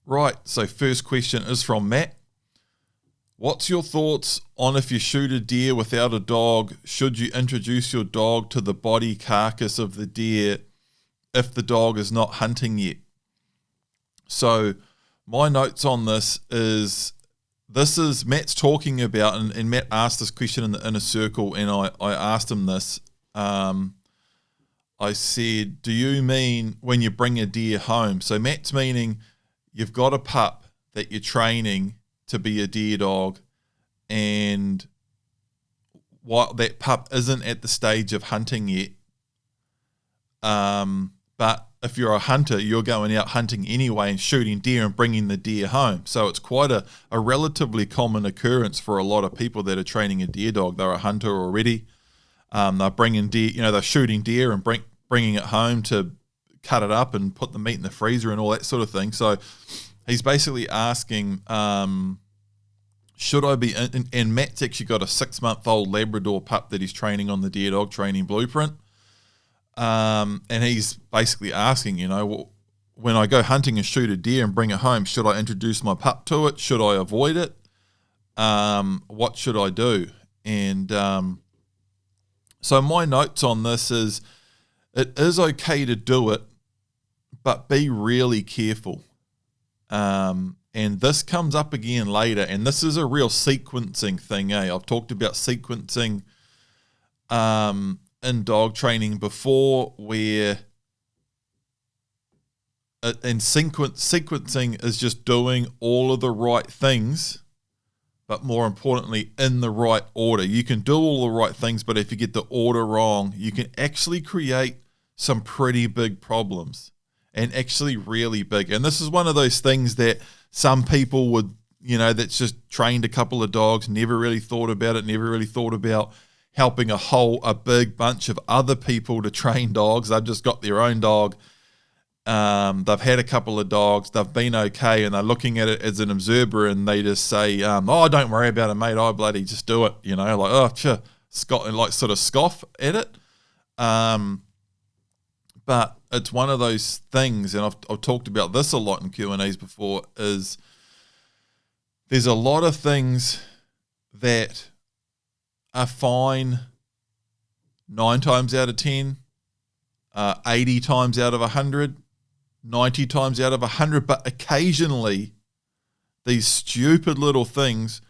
Right, so first question is from Matt. What's your thoughts on if you shoot a deer without a dog, should you introduce your dog to the body carcass of the deer if the dog is not hunting yet? So my notes on this is Matt's talking about, and Matt asked this question in the inner circle, and I asked him this. I said, do you mean when you bring a deer home? So Matt's meaning you've got a pup that you're training to be a deer dog, and while that pup isn't at the stage of hunting yet, but if you're a hunter, you're going out hunting anyway and shooting deer and bringing the deer home. So it's quite a relatively common occurrence for a lot of people that are training a deer dog. They're a hunter already. They're bringing deer, they're shooting deer and bringing it home to cut it up and put the meat in the freezer and all that sort of thing. So he's basically asking, should I be, and Matt's actually got a 6-month-old Labrador pup that he's training on the deer dog training blueprint. And he's basically asking, when I go hunting and shoot a deer and bring it home, should I introduce my pup to it? Should I avoid it? What should I do? And so my notes on this is, it is okay to do it, but be really careful. And this comes up again later, and this is a real sequencing thing, I've talked about sequencing in dog training before, where and sequencing is just doing all of the right things, but more importantly, in the right order. You can do all the right things, but if you get the order wrong, you can actually create some pretty big problems, and actually really big. And this is one of those things that some people would, that's just trained a couple of dogs, never really thought about it, never really thought about helping a big bunch of other people to train dogs. They've just got their own dog. They've had a couple of dogs. They've been okay, and they're looking at it as an observer, and they just say, "Oh, don't worry about it, mate. I bloody just do it." Sort of scoff at it. But it's one of those things, and I've talked about this a lot in Q&As before, is there's a lot of things that are fine 9 times out of 10, 80 times out of 100, 90 times out of 100, but occasionally these stupid little things,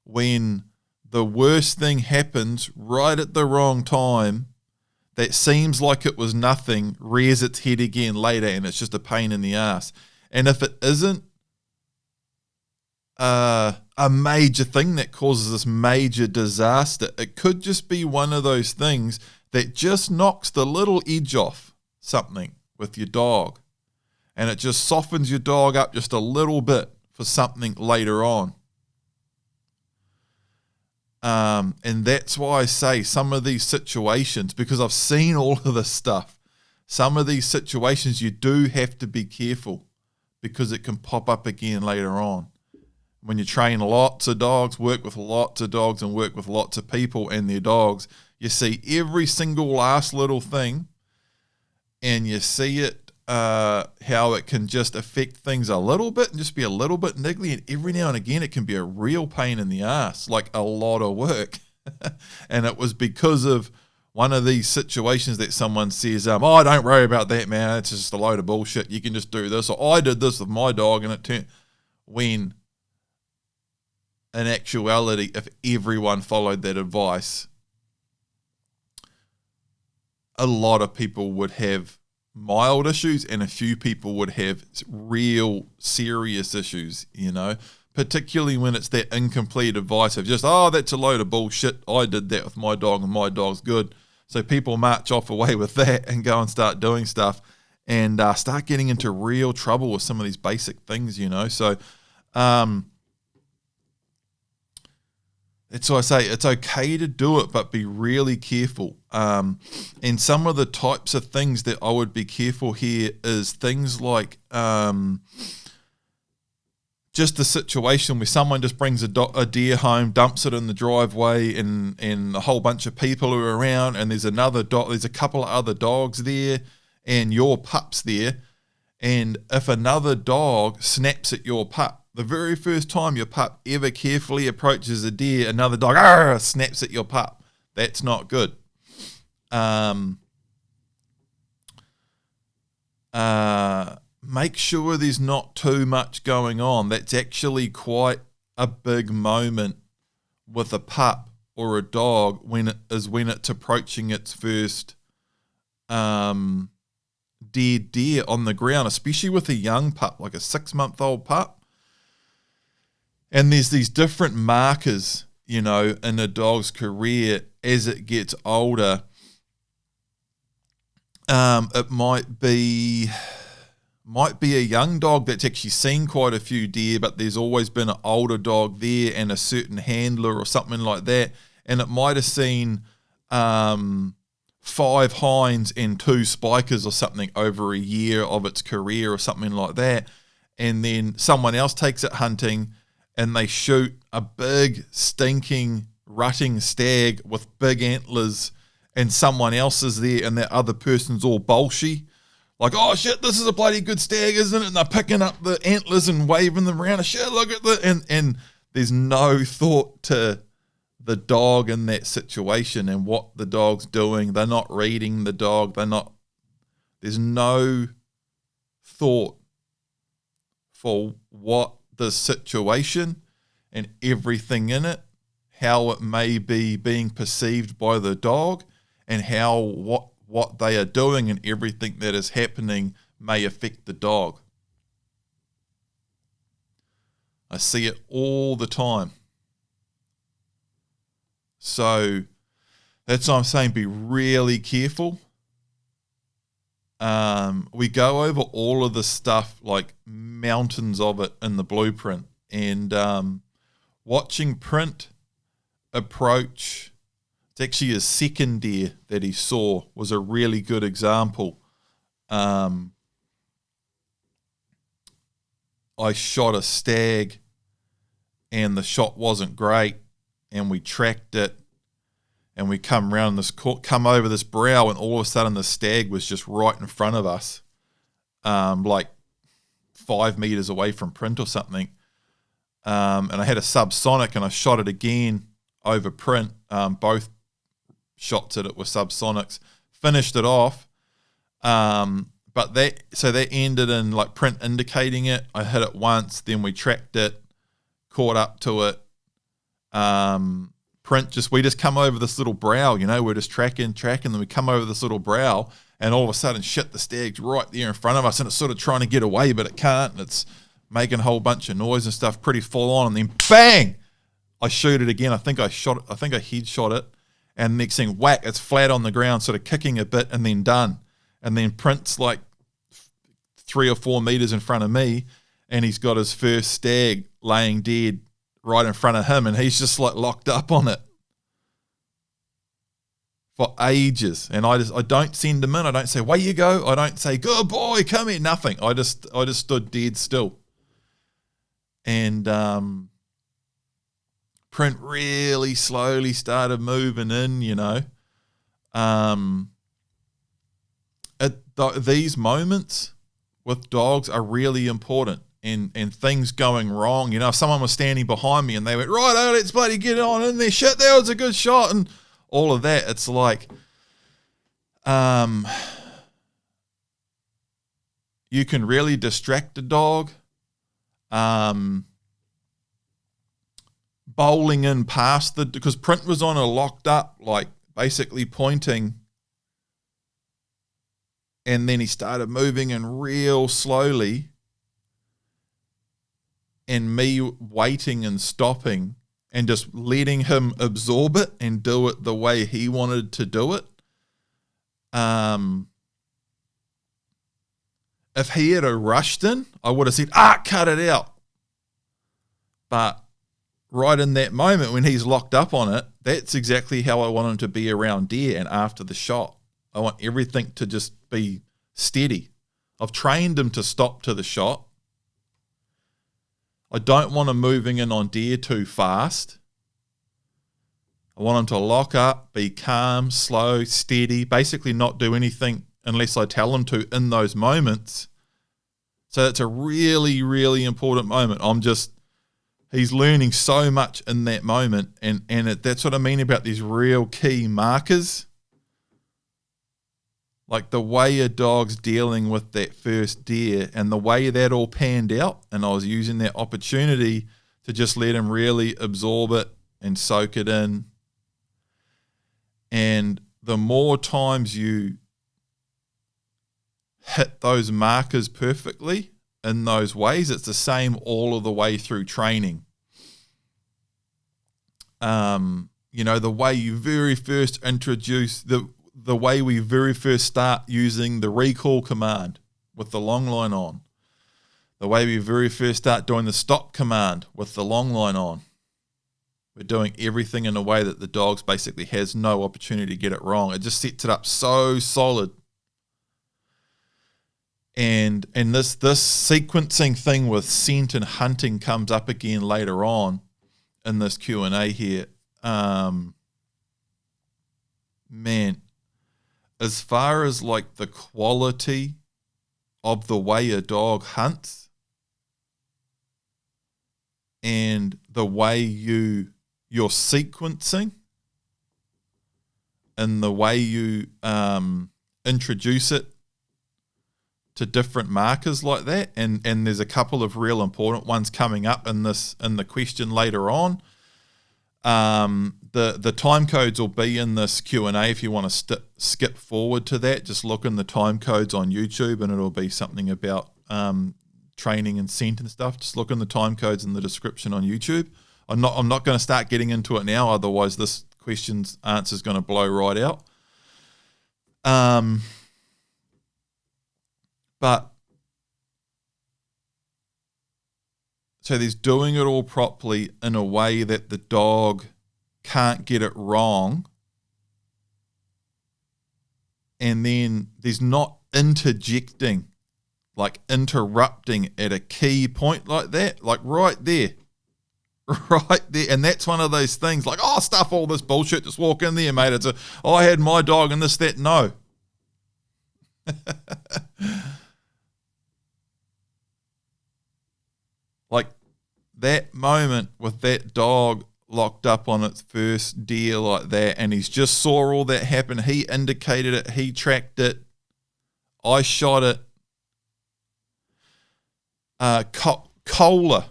when the worst thing happens right at the wrong time, that seems like it was nothing, rears its head again later, and it's just a pain in the ass. And if it isn't a major thing that causes this major disaster, it could just be one of those things that just knocks the little edge off something with your dog, and it just softens your dog up just a little bit for something later on. And that's why I say some of these situations, because I've seen all of this stuff, some of these situations you do have to be careful, because it can pop up again later on. When you train lots of dogs, work with lots of dogs, and work with lots of people and their dogs, you see every single last little thing, and you see it, how it can just affect things a little bit and just be a little bit niggly, and every now and again it can be a real pain in the ass, like a lot of work. And it was because of one of these situations that someone says, don't worry about that, man, it's just a load of bullshit, you can just do this, or I did this with my dog and it turned, when in actuality, if everyone followed that advice, a lot of people would have mild issues, and a few people would have real serious issues, particularly when it's that incomplete advice of just, that's a load of bullshit, I did that with my dog and my dog's good. So people march off away with that and go and start doing stuff and start getting into real trouble with some of these basic things, So that's why I say it's okay to do it, but be really careful. And some of the types of things that I would be careful here is things like just the situation where someone just brings a deer home, dumps it in the driveway, and a whole bunch of people are around, and there's a couple of other dogs there, and your pup's there, And if another dog snaps at your pup, the very first time your pup ever carefully approaches a deer, another dog snaps at your pup. That's not good. Make sure there's not too much going on. That's actually quite a big moment with a pup or a dog when it's approaching its first deer on the ground, especially with a young pup, like a 6-month-old pup. And there's these different markers, in a dog's career as it gets older. It might be a young dog that's actually seen quite a few deer, but there's always been an older dog there and a certain handler or something like that. And it might have seen 5 hinds and 2 spikers or something over a year of its career or something like that. And then someone else takes it hunting and they shoot a big, stinking, rutting stag with big antlers, and someone else is there and that other person's all bolshy. Like, oh shit, this is a bloody good stag, isn't it? And they're picking up the antlers and waving them around. Shit, look at the and there's no thought to the dog in that situation and what the dog's doing. They're not reading the dog. There's no thought for what the situation and everything in it, how it may be being perceived by the dog, and how what they are doing and everything that is happening may affect the dog. I see it all the time. So that's what I'm saying, be really careful. We go over all of this stuff, like mountains of it in the blueprint, and watching Print approach, it's actually his second deer that he saw, was a really good example. I shot a stag and the shot wasn't great, and we tracked it and we come over this brow, and all of a sudden the stag was just right in front of us, like 5 meters away from Print or something. And I had a subsonic and I shot it again over Print. Both shots at it were subsonics, finished it off. But that ended in like Print indicating it. I hit it once, then we tracked it, caught up to it. We just come over this little brow, we're just tracking, then we come over this little brow, and all of a sudden, shit, the stag's right there in front of us, and it's sort of trying to get away, but it can't, and it's making a whole bunch of noise and stuff, pretty full on, and then bang! I shoot it again. I think I headshot it, and next thing, whack, it's flat on the ground, sort of kicking a bit, and then done. And then Print's like 3 or 4 meters in front of me, and he's got his first stag laying dead right in front of him, and he's just like locked up on it for ages. And I don't send him in. I don't say, "Way you go." I don't say, "Good boy, come here." Nothing. I just stood dead still. And Print really slowly started moving in, These moments with dogs are really important. And things going wrong. If someone was standing behind me and they went, "Right, oh, let's bloody get on in there. Shit, that was a good shot," and all of that. It's like, you can really distract a dog. Bowling in past because Print was on a locked up, like basically pointing, and then he started moving in real slowly. And me waiting and stopping and just letting him absorb it and do it the way he wanted to do it. If he had rushed in, I would have said, cut it out. But right in that moment when he's locked up on it, that's exactly how I want him to be around deer and after the shot. I want everything to just be steady. I've trained him to stop to the shot. I don't want him moving in on deer too fast. I want him to lock up, be calm, slow, steady, basically not do anything unless I tell him to in those moments, So that's a really, really important moment. He's learning so much in that moment. And that's what I mean about these real key markers. Like the way a dog's dealing with that first deer and the way that all panned out. And I was using that opportunity to just let him really absorb it and soak it in. And the more times you hit those markers perfectly in those ways, it's the same all of the way through training. The way you very first introduce the way we very first start using the recall command with the long line on, the way we very first start doing the stop command with the long line on. We're doing everything in a way that the dog basically has no opportunity to get it wrong. It just sets it up so solid. And this sequencing thing with scent and hunting comes up again later on in this Q&A here. Man, as far as like the quality of the way a dog hunts and the way you're sequencing and the way you introduce it to different markers like that, and there's a couple of real important ones coming up in the question later on. The time codes will be in this Q&A. If you want to skip forward to that, just look in the time codes on YouTube and it'll be something about training and scent and stuff. Just look in the time codes in the description on YouTube. I'm not going to start getting into it now, otherwise this question's answer is going to blow right out. But so there's doing it all properly in a way that the dog can't get it wrong. And then there's not interjecting, like interrupting at a key point like that, like right there. Right there. And that's one of those things like, oh, stuff all this bullshit, just walk in there, mate. I had my dog and this, that. No. Like that moment with that dog locked up on its first deer like that, and he's just saw all that happen. He indicated it. He tracked it. I shot it. Kohler,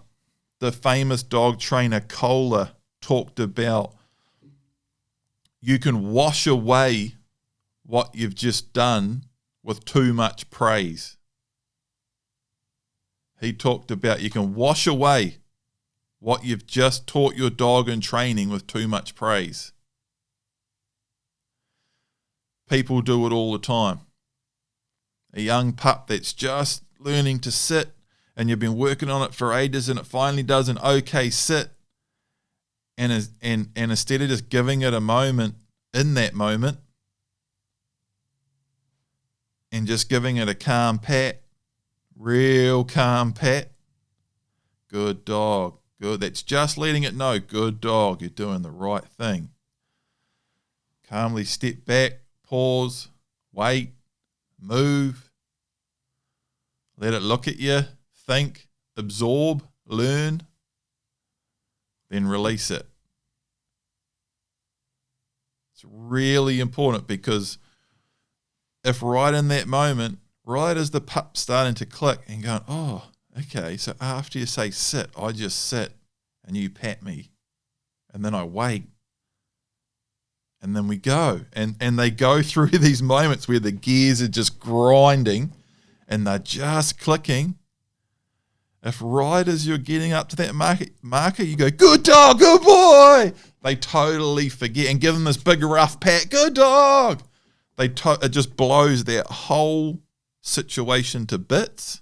the famous dog trainer Kohler, talked about you can wash away what you've just done with too much praise. He talked about you can wash away what you've just taught your dog in training with too much praise. People do it all the time. A young pup that's just learning to sit and you've been working on it for ages and it finally does an okay sit, and instead of just giving it a moment in that moment and just giving it a calm pat, real calm pat, good dog, good. That's just letting it know, good dog, you're doing the right thing. Calmly step back, pause, wait, move, let it look at you, think, absorb, learn, then release it. It's really important, because if right in that moment, right as the pup's starting to click and going, oh, okay, so after you say sit, I just sit and you pat me and then I wait and then we go. And they go through these moments where the gears are just grinding and they're just clicking. If right as you're getting up to that marker, you go, good dog, good boy, they totally forget and give them this big rough pat, good dog. It just blows that whole situation to bits,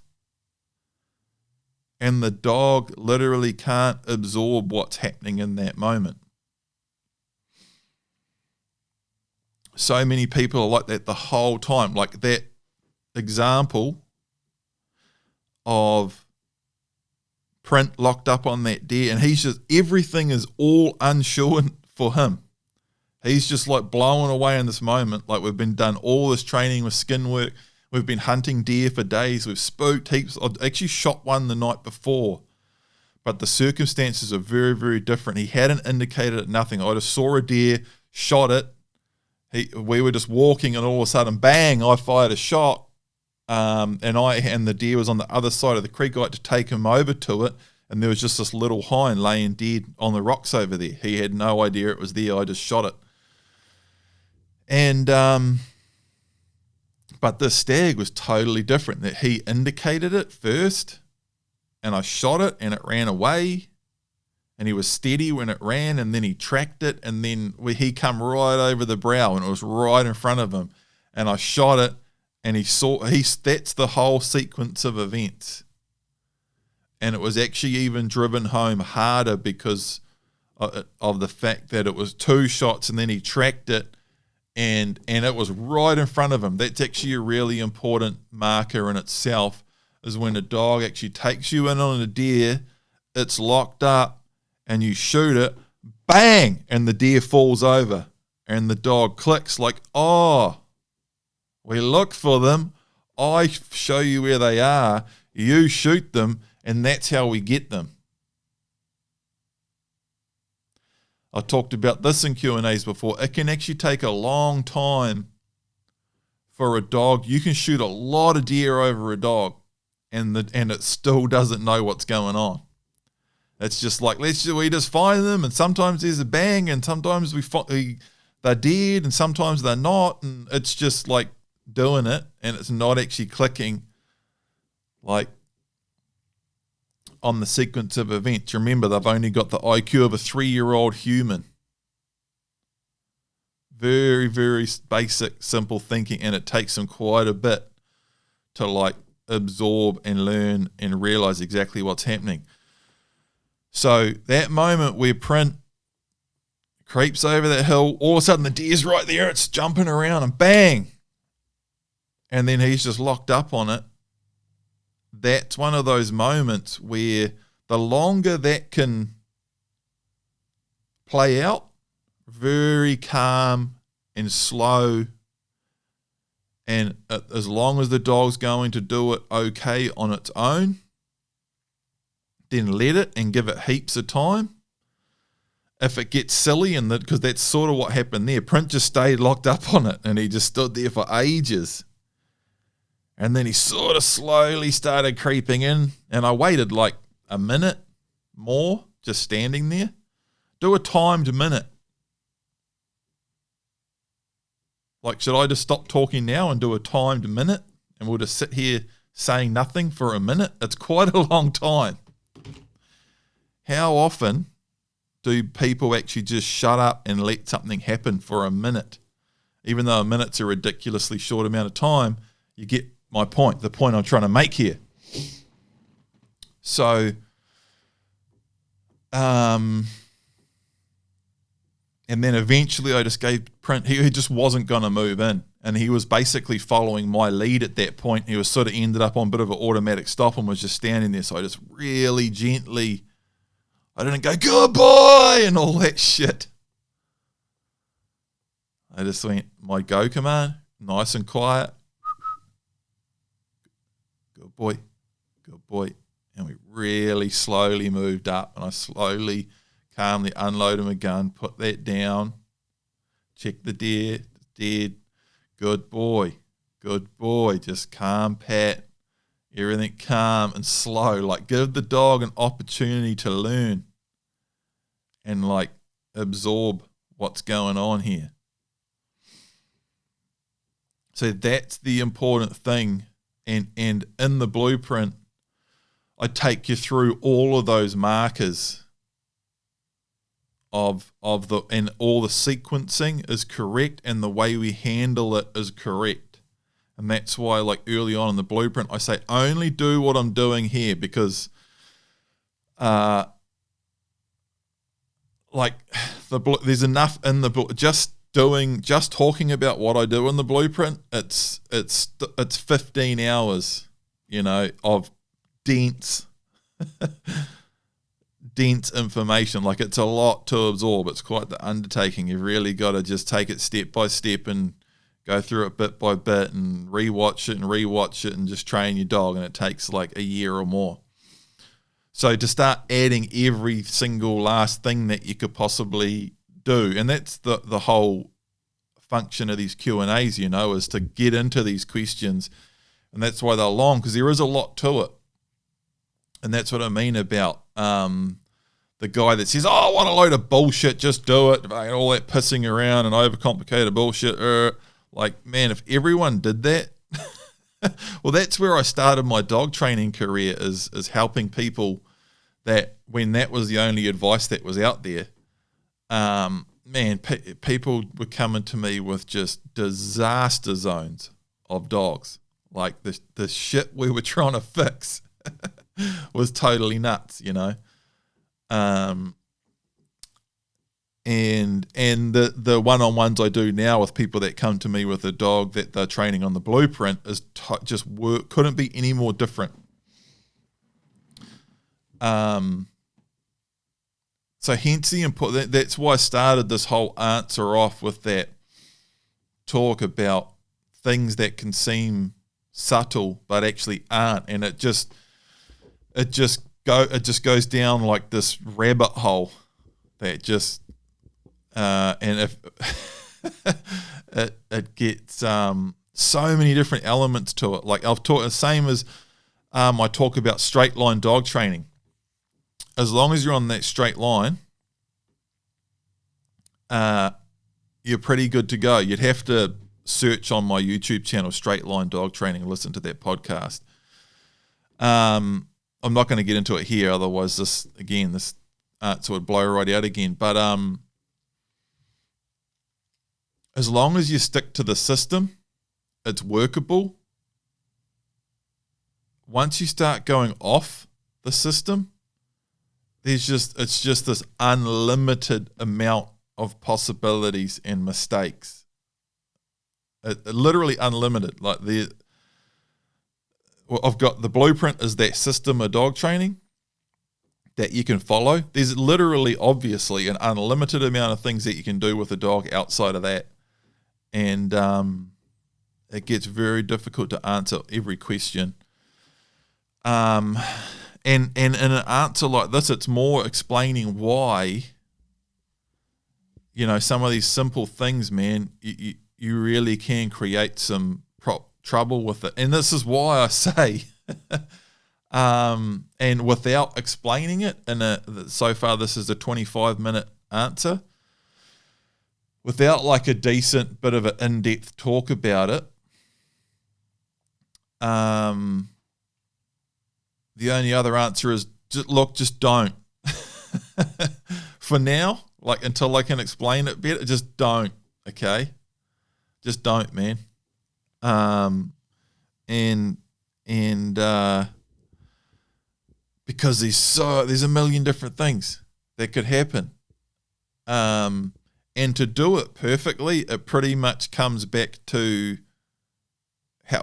and the dog literally can't absorb what's happening in that moment. So many people are like that the whole time, like that example of Print locked up on that deer, and he's just, everything is all unsure for him. He's just like blowing away in this moment. Like we've been done all this training with skin work. We've been hunting deer for days. We've spooked heaps. I actually shot one the night before, but the circumstances are very, very different. He hadn't indicated it, nothing. I just saw a deer, shot it. We were just walking, and all of a sudden, bang, I fired a shot. And the deer was on the other side of the creek. I had to take him over to it, and there was just this little hind laying dead on the rocks over there. He had no idea it was there. I just shot it. And but this stag was totally different. That he indicated it first, and I shot it, and it ran away, and he was steady when it ran, and then he tracked it, and then he come right over the brow, and it was right in front of him, and I shot it, and that's the whole sequence of events. And it was actually even driven home harder because of the fact that it was 2 shots, and then he tracked it, and it was right in front of him. That's actually a really important marker in itself, is when a dog actually takes you in on a deer, it's locked up, and you shoot it, bang, and the deer falls over, and the dog clicks like, oh, we look for them, I show you where they are, you shoot them, and that's how we get them. I talked about this in Q&As before. It can actually take a long time for a dog. You can shoot a lot of deer over a dog, and it still doesn't know what's going on. It's just like, we just find them, and sometimes there's a bang, and sometimes they're dead, and sometimes they're not, and it's just like doing it, and it's not actually clicking like on the sequence of events. Remember, they've only got the IQ of a 3-year-old human. Very, very basic, simple thinking, and it takes them quite a bit to like absorb and learn and realize exactly what's happening. So that moment where Print creeps over that hill, all of a sudden the deer's right there, it's jumping around, and bang, and then he's just locked up on it. That's one of those moments where the longer that can play out, very calm and slow, and as long as the dog's going to do it okay on its own, then let it and give it heaps of time. If it gets silly, because that's sort of what happened there, Print just stayed locked up on it, and he just stood there for ages. And then he sort of slowly started creeping in, and I waited like a minute more, just standing there. Do a timed minute. Like, should I just stop talking now and do a timed minute, and we'll just sit here saying nothing for a minute? It's quite a long time. How often do people actually just shut up and let something happen for a minute? Even though a minute's a ridiculously short amount of time, you get my point, the point I'm trying to make here. So, and then eventually I just gave Print, he just wasn't going to move in, and he was basically following my lead at that point. He was sort of ended up on a bit of an automatic stop and was just standing there, so I just really gently, I didn't go, good boy, and all that shit. I just went, my go command, nice and quiet. Good boy, good boy. And we really slowly moved up, and I slowly, calmly unloaded my gun, put that down, check the deer, it's dead. Good boy, just calm, pat, everything calm and slow. Like, give the dog an opportunity to learn and like absorb what's going on here. So that's the important thing. And in the blueprint, I take you through all of those markers of the, and all the sequencing is correct, and the way we handle it is correct. And that's why, like, early on in the blueprint, I say only do what I'm doing here, because like there's enough in the book. Just talking about what I do in the blueprint, it's 15 hours, of dense information. Like, it's a lot to absorb. It's quite the undertaking. You've really got to just take it step by step and go through it bit by bit and rewatch it and just train your dog, and it takes like a year or more. So to start adding every single last thing that you could possibly do, and that's the whole function of these Q&As, is to get into these questions, and that's why they're long, because there is a lot to it. And that's what I mean about the guy that says, oh, what a load of bullshit, just do it, all that pissing around and overcomplicated bullshit. Like, man, if everyone did that, well, that's where I started my dog training career, is helping people that when that was the only advice that was out there, people were coming to me with just disaster zones of dogs. Like the shit we were trying to fix was totally nuts, And the one-on-ones I do now with people that come to me with a dog that they're training on the blueprint is couldn't be any more different. So hence the important. That's why I started this whole answer off with that talk about things that can seem subtle but actually aren't, and it just goes down like this rabbit hole that just. And if it gets so many different elements to it. Like I've taught the same as I talk about straight line dog training. As long as you're on that straight line, you're pretty good to go. You'd have to search on my YouTube channel, Straight Line Dog Training, and listen to that podcast. I'm not going to get into it here, otherwise this answer would blow right out again. But as long as you stick to the system, it's workable. Once you start going off the system, it's just this unlimited amount of possibilities and mistakes. Literally unlimited. Like I've got the blueprint is that system of dog training that you can follow. There's literally, obviously, an unlimited amount of things that you can do with a dog outside of that. And it gets very difficult to answer every question. And in an answer like this, it's more explaining why, some of these simple things, man, you really can create some trouble with it. And this is why I say, and without explaining it, so far this is a 25-minute answer, without like a decent bit of an in-depth talk about it, the only other answer is just don't. For now, like until I can explain it better, just don't. Okay, just don't, man. Because there's a million different things that could happen. And to do it perfectly, it pretty much comes back to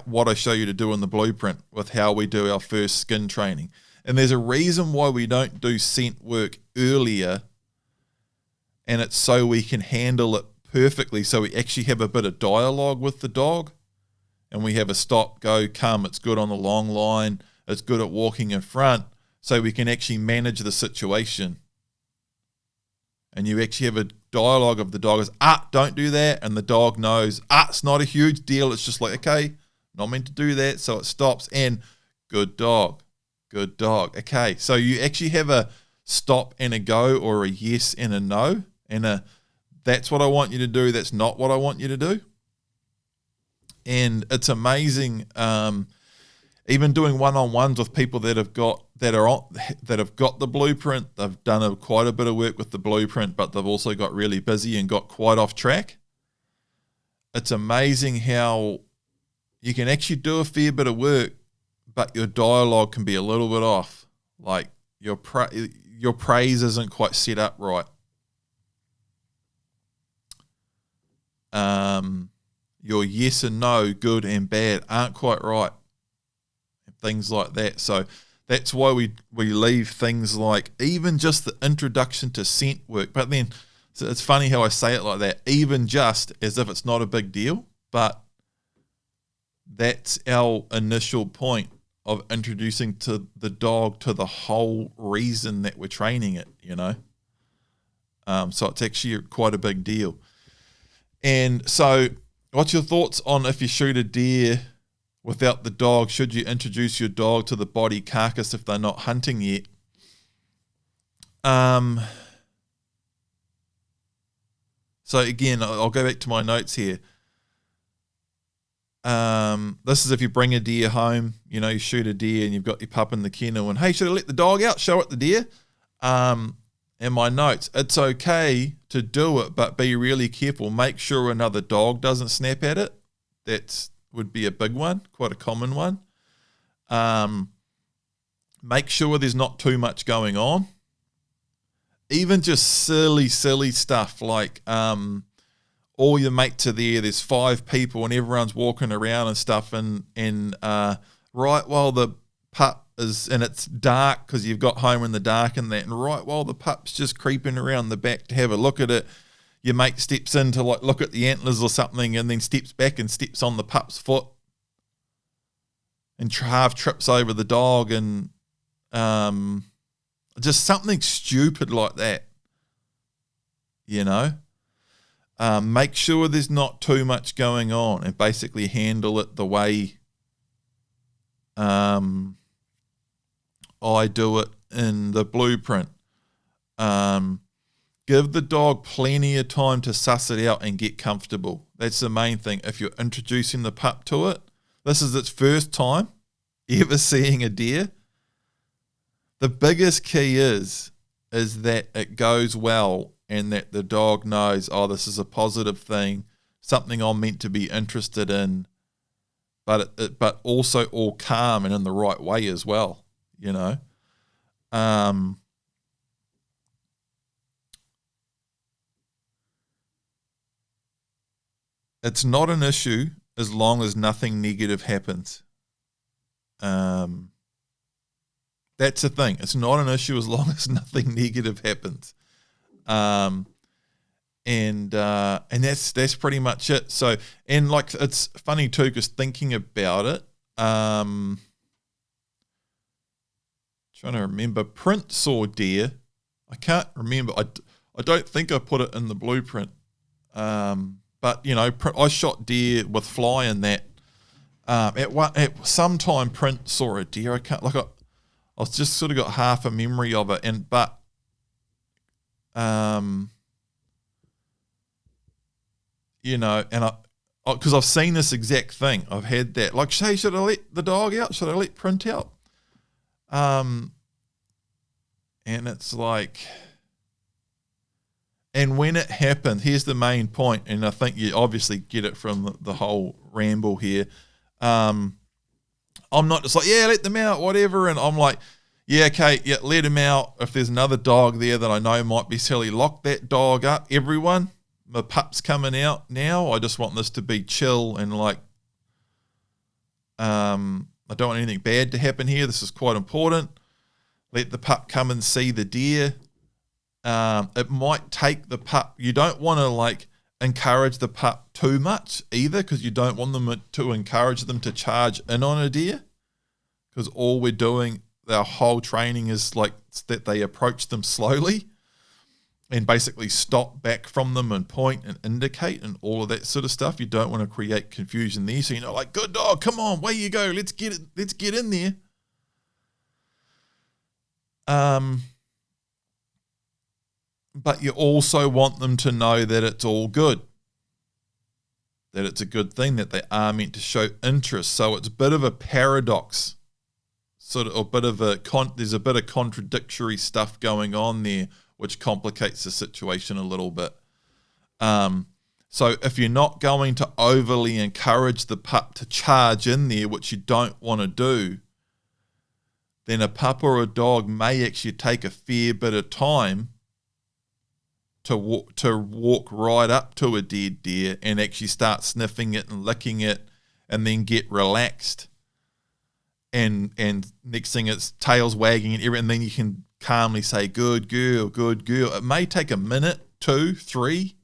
what I show you to do in the blueprint with how we do our first skin training. And there's a reason why we don't do scent work earlier, and it's so we can handle it perfectly, so we actually have a bit of dialogue with the dog, and we have a stop, go, come, it's good on the long line, it's good at walking in front, so we can actually manage the situation. And you actually have a dialogue of the dog is, don't do that. And the dog knows, it's not a huge deal. It's just like, okay, not meant to do that. So it stops, and good dog. Okay. So you actually have a stop and a go, or a yes and a no, and that's what I want you to do. That's not what I want you to do. And it's amazing. Even doing one-on-ones with people that have got the blueprint, they've done quite a bit of work with the blueprint, but they've also got really busy and got quite off track. It's amazing how you can actually do a fair bit of work, but your dialogue can be a little bit off. Like your praise isn't quite set up right. Your yes and no, good and bad, aren't quite right. Things like that. So that's why we leave things like even just the introduction to scent work. But then so it's funny how I say it like that, even just, as if it's not a big deal. but that's our initial point of introducing to the dog to the whole reason that we're training it, So it's actually quite a big deal. And so what's your thoughts on if you shoot a deer without the dog? Should you introduce your dog to the body carcass if they're not hunting yet? So again, I'll go back to my notes here. This is if you bring a deer home, you shoot a deer and you've got your pup in the kennel and, hey, should I let the dog out? Show it the deer. In my notes, it's okay to do it, but be really careful. Make sure another dog doesn't snap at it. That would be a big one, quite a common one. Make sure there's not too much going on. Even just silly stuff like all your mates are there, there's 5 people and everyone's walking around and stuff, and right while the pup is, and it's dark because you've got home in the dark and that, and right while the pup's just creeping around the back to have a look at it, your mate steps in to look at the antlers or something and then steps back and steps on the pup's foot and half trips over the dog, and just something stupid like that, Make sure there's not too much going on and basically handle it the way I do it in the blueprint. Give the dog plenty of time to suss it out and get comfortable. That's the main thing. If you're introducing the pup to it, this is its first time ever seeing a deer. The biggest key is that it goes well and that the dog knows, oh, this is a positive thing, something I'm meant to be interested in, but also all calm and in the right way as well, It's not an issue as long as nothing negative happens. That's the thing. It's not an issue as long as nothing negative happens. And that's pretty much it. So, and like, it's funny too, because thinking about it, trying to remember, Print saw deer. I can't remember. I don't think I put it in the blueprint. But I shot deer with fly in that. At some time, Print saw a deer. I was just sort of got half a memory of it, because I've seen this exact thing. I've had that. Like, hey, should I let the dog out? Should I let Print out? And it's like, and when it happened, here's the main point, and I think you obviously get it from the whole ramble here. I'm not just like, yeah, let them out, whatever. And I'm like, yeah, okay, yeah, let him out. If there's another dog there that I know might be silly, lock that dog up. Everyone, my pup's coming out now. I just want this to be chill and like, I don't want anything bad to happen here. This is quite important. Let the pup come and see the deer. It might take the pup. You don't want to like encourage the pup too much either, because you don't want them to encourage them to charge in on a deer, because all we're doing, our whole training is like that they approach them slowly and basically stop back from them and point and indicate and all of that sort of stuff. You don't want to create confusion there. So, like, good dog, come on, way you go. Let's get in there. But you also want them to know that it's all good, that it's a good thing, that they are meant to show interest. So it's a bit of a paradox, sort of a bit of there's a bit of contradictory stuff going on there, which complicates the situation a little bit. So if you're not going to overly encourage the pup to charge in there, which you don't want to do, then a pup or a dog may actually take a fair bit of time to walk right up to a dead deer and actually start sniffing it and licking it, and then get relaxed. And next thing, its tail's wagging and then you can calmly say, good girl, good girl. It may take a minute, 2, 3.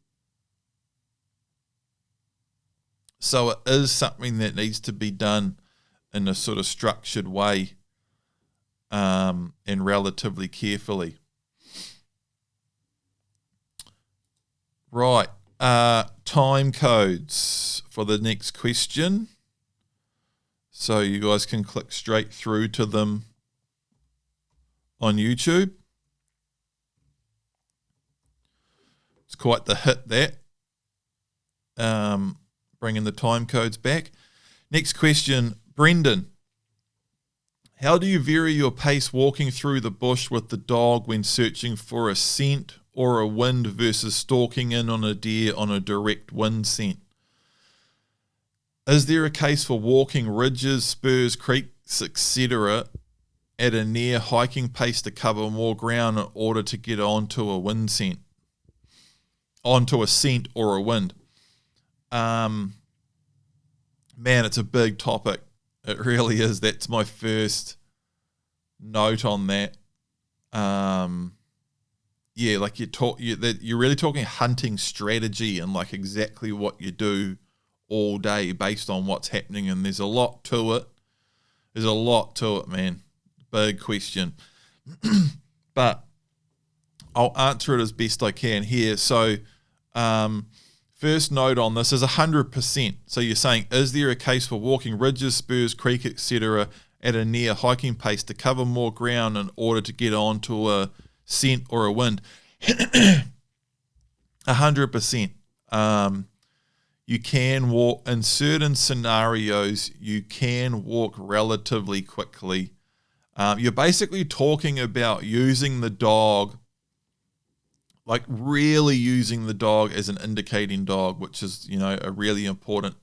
So it is something that needs to be done in a sort of structured way, and relatively carefully. Right, time codes for the next question. So you guys can click straight through to them on YouTube. It's quite the hit, that. Bringing the time codes back. Next question, Brendan. How do you vary your pace walking through the bush with the dog when searching for a scent or a wind versus stalking in on a deer on a direct wind scent? Is there a case for walking ridges, spurs, creeks, etc. at a near hiking pace to cover more ground in order to get onto a wind scent? Onto a scent or a wind? Man, it's a big topic. It really is. That's my first note on that. Yeah, like you're really talking hunting strategy and like exactly what you do all day based on what's happening, and there's a lot to it. There's a lot to it, man. Big question. But I'll answer it as best I can here. So first note on this is 100%. So you're saying, is there a case for walking ridges, spurs, creek, etc. at a near hiking pace to cover more ground in order to get onto a scent or a wind? 100%. You can walk in certain scenarios. You can walk relatively quickly. You're basically talking about using the dog, like really using the dog as an indicating dog, which is, a really important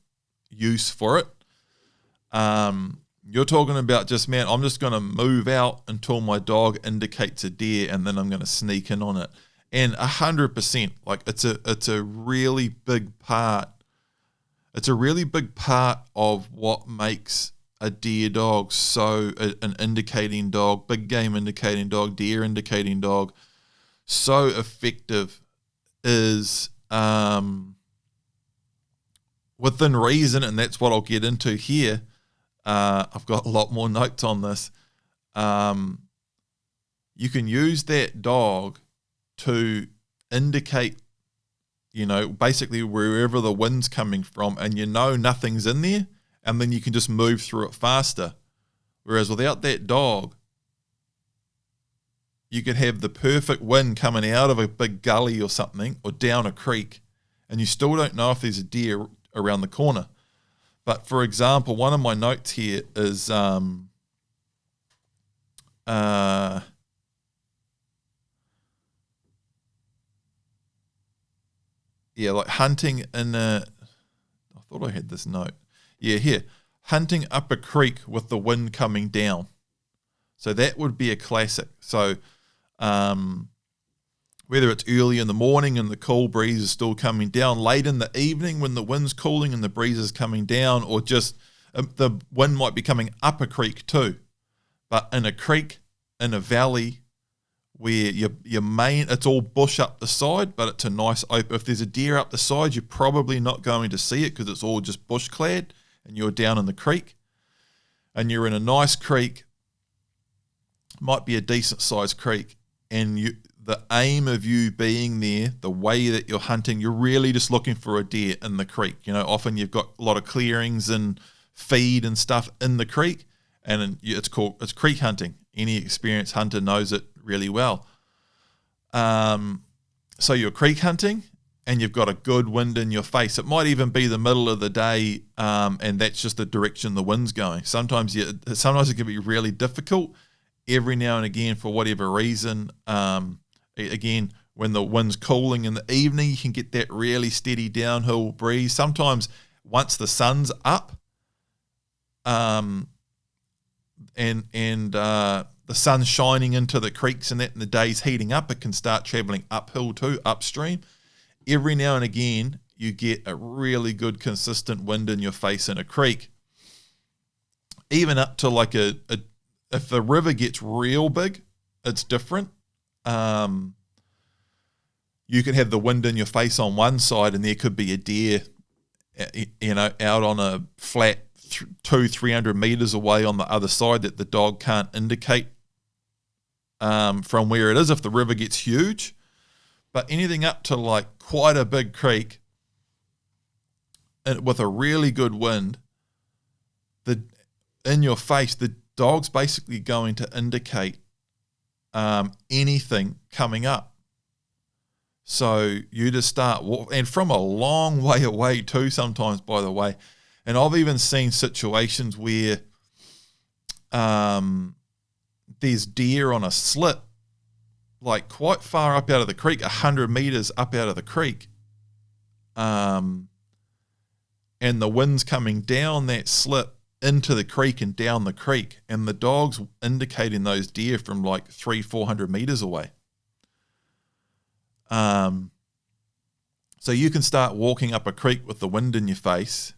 use for it. You're talking about just, man, I'm just going to move out until my dog indicates a deer, and then I'm going to sneak in on it. And 100%, like it's a really big part. It's a really big part of what makes a deer dog an indicating dog, big game indicating dog, deer indicating dog, so effective is within reason, and that's what I'll get into here. I've got a lot more notes on this. You can use that dog to indicate, basically wherever the wind's coming from, and nothing's in there, and then you can just move through it faster. Whereas without that dog, you could have the perfect wind coming out of a big gully or something, or down a creek, and you still don't know if there's a deer around the corner. But for example, one of my notes here is like hunting in I thought I had this note. Yeah, here. Hunting up a creek with the wind coming down. So that would be a classic. So whether it's early in the morning and the cool breeze is still coming down, late in the evening when the wind's cooling and the breeze is coming down, or just the wind might be coming up a creek too. But in a creek, in a valley, where it's all bush up the side, but it's a nice open. If there's a deer up the side, you're probably not going to see it because it's all just bush clad, and you're down in the creek, and you're in a nice creek, might be a decent sized creek, and the aim of you being there, the way that you're hunting, you're really just looking for a deer in the creek. Often you've got a lot of clearings and feed and stuff in the creek, and it's creek hunting. Any experienced hunter knows it really well. So you're creek hunting, and you've got a good wind in your face. It might even be the middle of the day, and that's just the direction the wind's going. Sometimes it can be really difficult. Every now and again, for whatever reason, again, when the wind's cooling in the evening, you can get that really steady downhill breeze. Sometimes once the sun's up, and the sun's shining into the creeks and that, and the day's heating up, it can start traveling uphill too, upstream. Every now and again, you get a really good consistent wind in your face in a creek. Even up to like if the river gets real big, it's different. You could have the wind in your face on one side, and there could be a deer out on a flat 200-300 meters away on the other side that the dog can't indicate from where it is if the river gets huge. But anything up to like quite a big creek with a really good wind, in your face, the dog's basically going to indicate anything coming up. So you just start walking, and from a long way away too sometimes, by the way. And I've even seen situations where there's deer on a slip, like quite far up out of the creek, 100 meters up out of the creek. And the wind's coming down that slip into the creek and down the creek. And the dog's indicating those deer from like 300-400 meters away. So you can start walking up a creek with the wind in your face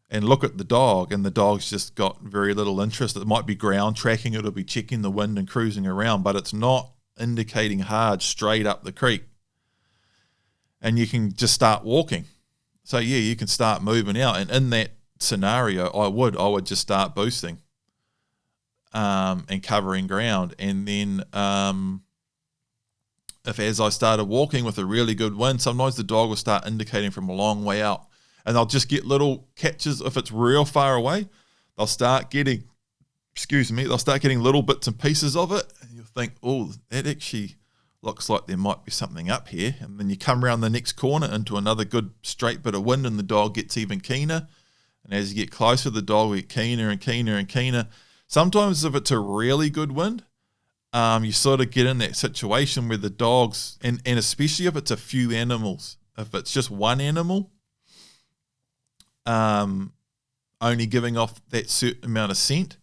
and look at the dog, and the dog's just got very little interest. It might be ground tracking, it'll be checking the wind and cruising around, but it's not indicating hard straight up the creek. And you can just start walking. So yeah, you can start moving out. And in that scenario, I would just start boosting and covering ground. And then as I started walking with a really good wind, sometimes the dog will start indicating from a long way out. And they'll just get little catches. If it's real far away, they'll start getting little bits and pieces of it. And you'll think, oh, that actually looks like there might be something up here. And then you come around the next corner into another good straight bit of wind, and the dog gets even keener. And as you get closer, the dog will get keener and keener and keener. Sometimes if it's a really good wind, you sort of get in that situation where the dogs, and especially if it's a few animals, if it's just one animal, only giving off that certain amount of scent,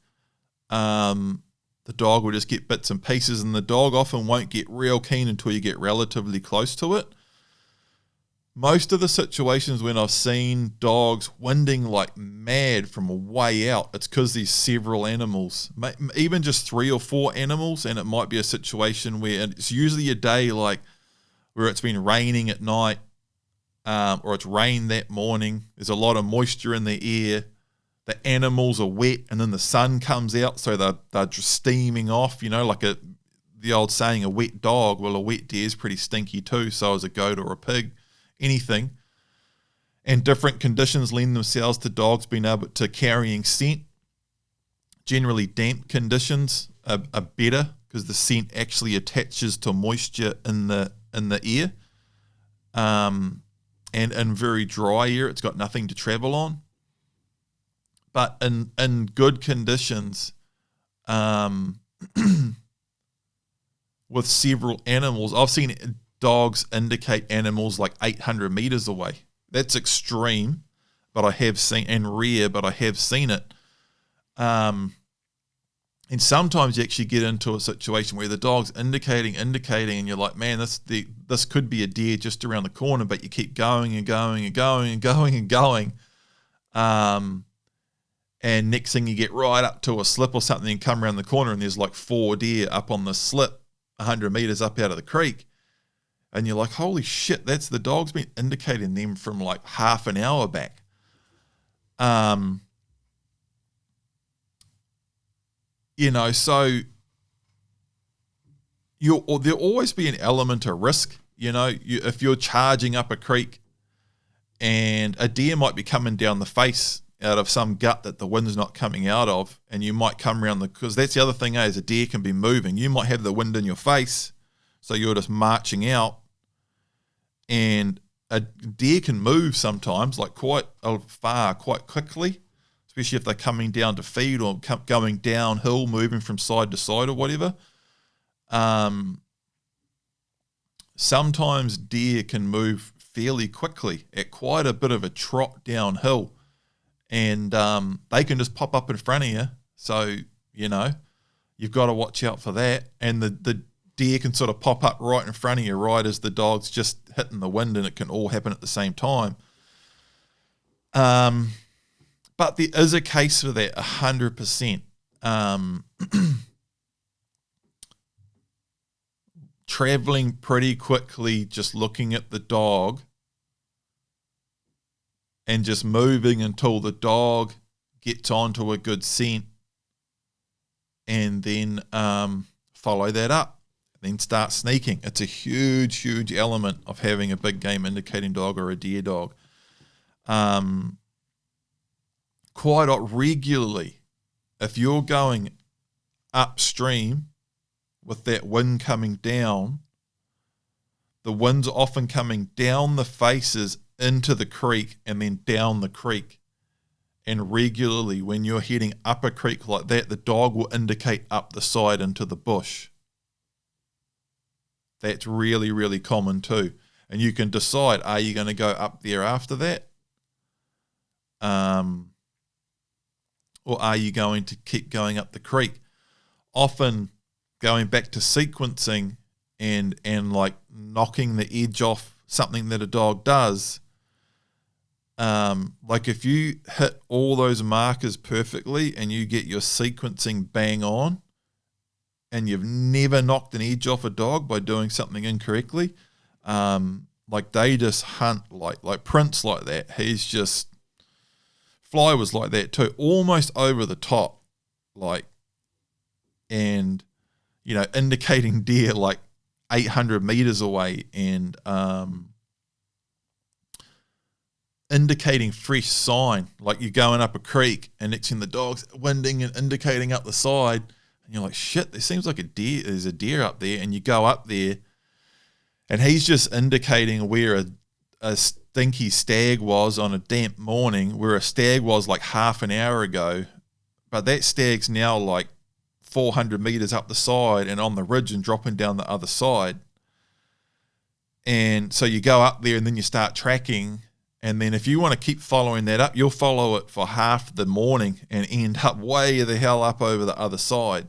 the dog will just get bits and pieces, and the dog often won't get real keen until you get relatively close to it. Most of the situations when I've seen dogs winding like mad from way out, it's because there's several animals, even just 3 or 4 animals, and it might be a situation where it's usually a day like where it's been raining at night, or it's rained that morning. There's a lot of moisture in the air. The animals are wet, and then the sun comes out, so they're just steaming off. Like the old saying, a wet dog. Well, a wet deer is pretty stinky too. So is a goat or a pig, anything. And different conditions lend themselves to dogs being able to carrying scent. Generally, damp conditions are better because the scent actually attaches to moisture in the air. And in very dry air, it's got nothing to travel on. But in good conditions, with several animals, I've seen dogs indicate animals like 800 meters away. That's extreme, but I have seen, and rare, but I have seen it. And sometimes you actually get into a situation where the dog's indicating, and you're like, man, this could be a deer just around the corner, but you keep going and going and going and going and going. And next thing you get right up to a slip or something and come around the corner, and there's like 4 deer up on the slip 100 meters up out of the creek. And you're like, holy shit, that's the dog's been indicating them from like half an hour back. So there'll always be an element of risk. If you're charging up a creek and a deer might be coming down the face out of some gut that the wind's not coming out of, and you might come around because that's the other thing is a deer can be moving. You might have the wind in your face, so you're just marching out, and a deer can move sometimes like quite far, quite quickly, especially if they're coming down to feed or going downhill, moving from side to side or whatever. Sometimes deer can move fairly quickly at quite a bit of a trot downhill, and they can just pop up in front of you. So, you've got to watch out for that. And the deer can sort of pop up right in front of you right as the dog's just hitting the wind, and it can all happen at the same time. But there is a case for that, 100%. Traveling pretty quickly, just looking at the dog and just moving until the dog gets onto a good scent, and then follow that up, then start sneaking. It's a huge, huge element of having a big game indicating dog or a deer dog. Quite regularly, if you're going upstream with that wind coming down, the wind's often coming down the faces into the creek and then down the creek. And regularly, when you're heading up a creek like that, the dog will indicate up the side into the bush. That's really, really common too. And you can decide, are you going to go up there after that? Or are you going to keep going up the creek? Often going back to sequencing and like knocking the edge off something that a dog does. Like if you hit all those markers perfectly and you get your sequencing bang on, and you've never knocked an edge off a dog by doing something incorrectly, like they just hunt like Prince like that. He's just, Fly was like that too, almost over the top, like, and indicating deer like 800 meters away, and indicating fresh sign, like you're going up a creek and next thing the dog's winding and indicating up the side, and you're like, shit, there seems like there's a deer up there, and you go up there and he's just indicating where a stinky stag was on a damp morning, where a stag was like half an hour ago, but that stag's now like 400 meters up the side and on the ridge and dropping down the other side. And so you go up there and then you start tracking. And then if you want to keep following that up, you'll follow it for half the morning and end up way the hell up over the other side.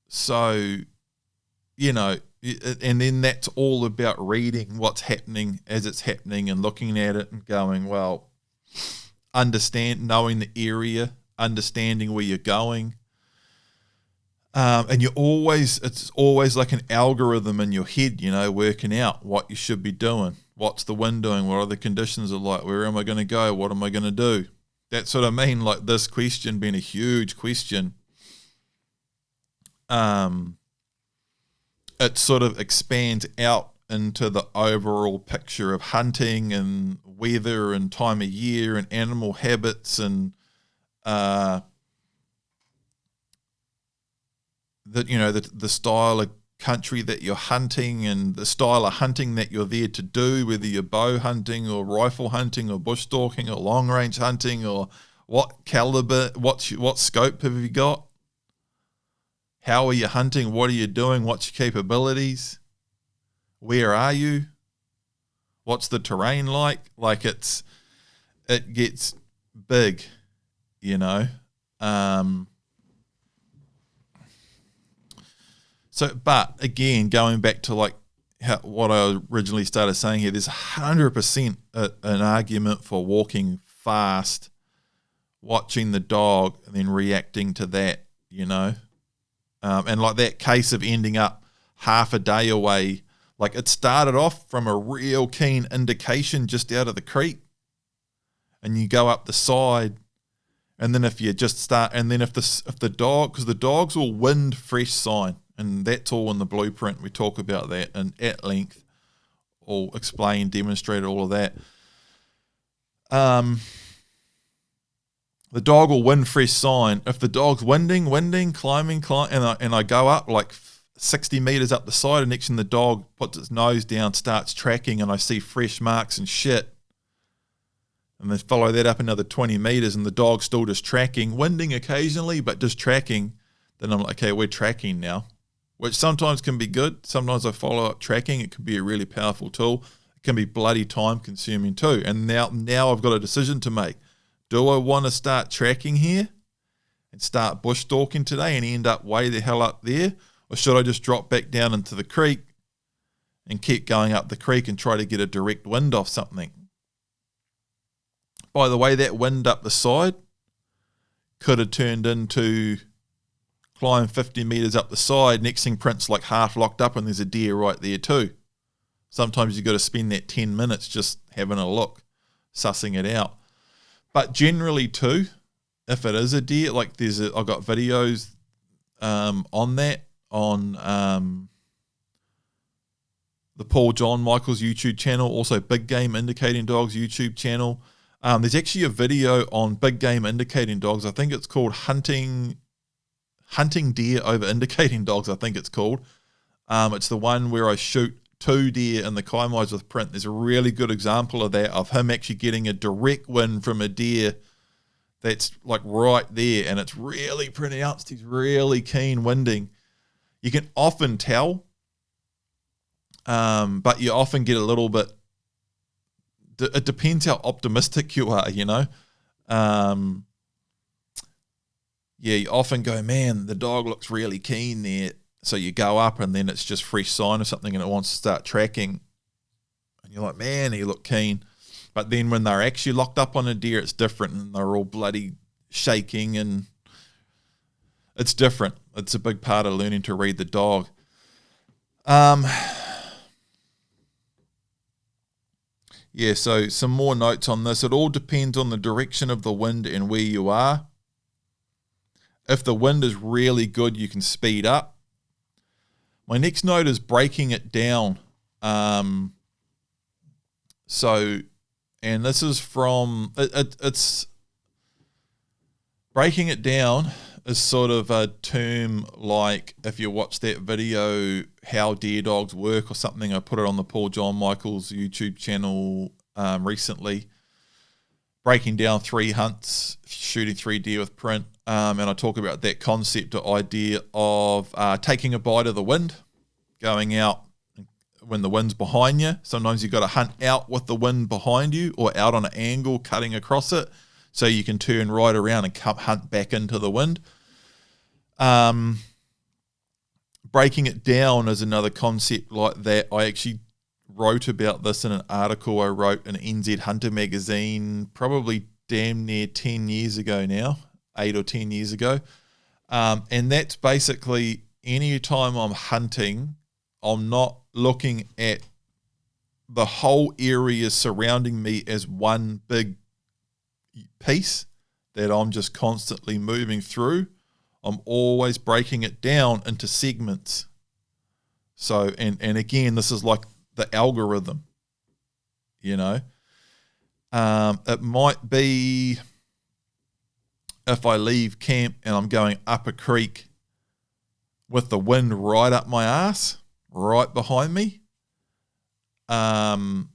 So, and then that's all about reading what's happening as it's happening and looking at it and going, well, knowing the area, understanding where you're going. And it's always like an algorithm in your head, working out what you should be doing. What's the wind doing? What are the conditions like? Where am I going to go? What am I going to do? That's what I mean, like this question being a huge question. It sort of expands out into the overall picture of hunting and weather and time of year and animal habits and the style of country that you're hunting and the style of hunting that you're there to do, whether you're bow hunting or rifle hunting or bush stalking or long range hunting, or what caliber, what scope have you got? How are you hunting? What are you doing? What's your capabilities? Where are you? What's the terrain like? Like it gets big, So, but again, going back to like what I originally started saying here, there's 100% an argument for walking fast, watching the dog, and then reacting to that, and like that case of ending up half a day away, like it started off from a real keen indication just out of the creek, and you go up the side, and then if you just start, and then if the dog, because the dogs will wind fresh sign, and that's all in the blueprint. We talk about that and at length, or explain, demonstrate all of that. The dog will wind fresh sign. If the dog's winding, climbing, and I go up like 60 meters up the side, and next thing the dog puts its nose down, starts tracking, and I see fresh marks and shit, and then follow that up another 20 meters, and the dog's still just tracking, winding occasionally, but just tracking, then I'm like, okay, we're tracking now, which sometimes can be good. Sometimes I follow up tracking. It can be a really powerful tool. It can be bloody time consuming too. And now I've got a decision to make. Do I want to start tracking here and start bush stalking today and end up way the hell up there? Or should I just drop back down into the creek and keep going up the creek and try to get a direct wind off something? By the way, that wind up the side could have turned into climb 50 meters up the side, next thing Print's like half locked up and there's a deer right there too. Sometimes you've got to spend that 10 minutes just having a look, sussing it out. But generally too, if it is a deer, like I've got videos on that, on the Paul John Michaels YouTube channel, also Big Game Indicating Dogs YouTube channel. There's actually a video on big game indicating dogs. I think it's called Hunting Deer Over Indicating Dogs, I think it's called. It's the one where I shoot 2 deer in the Kaimais with Print. There's a really good example of that, of him actually getting a direct win from a deer that's like right there, and it's really pronounced. He's really keen winding. You can often tell, but you often get a little bit, it depends how optimistic you are, you know. You often go, man, the dog looks really keen there. So you go up and then it's just fresh sign of something and it wants to start tracking. And you're like, man, he looked keen. But then when they're actually locked up on a deer, it's different and they're all bloody shaking and it's different. It's a big part of learning to read the dog. So some more notes on this. It all depends on the direction of the wind and where you are. If the wind is really good, you can speed up. My next note is breaking it down. And this is from, it's breaking it down is sort of a term like, if you watch that video, How Deer Dogs Work or something, I put it on the Paul John Michaels YouTube channel recently, breaking down 3 hunts, shooting 3 deer with Print, and I talk about that concept or idea of taking a bite of the wind, going out when the wind's behind you. Sometimes you've got to hunt out with the wind behind you or out on an angle, cutting across it, so you can turn right around and hunt back into the wind. Breaking it down is another concept like that. I actually wrote about this in an article I wrote in NZ Hunter magazine, probably damn near 10 years ago now, 8 or 10 years ago. And that's basically any time I'm hunting, I'm not looking at the whole area surrounding me as one big piece that I'm just constantly moving through. I'm always breaking it down into segments. So, and again, this is like the algorithm, you know. It might be if I leave camp and I'm going up a creek with the wind right up my ass, right behind me, then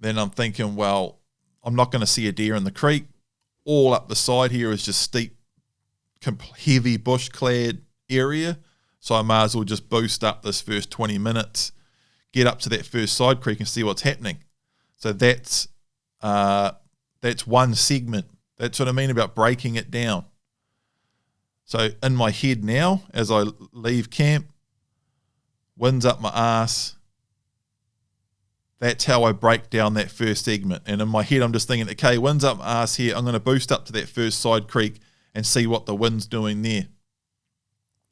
I'm thinking, well, I'm not going to see a deer in the creek. All up the side here is just steep, heavy bush-clad area, so I might as well just boost up this first 20 minutes, get up to that first side creek and see what's happening. So that's one segment. That's what I mean about breaking it down. So in my head now, as I leave camp, wind's up my ass, that's how I break down that first segment. And in my head, I'm just thinking, okay, wind's up my ass here. I'm going to boost up to that first side creek and see what the wind's doing there.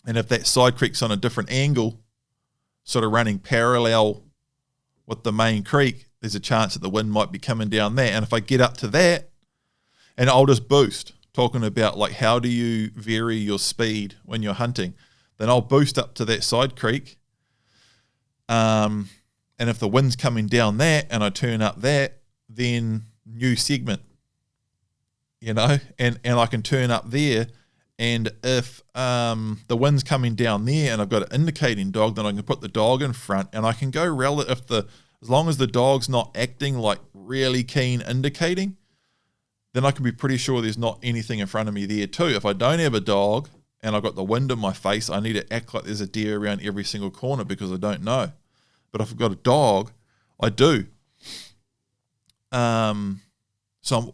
And if that side creek's on a different angle, sort of running parallel with the main creek, there's a chance that the wind might be coming down there. And if I get up to that, and I'll just boost, talking about like how do you vary your speed when you're hunting, then I'll boost up to that side creek. And if the wind's coming down that and I turn up that, then new segment, you know, and I can turn up there. And if the wind's coming down there and I've got an indicating dog, then I can put the dog in front and I can go as long as the dog's not acting like really keen indicating, then I can be pretty sure there's not anything in front of me there too. If I don't have a dog and I've got the wind in my face, I need to act like there's a deer around every single corner because I don't know. But if I've got a dog, I do. So I'm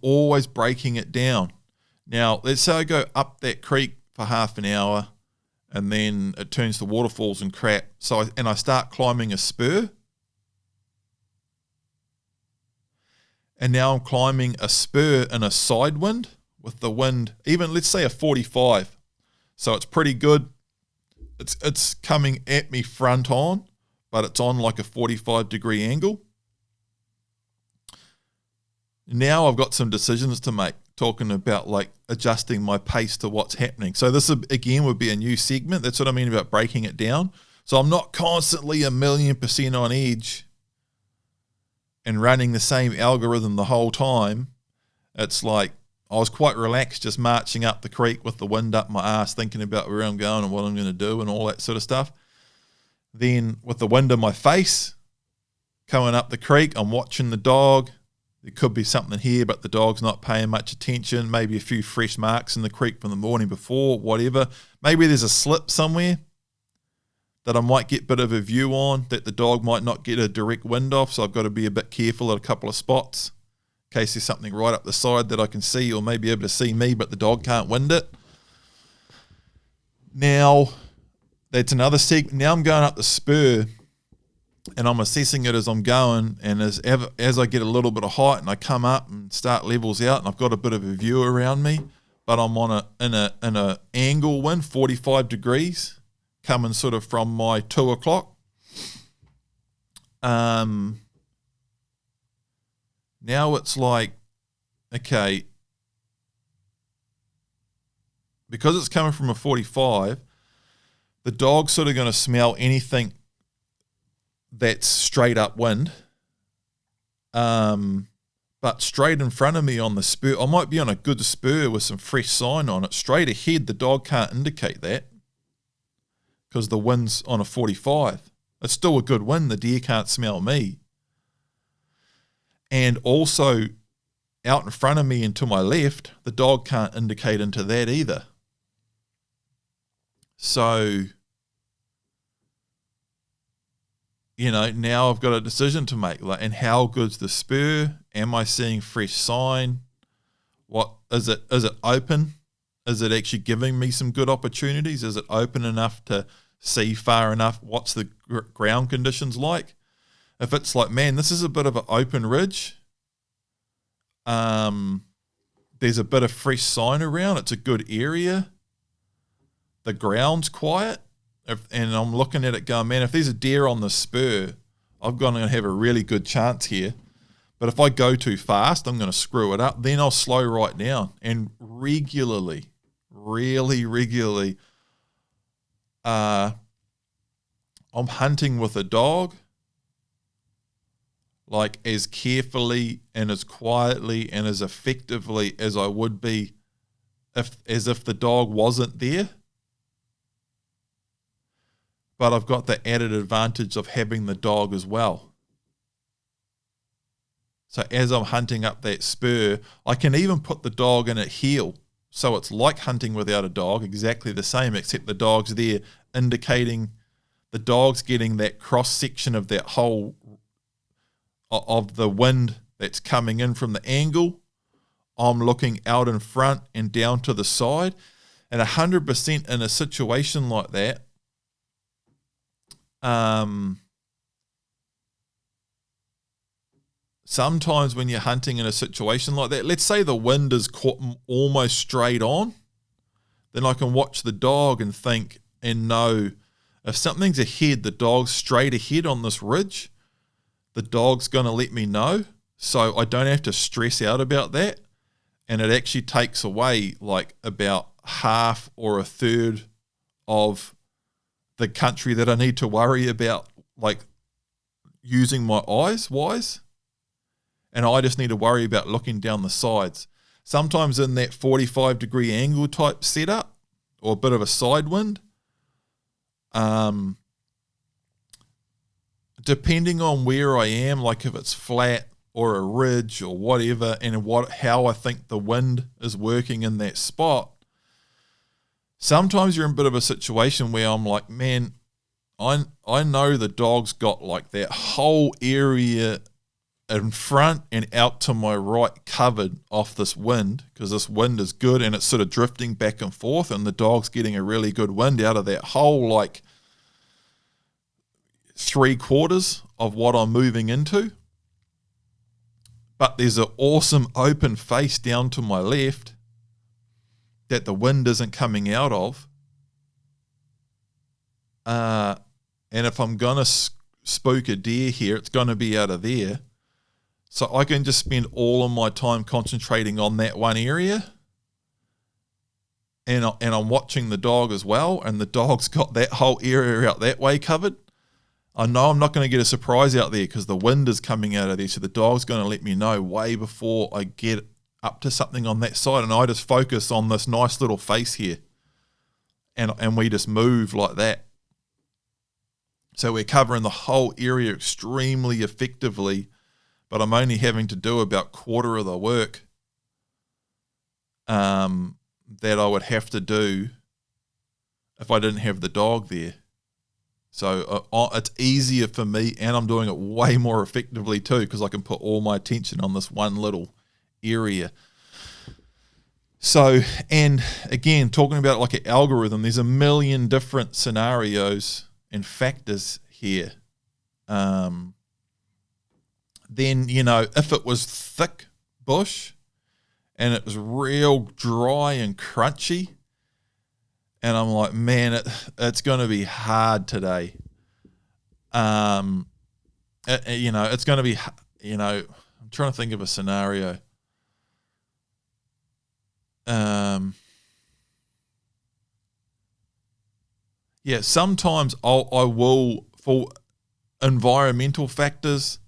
always breaking it down. Now, let's say I go up that creek for half an hour and then it turns to waterfalls and crap. So I start climbing a spur. And now I'm climbing a spur in a side wind with the wind, even let's say a 45. So it's pretty good. It's coming at me front on, but it's on like a 45-degree angle. Now I've got some decisions to make, talking about like adjusting my pace to what's happening. So this again would be a new segment. That's what I mean about breaking it down. So I'm not constantly 1,000,000% on edge and running the same algorithm the whole time. It's like I was quite relaxed just marching up the creek with the wind up my ass, thinking about where I'm going and what I'm going to do and all that sort of stuff. Then with the wind in my face, coming up the creek, I'm watching the dog. There could be something here, but the dog's not paying much attention. Maybe a few fresh marks in the creek from the morning before, whatever. Maybe there's a slip somewhere that I might get a bit of a view on that the dog might not get a direct wind off, so I've got to be a bit careful at a couple of spots in case there's something right up the side that I can see or maybe able to see me, but the dog can't wind it. Now, that's another segment. Now I'm going up the spur and I'm assessing it as I'm going, and as I get a little bit of height and I come up and start levels out and I've got a bit of a view around me, but I'm in a angle wind, 45 degrees, coming sort of from my 2 o'clock. Now it's like, okay, because it's coming from a 45, the dog's sort of going to smell anything that's straight up wind. But straight in front of me on the spur, I might be on a good spur with some fresh sign on it. Straight ahead, the dog can't indicate that because the wind's on a 45. It's still a good wind. The deer can't smell me. And also out in front of me and to my left, the dog can't indicate into that either. So, you know, now I've got a decision to make. Like, and how good's the spur? Am I seeing fresh sign? What is it? Is it open? Is it actually giving me some good opportunities? Is it open enough to see far enough? What's the ground conditions like? If it's like, man, this is a bit of an open ridge. There's a bit of fresh sign around. It's a good area. The ground's quiet. And I'm looking at it going, man, if there's a deer on the spur, I'm going to have a really good chance here. But if I go too fast, I'm going to screw it up. Then I'll slow right down. And regularly, really regularly, I'm hunting with a dog, like as carefully and as quietly and as effectively as I would be as if the dog wasn't there. But I've got the added advantage of having the dog as well. So as I'm hunting up that spur, I can even put the dog in at heel. So it's like hunting without a dog, exactly the same, except the dog's there indicating, the dog's getting that cross section of that whole, of the wind that's coming in from the angle. I'm looking out in front and down to the side. And 100% in a situation like that, sometimes when you're hunting in a situation like that, let's say the wind is almost straight on, then I can watch the dog and think and know if something's ahead, the dog's straight ahead on this ridge, the dog's going to let me know, so I don't have to stress out about that. And it actually takes away like about half or a third of the country that I need to worry about, like using my eyes wise. And I just need to worry about looking down the sides. Sometimes in that 45-degree angle type setup or a bit of a side wind, depending on where I am, like if it's flat or a ridge or whatever, and how I think the wind is working in that spot, sometimes you're in a bit of a situation where I'm like, man, I know the dog's got like that whole area in front and out to my right covered off this wind, because this wind is good and it's sort of drifting back and forth, and the dog's getting a really good wind out of that whole like 3/4 of what I'm moving into. But there's an awesome open face down to my left that the wind isn't coming out of, and if I'm going to spook a deer here, it's going to be out of there. So I can just spend all of my time concentrating on that one area. And I'm watching the dog as well, and the dog's got that whole area out that way covered. I know I'm not going to get a surprise out there because the wind is coming out of there, so the dog's going to let me know way before I get up to something on that side, and I just focus on this nice little face here, and we just move like that. So we're covering the whole area extremely effectively, but I'm only having to do about quarter of the work that I would have to do if I didn't have the dog there. So it's easier for me, and I'm doing it way more effectively too because I can put all my attention on this one little area. So, and again, talking about like an algorithm, there's a million different scenarios and factors here. Then, if it was thick bush and it was real dry and crunchy, and I'm like, man, it's going to be hard today. It's going to be, I'm trying to think of a scenario. Sometimes I will, for environmental factors,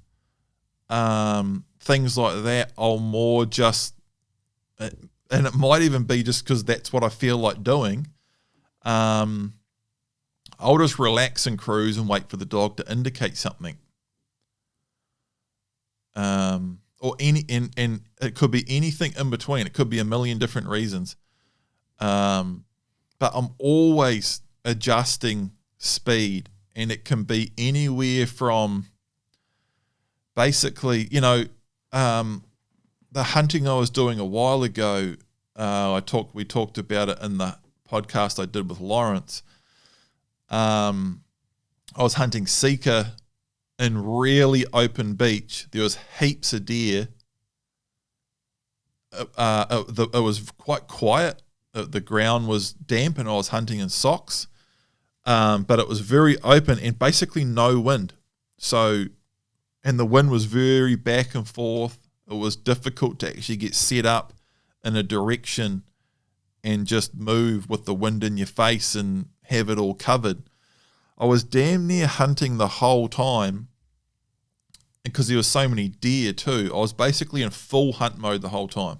things like that, I'll more just, and it might even be just because that's what I feel like doing. I'll just relax and cruise and wait for the dog to indicate something. And it could be anything in between. It could be a million different reasons. But I'm always adjusting speed, and it can be anywhere from basically, the hunting I was doing a while ago, we talked about it in the podcast I did with Lawrence. I was hunting Seeker in really open beach. There was heaps of deer. It was quite quiet. The ground was damp, and I was hunting in socks. But it was very open and basically no wind. So, and the wind was very back and forth. It was difficult to actually get set up in a direction and just move with the wind in your face and have it all covered. I was damn near hunting the whole time because there were so many deer too. I was basically in full hunt mode the whole time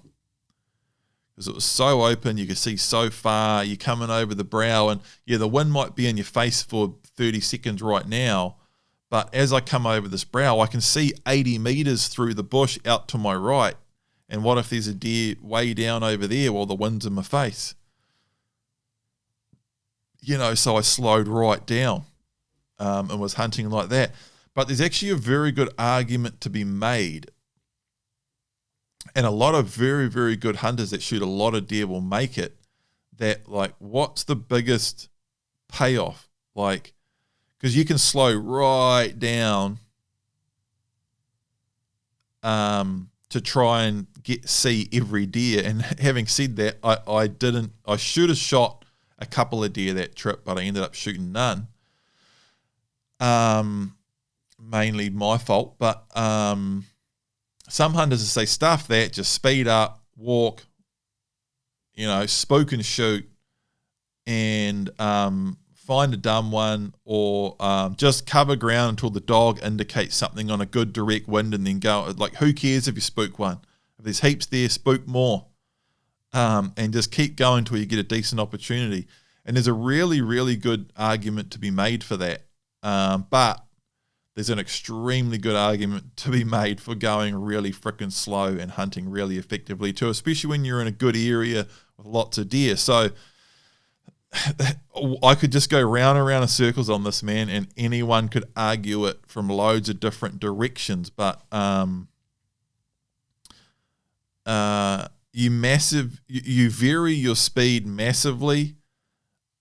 because it was so open. You could see so far. You're coming over the brow, and the wind might be in your face for 30 seconds right now, but as I come over this brow, I can see 80 meters through the bush out to my right. And what if there's a deer way down over there while the wind's in my face? So I slowed right down and was hunting like that. But there's actually a very good argument to be made. And a lot of very, very good hunters that shoot a lot of deer will make it that, like, what's the biggest payoff? Like, because you can slow right down to try and see every deer. And having said that, I should have shot a couple of deer that trip, but I ended up shooting none. Mainly my fault, but some hunters will say, stuff that, just speed up, walk, spook and shoot, and find a dumb one, or just cover ground until the dog indicates something on a good direct wind, and then go. Like, who cares if you spook one? If there's heaps there, spook more, and just keep going till you get a decent opportunity. And there's a really, really good argument to be made for that. But there's an extremely good argument to be made for going really freaking slow and hunting really effectively too, especially when you're in a good area with lots of deer. So I could just go round and round in circles on this, man, and anyone could argue it from loads of different directions. But you vary your speed massively,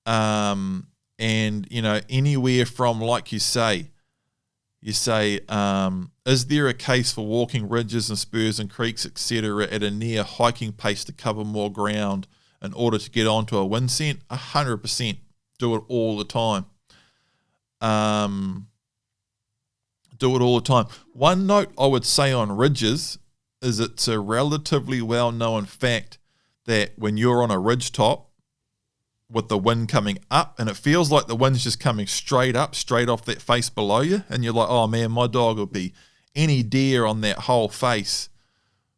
and anywhere from, like you say, is there a case for walking ridges and spurs and creeks, etc., at a near hiking pace to cover more ground in order to get onto a wind scent? 100%. Do it all the time. Do it all the time. One note I would say on ridges is it's a relatively well-known fact that when you're on a ridge top with the wind coming up and it feels like the wind's just coming straight up, straight off that face below you, and you're like, oh man, my dog will be any deer on that whole face,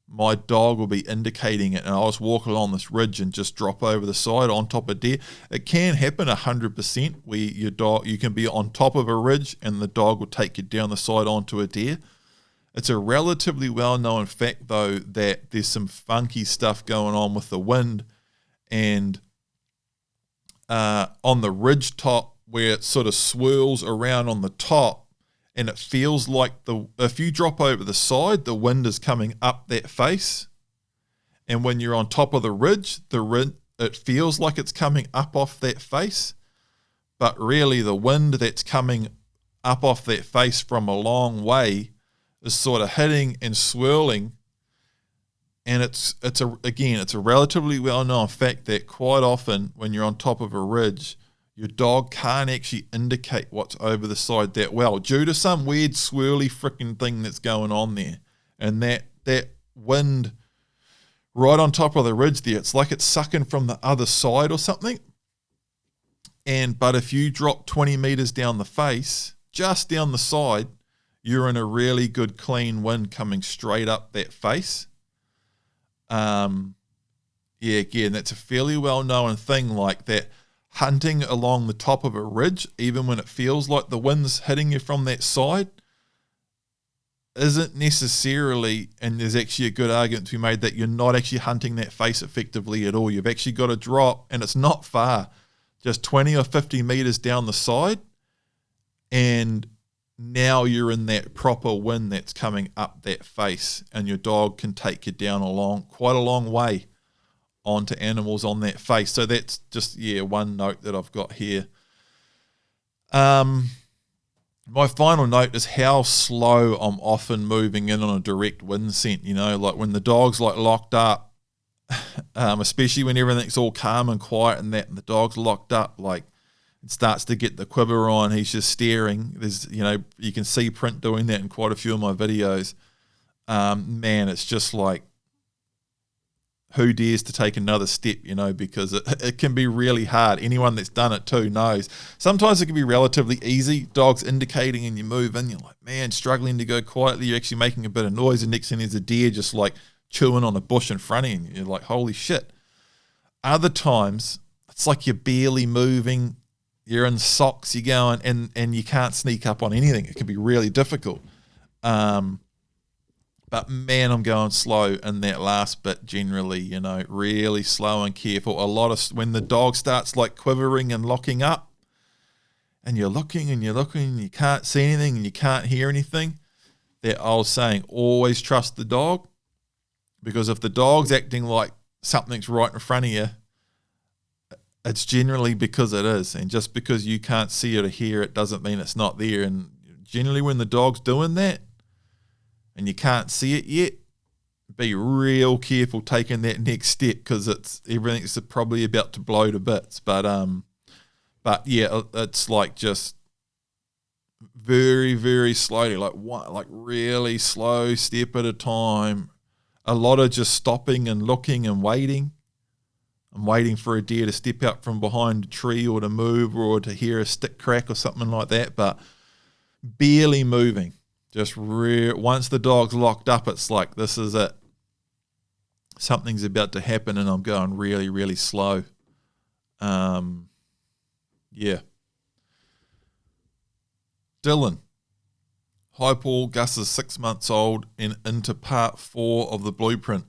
my dog will be indicating it, and I'll just walk along this ridge and just drop over the side on top of deer. It can happen 100% where you can be on top of a ridge and the dog will take you down the side onto a deer. It's a relatively well-known fact, though, that there's some funky stuff going on with the wind, and on the ridge top where it sort of swirls around on the top, and it feels like if you drop over the side, the wind is coming up that face. And when you're on top of the ridge, it feels like it's coming up off that face. But really the wind that's coming up off that face from a long way is sort of hitting and swirling. And it's a relatively well-known fact that quite often when you're on top of a ridge, your dog can't actually indicate what's over the side that well due to some weird swirly freaking thing that's going on there. And that wind right on top of the ridge there, it's like it's sucking from the other side or something. But if you drop 20 meters down the face, just down the side, you're in a really good clean wind coming straight up that face. Again, that's a fairly well-known thing like that. Hunting along the top of a ridge, even when it feels like the wind's hitting you from that side, isn't necessarily, and there's actually a good argument to be made that you're not actually hunting that face effectively at all. You've actually got to drop, and it's not far, just 20 or 50 meters down the side, and now you're in that proper wind that's coming up that face, and your dog can take you down quite a long way onto animals on that face. So that's just, one note that I've got here. My final note is how slow I'm often moving in on a direct wind scent, like when the dog's like locked up, especially when everything's all calm and quiet and that, and the dog's locked up, like it starts to get the quiver on, he's just staring. There's, you can see Print doing that in quite a few of my videos. Man, it's just like, who dares to take another step, because it can be really hard. Anyone that's done it too knows. Sometimes it can be relatively easy. Dog's indicating and you move in, you're like, man, struggling to go quietly. You're actually making a bit of noise, and next thing there's a deer just like chewing on a bush in front of you. You're like, holy shit. Other times, it's like you're barely moving. You're in socks, you're going, and you can't sneak up on anything. It can be really difficult. But man, I'm going slow in that last bit generally, really slow and careful. When the dog starts like quivering and locking up, and you're looking and you can't see anything and you can't hear anything, that old saying, always trust the dog. Because if the dog's acting like something's right in front of you, it's generally because it is. And just because you can't see it or hear it doesn't mean it's not there. And generally when the dog's doing that, and you can't see it yet, be real careful taking that next step, because everything's probably about to blow to bits. But yeah, it's like just very, very slowly, like really slow step at a time. A lot of just stopping and looking and waiting. I'm waiting for a deer to step out from behind a tree or to move or to hear a stick crack or something like that, but barely moving. Just once the dog's locked up, it's like, this is it. Something's about to happen, and I'm going really, really slow. Yeah. Dylan. Hi, Paul. Gus is 6 months old and into part 4 of the blueprint.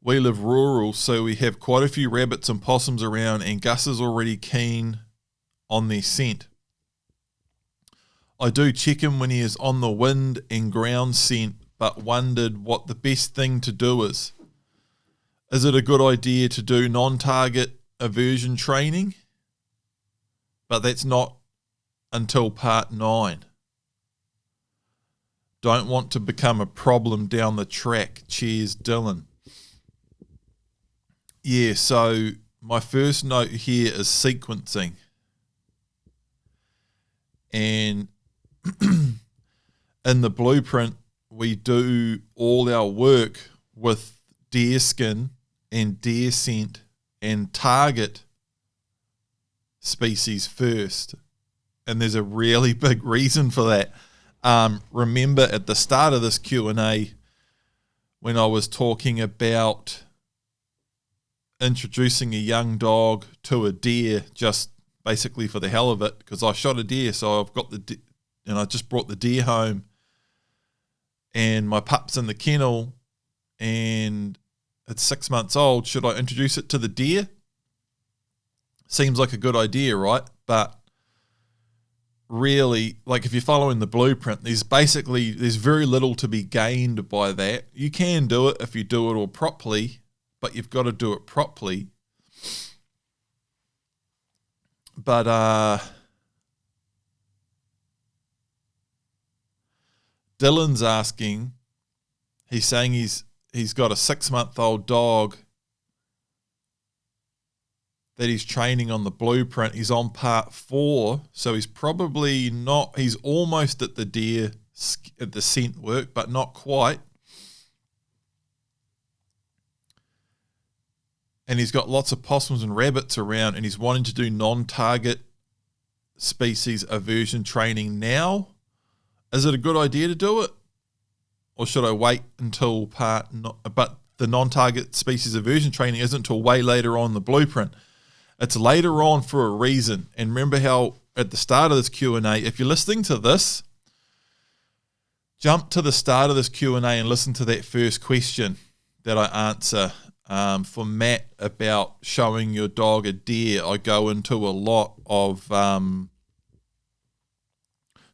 We live rural, so we have quite a few rabbits and possums around, and Gus is already keen on their scent. I do check him when he is on the wind and ground scent, but wondered what the best thing to do is. Is it a good idea to do non-target aversion training? But that's not until part 9. Don't want to become a problem down the track. Cheers, Dylan. Yeah, so my first note here is sequencing. And in the blueprint, we do all our work with deer skin and deer scent and target species first. And there's a really big reason for that. Remember at the start of this Q&A when I was talking about introducing a young dog to a deer just basically for the hell of it, because I shot a deer, so I've got and I just brought the deer home and my pup's in the kennel and it's 6 months old. Should I introduce it to the deer? Seems like a good idea, right? But really, like if you're following the blueprint, there's very little to be gained by that. You can do it if you do it all properly, but you've got to do it properly. But Dylan's asking, he's saying he's got a 6-month-old dog that he's training on the blueprint. He's on part 4, so he's probably not, he's almost at the deer, at the scent work, but not quite. And he's got lots of possums and rabbits around, and he's wanting to do non-target species aversion training now. Is it a good idea to do it? Or should I wait until but the non-target species aversion training isn't until way later on in the blueprint. It's later on for a reason. And remember how at the start of this Q&A, if you're listening to this, jump to the start of this Q&A and listen to that first question that I answer for Matt about showing your dog a deer. I go into a lot of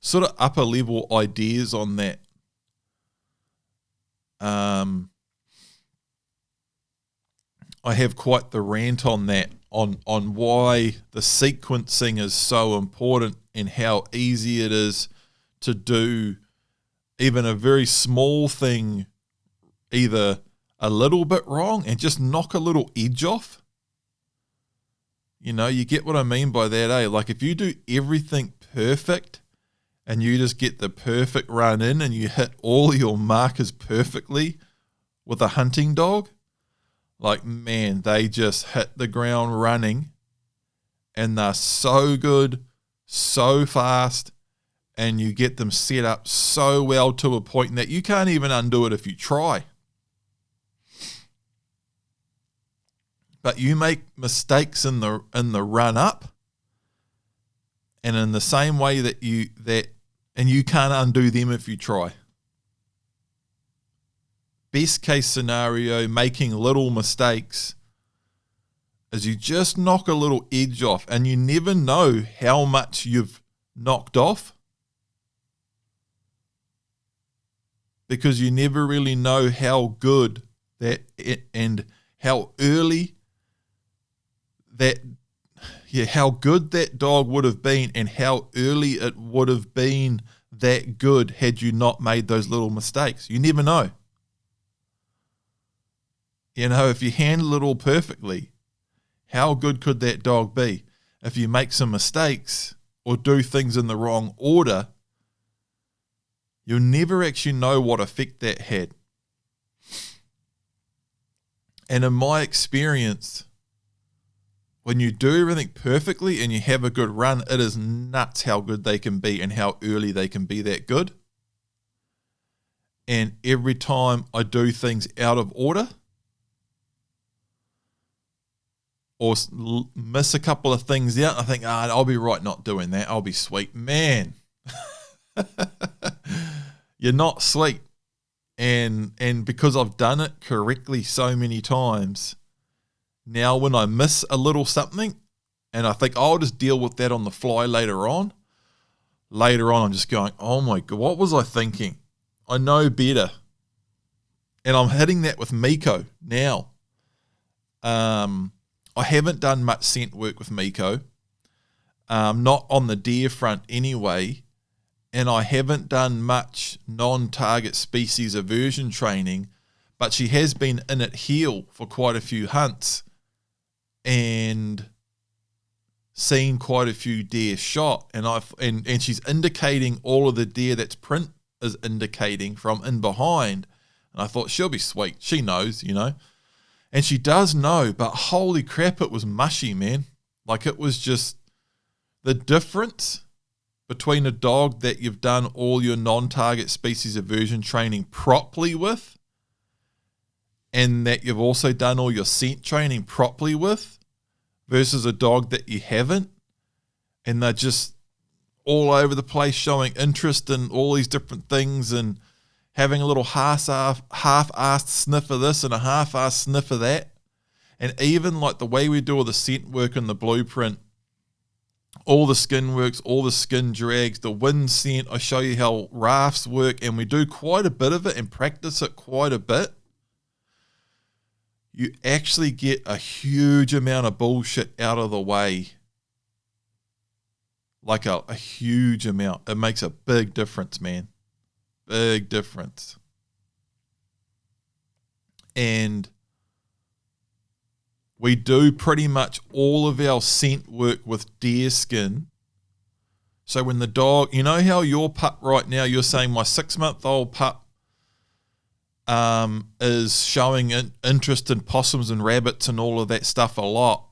sort of upper level ideas on that. I have quite the rant on that, on why the sequencing is so important and how easy it is to do even a very small thing either a little bit wrong and just knock a little edge off. You know, you get what I mean by that, eh? Like if you do everything perfect and you just get the perfect run in and you hit all your markers perfectly with a hunting dog, like, man, they just hit the ground running and they're so good, so fast, and you get them set up so well to a point that you can't even undo it if you try. But you make mistakes in the run up, and in the same way and you can't undo them if you try. Best case scenario, making little mistakes, is you just knock a little edge off, and you never know how much you've knocked off because you never really know how good that and how early how good that dog would have been and how early it would have been that good had you not made those little mistakes. You never know. You know, if you handle it all perfectly, how good could that dog be? If you make some mistakes or do things in the wrong order, you'll never actually know what effect that had. And in my experience, when you do everything perfectly and you have a good run, it is nuts how good they can be and how early they can be that good. And every time I do things out of order or miss a couple of things out, I think, I'll be right not doing that. I'll be sweet. Man, you're not sweet. And because I've done it correctly so many times, now when I miss a little something and I think I'll just deal with that on the fly later on, I'm just going, oh my God, what was I thinking? I know better. And I'm hitting that with Miko now. I haven't done much scent work with Miko, not on the deer front anyway, and I haven't done much non-target species aversion training, but she has been in at heel for quite a few hunts. And seen quite a few deer shot, and she's indicating all of the deer that's print is indicating from in behind. And I thought, she'll be sweet. She knows, And she does know, but holy crap, it was mushy, man. Like, it was just the difference between a dog that you've done all your non-target species aversion training properly with, and that you've also done all your scent training properly with, versus a dog that you haven't, and they're just all over the place showing interest in all these different things and having a little half-assed sniff of this and a half-assed sniff of that. And even like the way we do all the scent work in the blueprint, all the skin works, all the skin drags, the wind scent, I show you how rafts work, and we do quite a bit of it and practice it quite a bit. You actually get a huge amount of bullshit out of the way. Like a huge amount. It makes a big difference, man. Big difference. And we do pretty much all of our scent work with deer skin. So when the dog, you know how your pup right now, you're saying my 6-month-old pup is showing interest in possums and rabbits and all of that stuff a lot.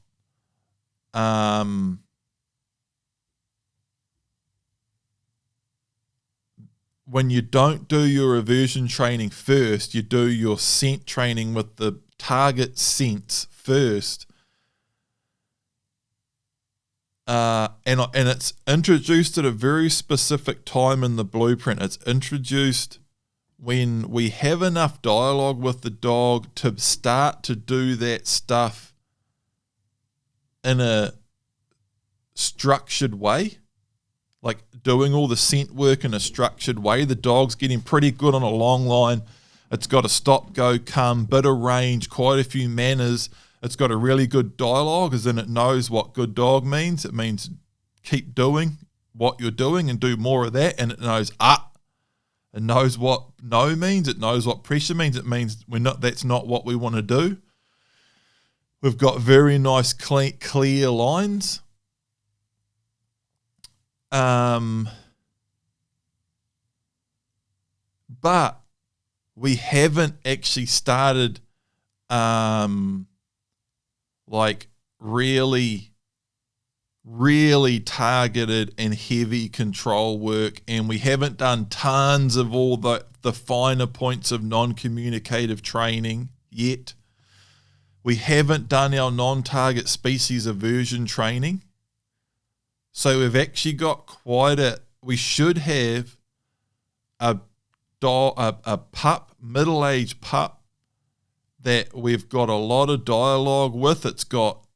When you don't do your aversion training first, you do your scent training with the target scents first. And it's introduced at a very specific time in the blueprint. It's introduced when we have enough dialogue with the dog to start to do that stuff in a structured way, like doing all the scent work in a structured way. The dog's getting pretty good on a long line. It's got a stop, go, come, bit of range, quite a few manners. It's got a really good dialogue, as in it knows what good dog means. It means keep doing what you're doing and do more of that. And it knows It knows what no means. It knows what pressure means. It means that's not what we want to do. We've got very nice, clear lines. But we haven't actually started like really targeted and heavy control work, and we haven't done tons of all the finer points of non-communicative training yet. We haven't done our non-target species aversion training. So we've actually got we should have a pup, middle-aged pup, that we've got a lot of dialogue with. It's got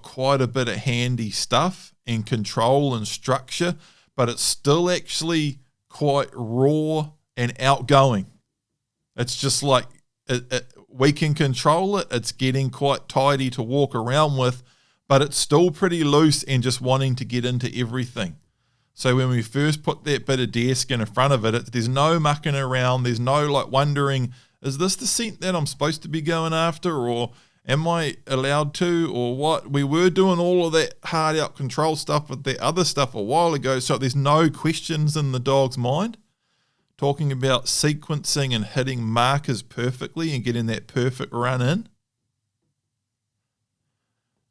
quite a bit of handy stuff and control and structure, but it's still actually quite raw and outgoing. It's just like we can control it. It's getting quite tidy to walk around with, but it's still pretty loose and just wanting to get into everything. So when we first put that bit of deer skin in front of it, there's no mucking around. There's no like wondering, is this the scent that I'm supposed to be going after, or am I allowed to, or what? We were doing all of that hard out control stuff with that other stuff a while ago, so there's no questions in the dog's mind. Talking about sequencing and hitting markers perfectly and getting that perfect run in.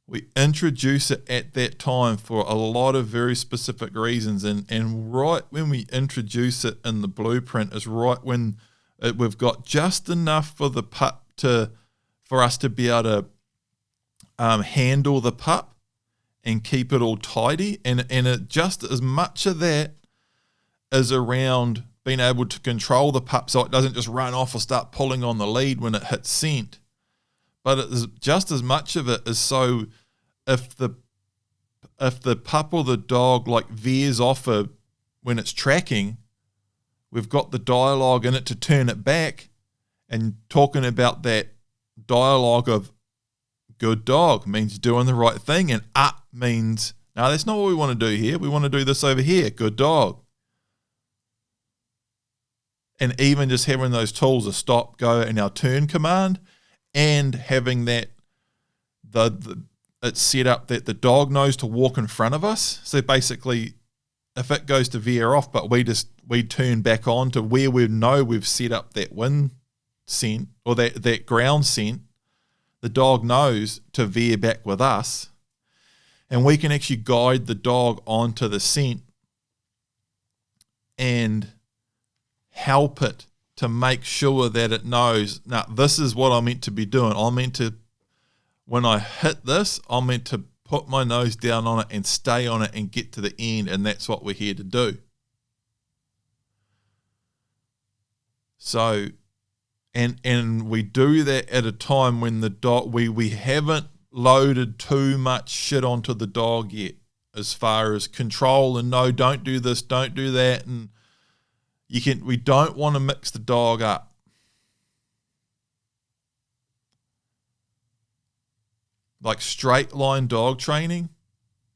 We introduce it at that time for a lot of very specific reasons, and right when we introduce it in the blueprint is right when we've got just enough for the pup for us to be able to handle the pup and keep it all tidy, and it just as much of that is around being able to control the pup so it doesn't just run off or start pulling on the lead when it hits scent. But it is just as much of it is so if the pup or the dog like veers off when it's tracking, we've got the dialogue in it to turn it back, and talking about that dialogue of good dog means doing the right thing, and means, no, that's not what we want to do here. We want to do this over here. Good dog. And even just having those tools, a stop, go, and our turn command, and having that it's set up that the dog knows to walk in front of us. So basically, if it goes to veer off, but we turn back on to where we know we've set up that wind scent or that ground scent, the dog knows to veer back with us, and we can actually guide the dog onto the scent and help it to make sure that it knows, now this is what I'm meant to be doing. I'm meant to, when I hit this, I'm meant to put my nose down on it and stay on it and get to the end, and that's what we're here to do. So, and we do that at a time when the dog, we haven't loaded too much shit onto the dog yet, as far as control and no, don't do this, don't do that, and we don't want to mix the dog up. Like straight line dog training,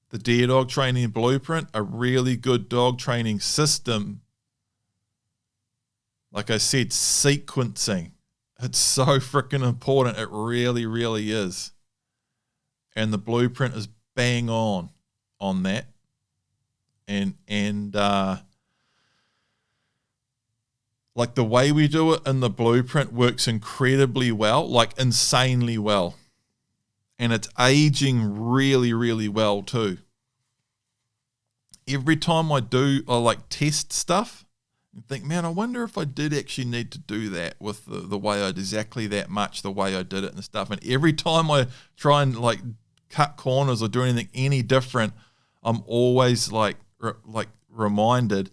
the deer dog training blueprint, a really good dog training system. Like I said, sequencing. It's so freaking important. It really, really is. And the blueprint is bang on that. And like the way we do it in the blueprint works incredibly well, like insanely well. And it's aging really, really well too. Every time I like test stuff, I think, man, I wonder if I did actually need to do that with the way I did exactly that much, the way I did it and stuff. And every time I try and like cut corners or do anything any different, I'm always like reminded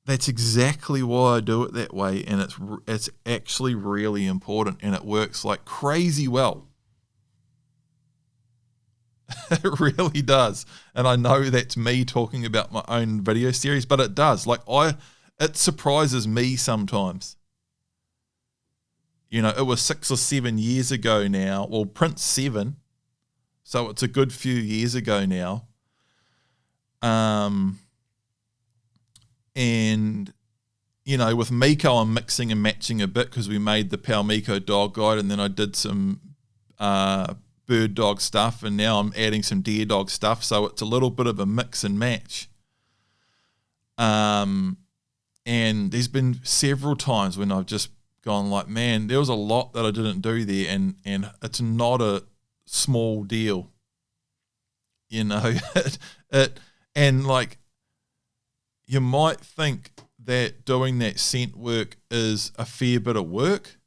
that's exactly why I do it that way, and it's actually really important, and it works like crazy well. It really does, and I know that's me talking about my own video series, but it does. Like it surprises me sometimes. You know, it was 6 or 7 years ago now. Well, Prince 7, so it's a good few years ago now. And, you know, with Miko, I'm mixing and matching a bit because we made the Paumiko Dog Guide, and then I did some bird dog stuff, and now I'm adding some deer dog stuff. So it's a little bit of a mix and match. And there's been several times when I've just gone like, man, there was a lot that I didn't do there, and it's not a small deal. You know, and like, you might think that doing that scent work is a fair bit of work,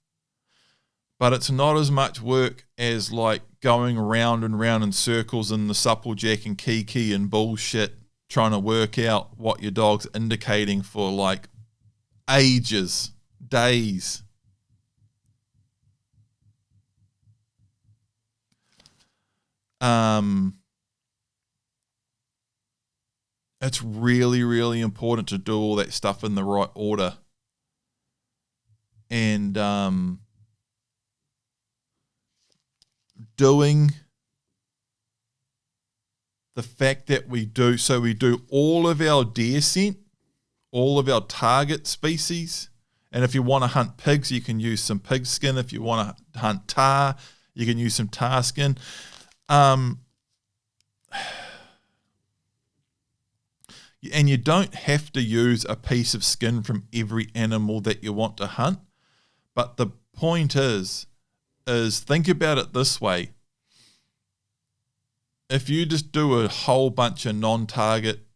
but it's not as much work as like going round and round in circles in the supplejack and kiki and bullshit, trying to work out what your dog's indicating for like ages, days. It's really, really important to do all that stuff in the right order. And doing the fact that we do all of our deer scent, all of our target species. And if you want to hunt pigs, you can use some pig skin. If you want to hunt tar, you can use some tar skin. And you don't have to use a piece of skin from every animal that you want to hunt. But the point is think about it this way. If you just do a whole bunch of non-target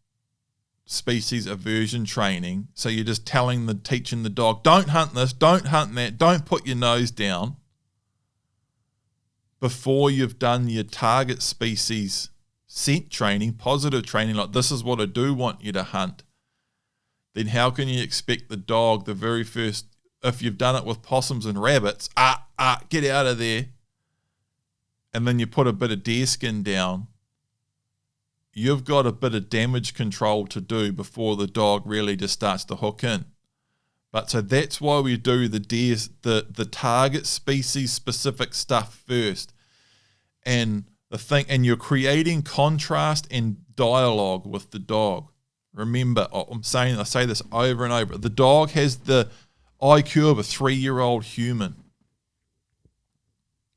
species aversion training, so you're just teaching the dog, don't hunt this, don't hunt that, don't put your nose down, before you've done your target species scent training, positive training, like this is what I do want you to hunt, then how can you expect the dog the very first, if you've done it with possums and rabbits, get out of there, and then you put a bit of deer skin down, you've got a bit of damage control to do before the dog really just starts to hook in. But so that's why we do the target species specific stuff first. And and you're creating contrast and dialogue with the dog. Remember, I say this over and over. The dog has the IQ of a 3-year-old human.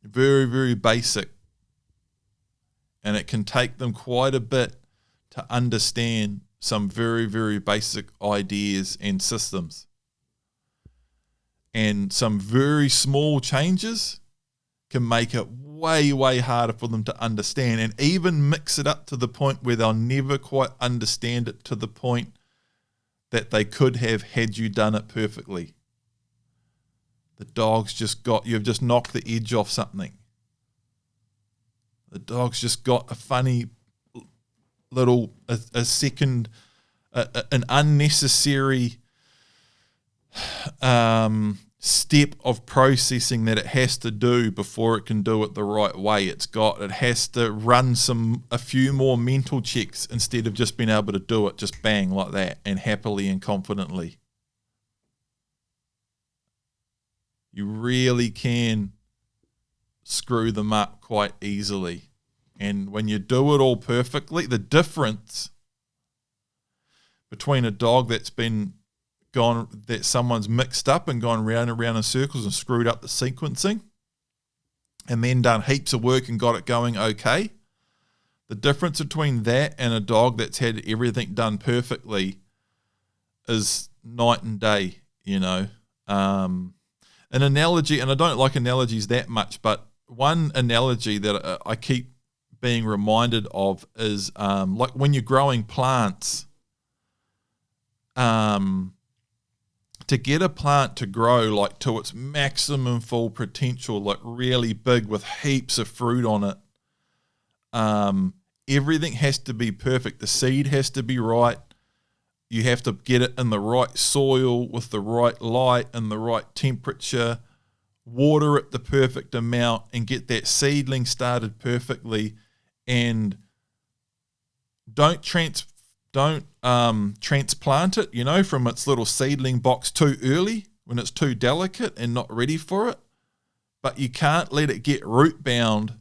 Very, very basic and it can take them quite a bit to understand some very, very basic ideas and systems. And some very small changes can make it way, way harder for them to understand, and even mix it up to the point where they'll never quite understand it to the point that they could have had you done it perfectly. The dog's you've just knocked the edge off something. The dog's just got a funny little, an unnecessary step of processing that it has to do before it can do it the right way. It has to run a few more mental checks instead of just being able to do it just bang like that and happily and confidently. You really can screw them up quite easily. And when you do it all perfectly, the difference between a dog that someone's mixed up and gone round and round in circles and screwed up the sequencing and then done heaps of work and got it going okay, the difference between that and a dog that's had everything done perfectly is night and day, you know. An analogy, and I don't like analogies that much, but one analogy that I keep being reminded of is like when you're growing plants, to get a plant to grow like to its maximum full potential, like really big with heaps of fruit on it, everything has to be perfect. The seed has to be right. You have to get it in the right soil with the right light and the right temperature, water it the perfect amount, and get that seedling started perfectly. And don't transplant it, you know, from its little seedling box too early when it's too delicate and not ready for it. But you can't let it get root bound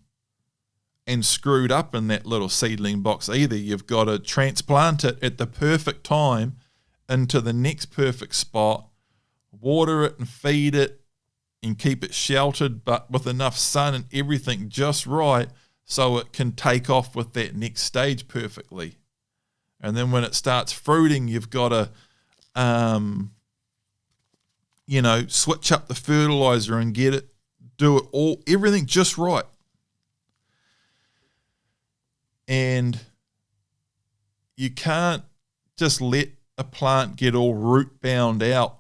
and screwed up in that little seedling box either. You've got to transplant it at the perfect time into the next perfect spot, water it and feed it and keep it sheltered but with enough sun and everything just right so it can take off with that next stage perfectly. And then when it starts fruiting, you've got to, switch up the fertilizer and do everything just right. And you can't just let a plant get all root bound out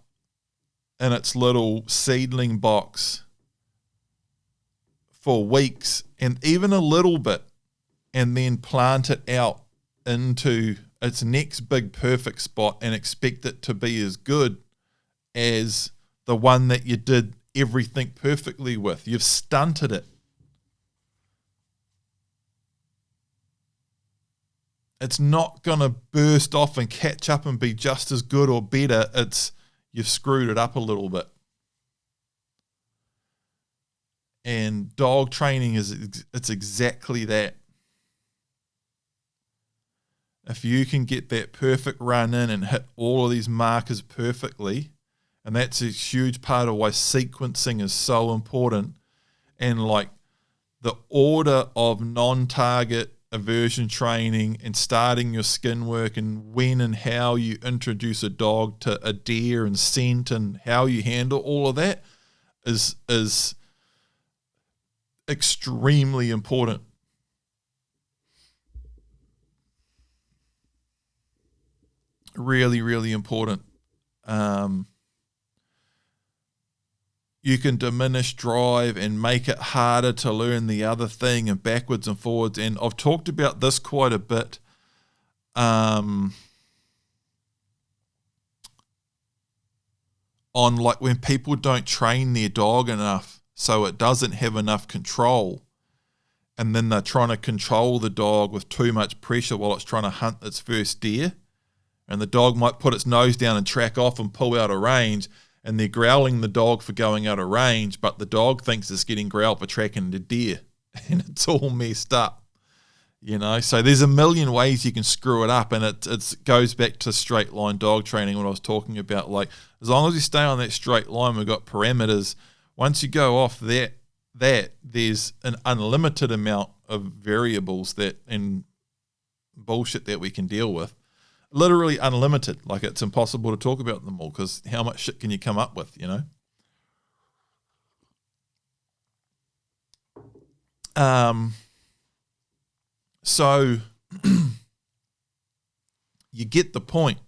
in its little seedling box for weeks and even a little bit and then plant it out into its next big perfect spot and expect it to be as good as the one that you did everything perfectly with. You've stunted it. It's not going to burst off and catch up and be just as good or better. You've screwed it up a little bit. And dog training it's exactly that. If you can get that perfect run in and hit all of these markers perfectly, and that's a huge part of why sequencing is so important, and like the order of non-target aversion training and starting your skin work and when and how you introduce a dog to a deer and scent and how you handle all of that is extremely important. Really, really important. You can diminish drive and make it harder to learn the other thing and backwards and forwards. And I've talked about this quite a bit. On like when people don't train their dog enough so it doesn't have enough control, and then they're trying to control the dog with too much pressure while it's trying to hunt its first deer, and the dog might put its nose down and track off and pull out of range, and they're growling the dog for going out of range, but the dog thinks it's getting growled for tracking the deer, and it's all messed up, you know. So there's a million ways you can screw it up, and it goes back to straight line dog training, what I was talking about. Like, as long as you stay on that straight line, we've got parameters. Once you go off that, that there's an unlimited amount of variables and bullshit that we can deal with. Literally unlimited. Like, it's impossible to talk about them all because how much shit can you come up with, you know? So you get the point.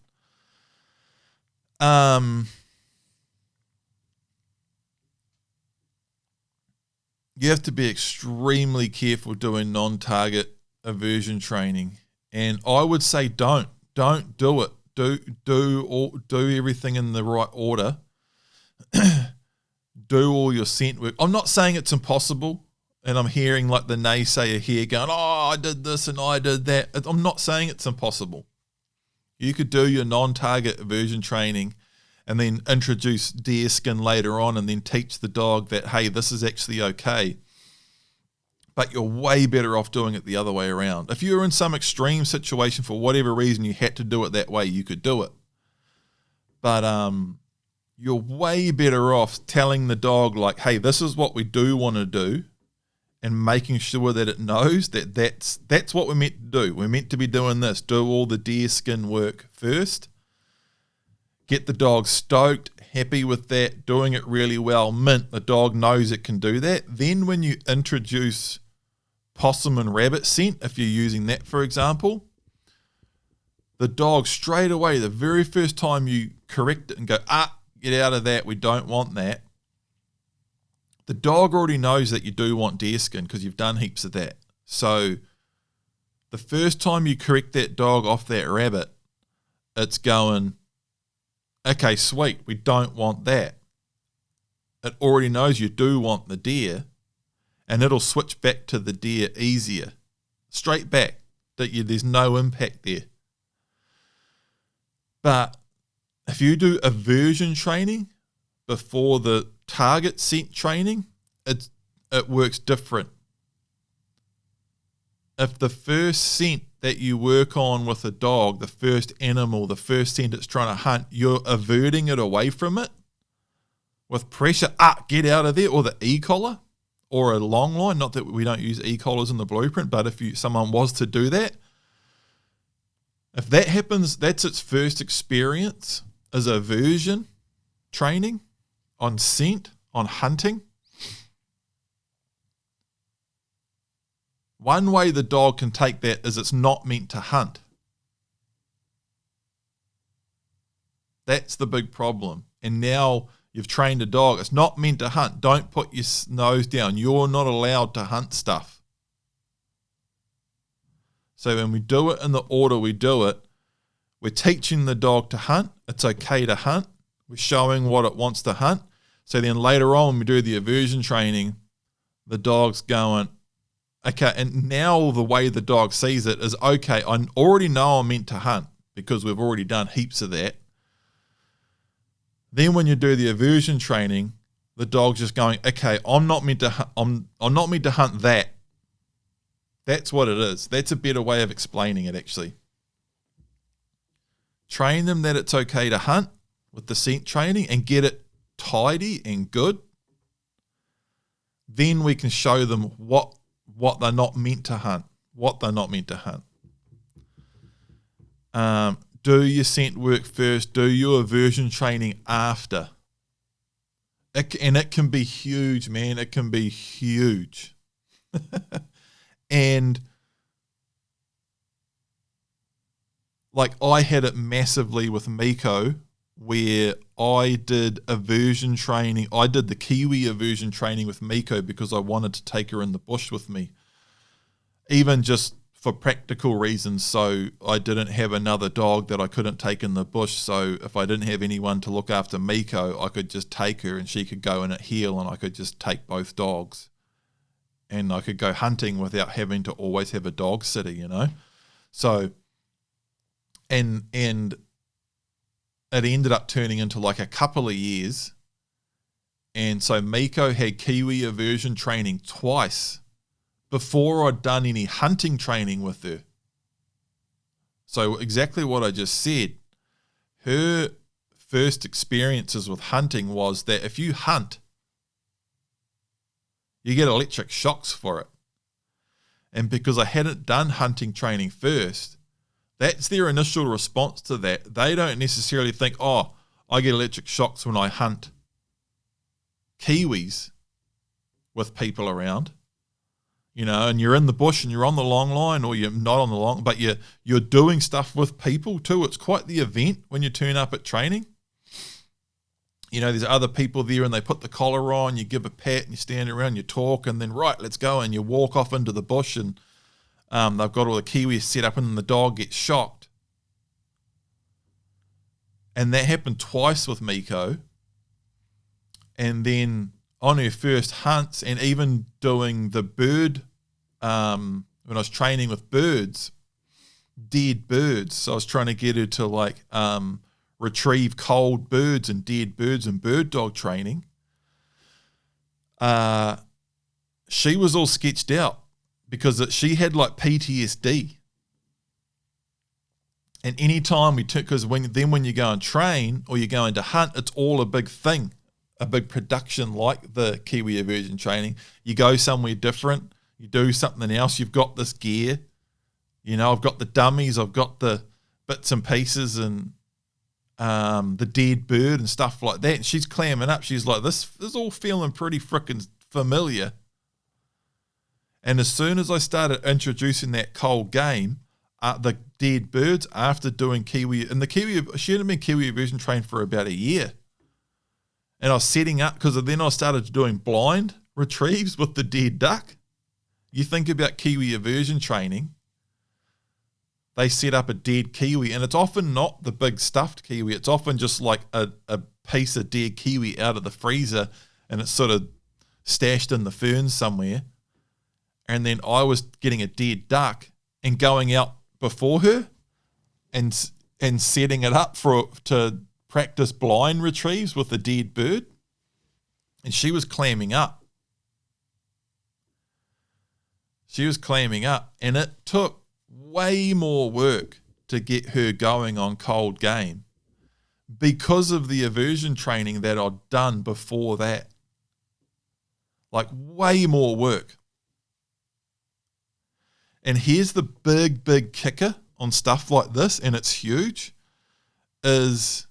You have to be extremely careful doing non-target aversion training, and I would say don't do it. Do everything in the right order. Do all your scent work. I'm not saying it's impossible, and I'm hearing like the naysayer here going, "Oh, I did this and I did that." I'm not saying it's impossible. You could do your non-target aversion training and then introduce deer skin later on and then teach the dog that, hey, this is actually okay. But you're way better off doing it the other way around. If you were in some extreme situation for whatever reason you had to do it that way, you could do it. But you're way better off telling the dog, like, hey, this is what we do want to do, and making sure that it knows that that's what we're meant to do. We're meant to be doing this. Do all the deer skin work first. Get the dog stoked, happy with that, doing it really well. Mint, the dog knows it can do that. Then when you introduce possum and rabbit scent, if you're using that, for example, the dog straight away, the very first time you correct it and go, get out of that, we don't want that, the dog already knows that you do want deer skin because you've done heaps of that. So the first time you correct that dog off that rabbit, it's going, okay, sweet, we don't want that. It already knows you do want the deer, and it'll switch back to the deer easier. Straight back. There's no impact there. But if you do aversion training before the target scent training, it works different. If the first scent that you work on with a dog, the first animal, the first scent it's trying to hunt, you're averting it away from it with pressure, get out of there, or the e-collar or a long line. Not that we don't use e-collars in the blueprint, but if someone was to do that, if that happens, that's its first experience as aversion training on scent, on hunting. One way the dog can take that is it's not meant to hunt. That's the big problem. And now you've trained a dog. It's not meant to hunt. Don't put your nose down. You're not allowed to hunt stuff. So when we do it in the order we do it, we're teaching the dog to hunt. It's okay to hunt. We're showing what it wants to hunt. So then later on when we do the aversion training, the dog's going, okay, and now the way the dog sees it is, okay, I already know I'm meant to hunt because we've already done heaps of that. Then when you do the aversion training, the dog's just going, okay, I'm not meant to I'm not meant to hunt that. That's what it is. That's a better way of explaining it, actually. Train them that it's okay to hunt with the scent training and get it tidy and good. Then we can show them what they're not meant to hunt, do your scent work first, do your aversion training after. It can be huge, man. It can be huge. And like I had it massively with Miko, where I did aversion training. I did the Kiwi aversion training with Miko because I wanted to take her in the bush with me, even just for practical reasons. So I didn't have another dog that I couldn't take in the bush. So if I didn't have anyone to look after Miko, I could just take her and she could go in at heel and I could just take both dogs. And I could go hunting without having to always have a dog sitter, you know. So, and it ended up turning into like a couple of years. And so Miko had Kiwi aversion training twice before I'd done any hunting training with her. So exactly what I just said. Her first experiences with hunting was that if you hunt You get electric shocks for it. And because I hadn't done hunting training first, that's their initial response to that. They don't necessarily think, oh, I get electric shocks when I hunt kiwis with people around, and you're in the bush and you're on the long line, or you're not on the long, but you're doing stuff with people too. It's quite the event when you turn up at training. There's other people there and they put the collar on, you give a pat and you stand around, you talk, and then right, let's go, and you walk off into the bush and they've got all the kiwis set up and then the dog gets shocked. And that happened twice with Miko. And then on her first hunts, and even doing the bird, when I was training with birds, dead birds. So I was trying to get her to retrieve cold birds and dead birds and bird dog training. She was all sketched out because she had PTSD. And any time because when you go and train or you're going to hunt, it's all a big thing, a big production like the Kiwi aversion training. You go somewhere different, you do something else, you've got this gear. I've got the dummies, I've got the bits and pieces and the dead bird and stuff like that. And she's clamming up. She's like, this is all feeling pretty freaking familiar. And as soon as I started introducing that cold game, the dead birds, after doing Kiwi, and she hadn't been Kiwi aversion trained for about a year. And I was setting up, because then I started doing blind retrieves with the dead duck. You think about Kiwi aversion training, they set up a dead kiwi, and it's often not the big stuffed kiwi. It's often just like a piece of dead kiwi out of the freezer, and it's sort of stashed in the ferns somewhere. And then I was getting a dead duck and going out before her and setting it up to practice blind retrieves with the dead bird. And she was clamming up. And it took way more work to get her going on cold game because of the aversion training that I'd done before that. Way more work. And here's the big kicker on stuff like this, and it's huge, is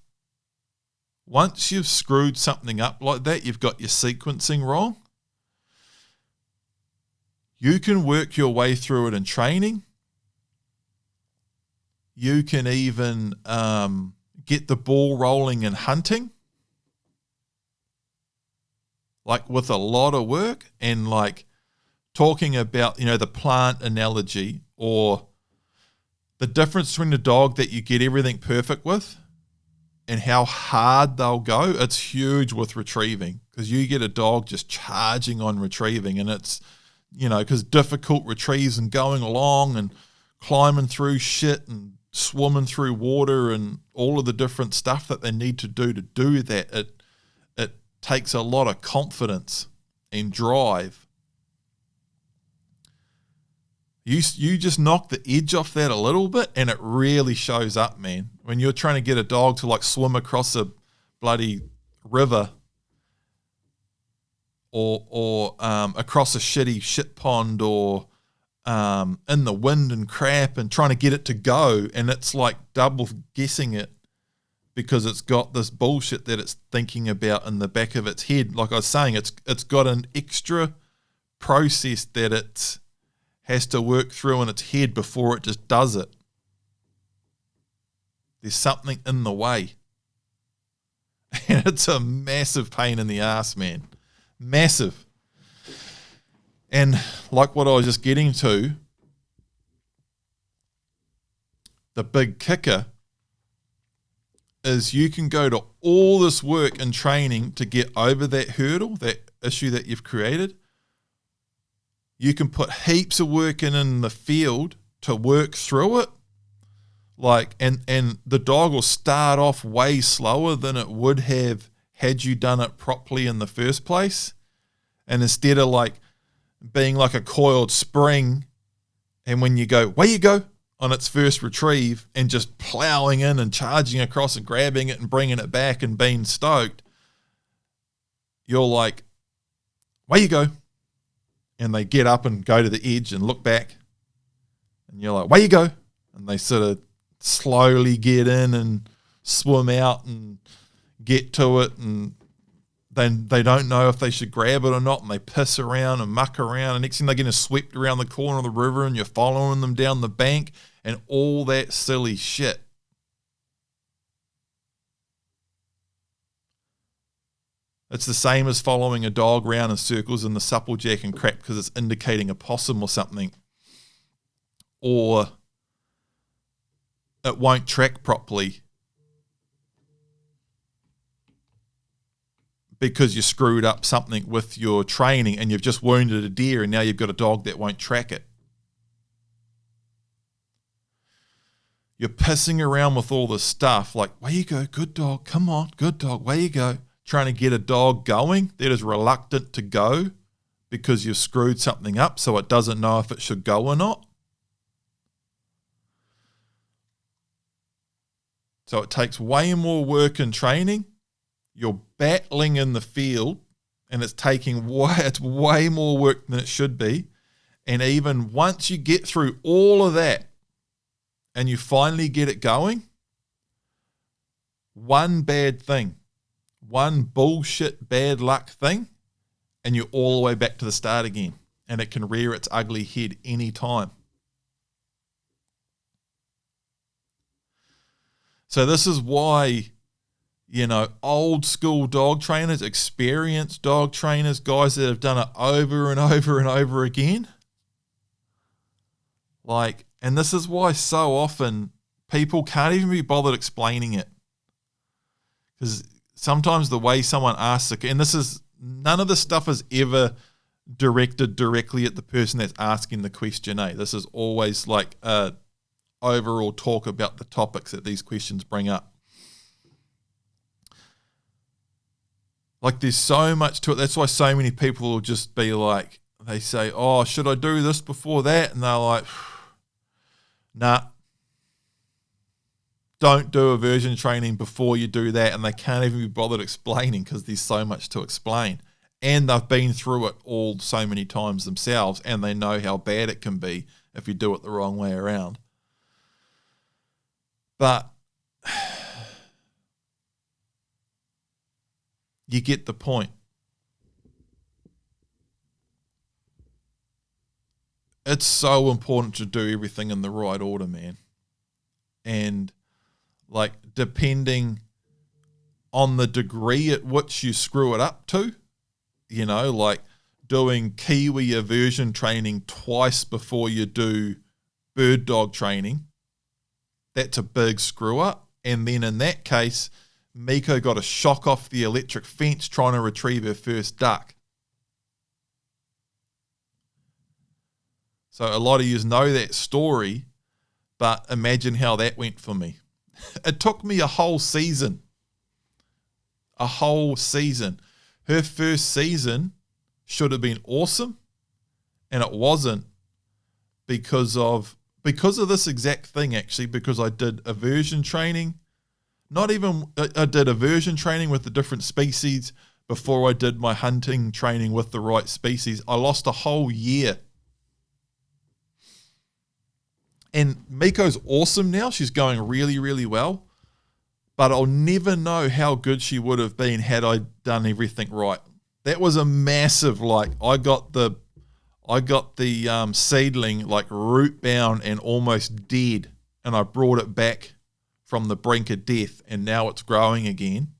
once you've screwed something up like that, you've got your sequencing wrong, you can work your way through it in training. You can even get the ball rolling in hunting, with a lot of work, and talking about, the plant analogy, or the difference between the dog that you get everything perfect with and how hard they'll go. It's huge with retrieving, because you get a dog just charging on retrieving, and it's, because difficult retrieves and going along and climbing through shit and swimming through water and all of the different stuff that they need to do that. It takes a lot of confidence and drive. You just knock the edge off that a little bit, and it really shows up, man. When you're trying to get a dog to swim across a bloody river or across a shitty shit pond, or in the wind and crap, and trying to get it to go, and it's double guessing it because it's got this bullshit that it's thinking about in the back of its head. Like I was saying, it's got an extra process that it has to work through in its head before it just does it. There's something in the way. And it's a massive pain in the ass, man. Massive. And like what I was just getting to, the big kicker is you can go to all this work and training to get over that hurdle, that issue that you've created. You can put heaps of work in the field to work through it. And the dog will start off way slower than it would have had you done it properly in the first place. And instead of being like a coiled spring, and when you go, where you go, on its first retrieve, and just plowing in and charging across and grabbing it and bringing it back and being stoked, you're like, where you go. and they get up and go to the edge and look back, and you're like, "Way you go!" And they sort of slowly get in and swim out and get to it, and then they don't know if they should grab it or not, and they piss around and muck around, and next thing they're getting swept around the corner of the river, and you're following them down the bank, and all that silly shit. It's the same as following a dog round in circles in the supplejack and crap because it's indicating a possum or something. Or it won't track properly because you screwed up something with your training and you've just wounded a deer and now you've got a dog that won't track it. You're pissing around with all this stuff like, "Way you go, good dog, come on, good dog, way you go." Trying to get a dog going that is reluctant to go because you've screwed something up so it doesn't know if it should go or not. So it takes way more work and training. You're battling in the field and it's way more work than it should be. And even once you get through all of that and you finally get it going, one bad thing, one bullshit bad luck thing, and you're all the way back to the start again. And it can rear its ugly head any time. So this is why, old school dog trainers, experienced dog trainers, guys that have done it over and over and over again. And this is why so often people can't even be bothered explaining it. Because sometimes the way someone asks, and none of this stuff is ever directed directly at the person that's asking the question. This is always like a overall talk about the topics that these questions bring up. Like there's so much to it. That's why so many people will just be like, they say, "Oh, should I do this before that?" And they're like, "Nah. Don't do aversion training before you do that," and they can't even be bothered explaining because there's so much to explain. And they've been through it all so many times themselves, and they know how bad it can be if you do it the wrong way around. But you get the point. It's so important to do everything in the right order, man. And depending on the degree at which you screw it up to, doing Kiwi aversion training twice before you do bird dog training, that's a big screw up. And then in that case, Miko got a shock off the electric fence trying to retrieve her first duck. So a lot of you know that story, but imagine how that went for me. It took me a whole season. Her first season should have been awesome, and it wasn't because of this exact thing, actually, because I did aversion training. I did aversion training with the different species before I did my hunting training with the right species. I lost a whole year. And Miko's awesome now. She's going really, really well. But I'll never know how good she would have been had I done everything right. That was a massive, I got the seedling root bound and almost dead, and I brought it back from the brink of death, and now it's growing again.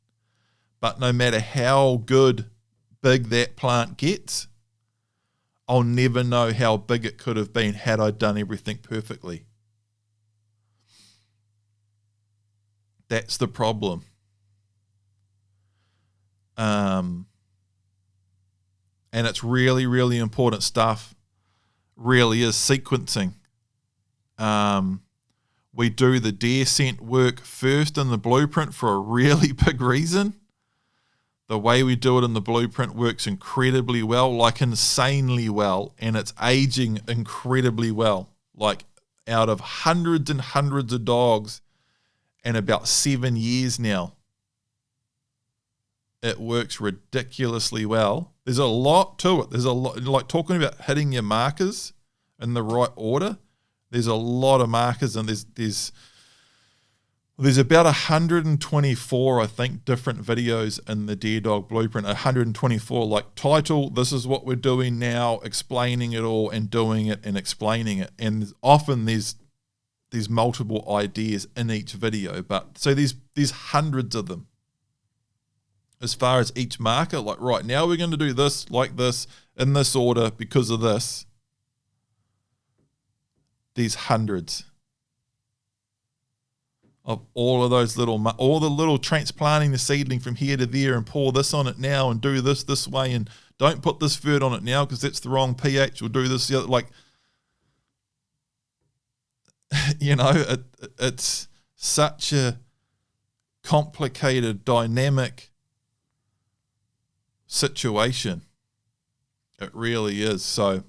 But no matter how big that plant gets, I'll never know how big it could have been had I done everything perfectly. That's the problem. And it's really, really important stuff. Really is sequencing. We do the deer scent work first in the blueprint for a really big reason. The way we do it in the blueprint works incredibly well, insanely well, and it's aging incredibly well. Out of hundreds and hundreds of dogs and about 7 years now, it works ridiculously well. There's a lot to it. There's a lot, like talking about hitting your markers in the right order. There's a lot of markers, and there's about 124, I think, different videos in the Deer Dog Blueprint. 124, like title, this is what we're doing now, explaining it all and doing it and explaining it. And often there's multiple ideas in each video, but so there's hundreds of them. As far as each marker, like right now we're going to do this like this in this order because of this. These hundreds of all of those all the little transplanting the seedling from here to there and pour this on it now and do this way and don't put this fert on it now because that's the wrong pH. We'll do this the other, like, you know, it's such a complicated, dynamic situation. It really is. So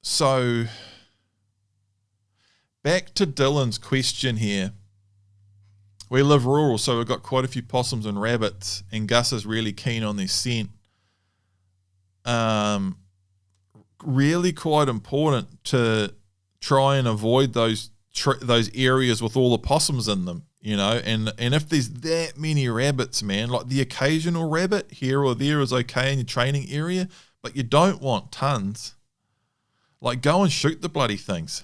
so back to Dylan's question here. We live rural, so we've got quite a few possums and rabbits, and Gus is really keen on their scent. Really quite important to try and avoid those areas with all the possums in them, you know, and if there's that many rabbits, man, like the occasional rabbit here or there is okay in your training area, but you don't want tons. Like, go and shoot the bloody things.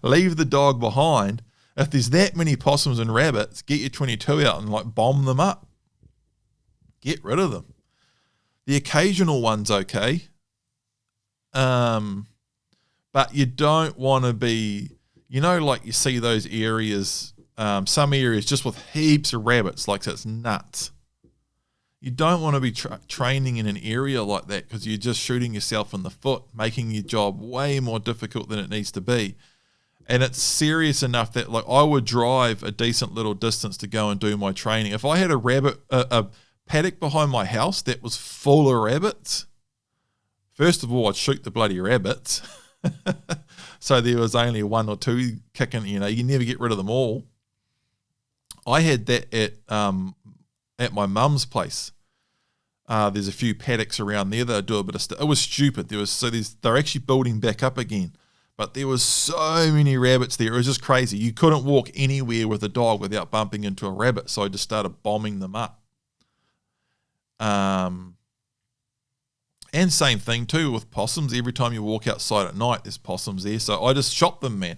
Leave the dog behind. If there's that many possums and rabbits, get your 22 out and like bomb them up. Get rid of them. The occasional one's okay. But you don't want to be, you know, like you see those areas, some areas just with heaps of rabbits, like it's nuts. You don't want to be training in an area like that because you're just shooting yourself in the foot, making your job way more difficult than it needs to be. And it's serious enough that, like, I would drive a decent little distance to go and do my training. If I had a paddock behind my house that was full of rabbits, first of all, I'd shoot the bloody rabbits. So there was only one or two kicking, you know, you never get rid of them all. I had that at my mum's place. There's a few paddocks around there that I do a bit of stuff. It was stupid. They're actually building back up again. But there was so many rabbits there. It was just crazy. You couldn't walk anywhere with a dog without bumping into a rabbit. So I just started bombing them up. And same thing too with possums. Every time you walk outside at night, there's possums there. So I just shot them, man.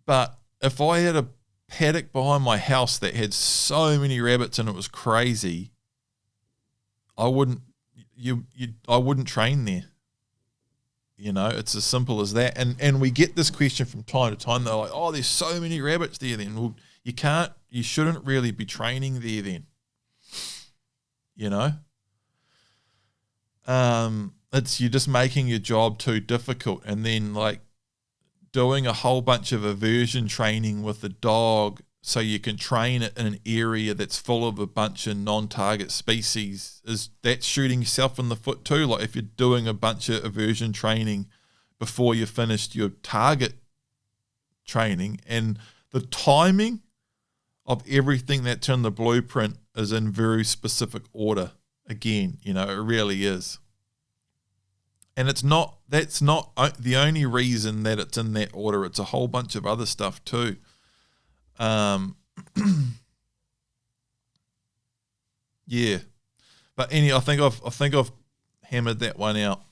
But if I had a paddock behind my house that had so many rabbits and it was crazy, I wouldn't train there. You know, it's as simple as that. And we get this question from time to time. They're like, oh, there's so many rabbits there then. Well, you shouldn't really be training there then. You know? You're just making your job too difficult. And then, like, doing a whole bunch of aversion training with the dog so you can train it in an area that's full of a bunch of non-target species, that's shooting yourself in the foot too. Like, if you're doing a bunch of aversion training before you finished your target training, and the timing of everything that's in the blueprint is in very specific order. Again, you know, it really is. And that's not the only reason that it's in that order. It's a whole bunch of other stuff too. Yeah. But I think I've hammered that one out.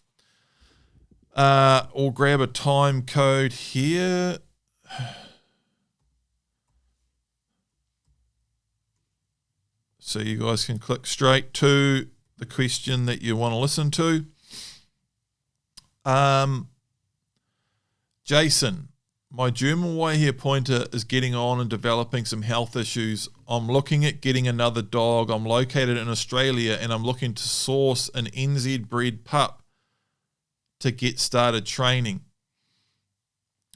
I'll grab a time code here. So you guys can click straight to the question that you want to listen to. Jason, my German Whitehair pointer is getting on and developing some health issues. I'm looking at getting another dog. I'm located in Australia and I'm looking to source an NZ bred pup to get started training.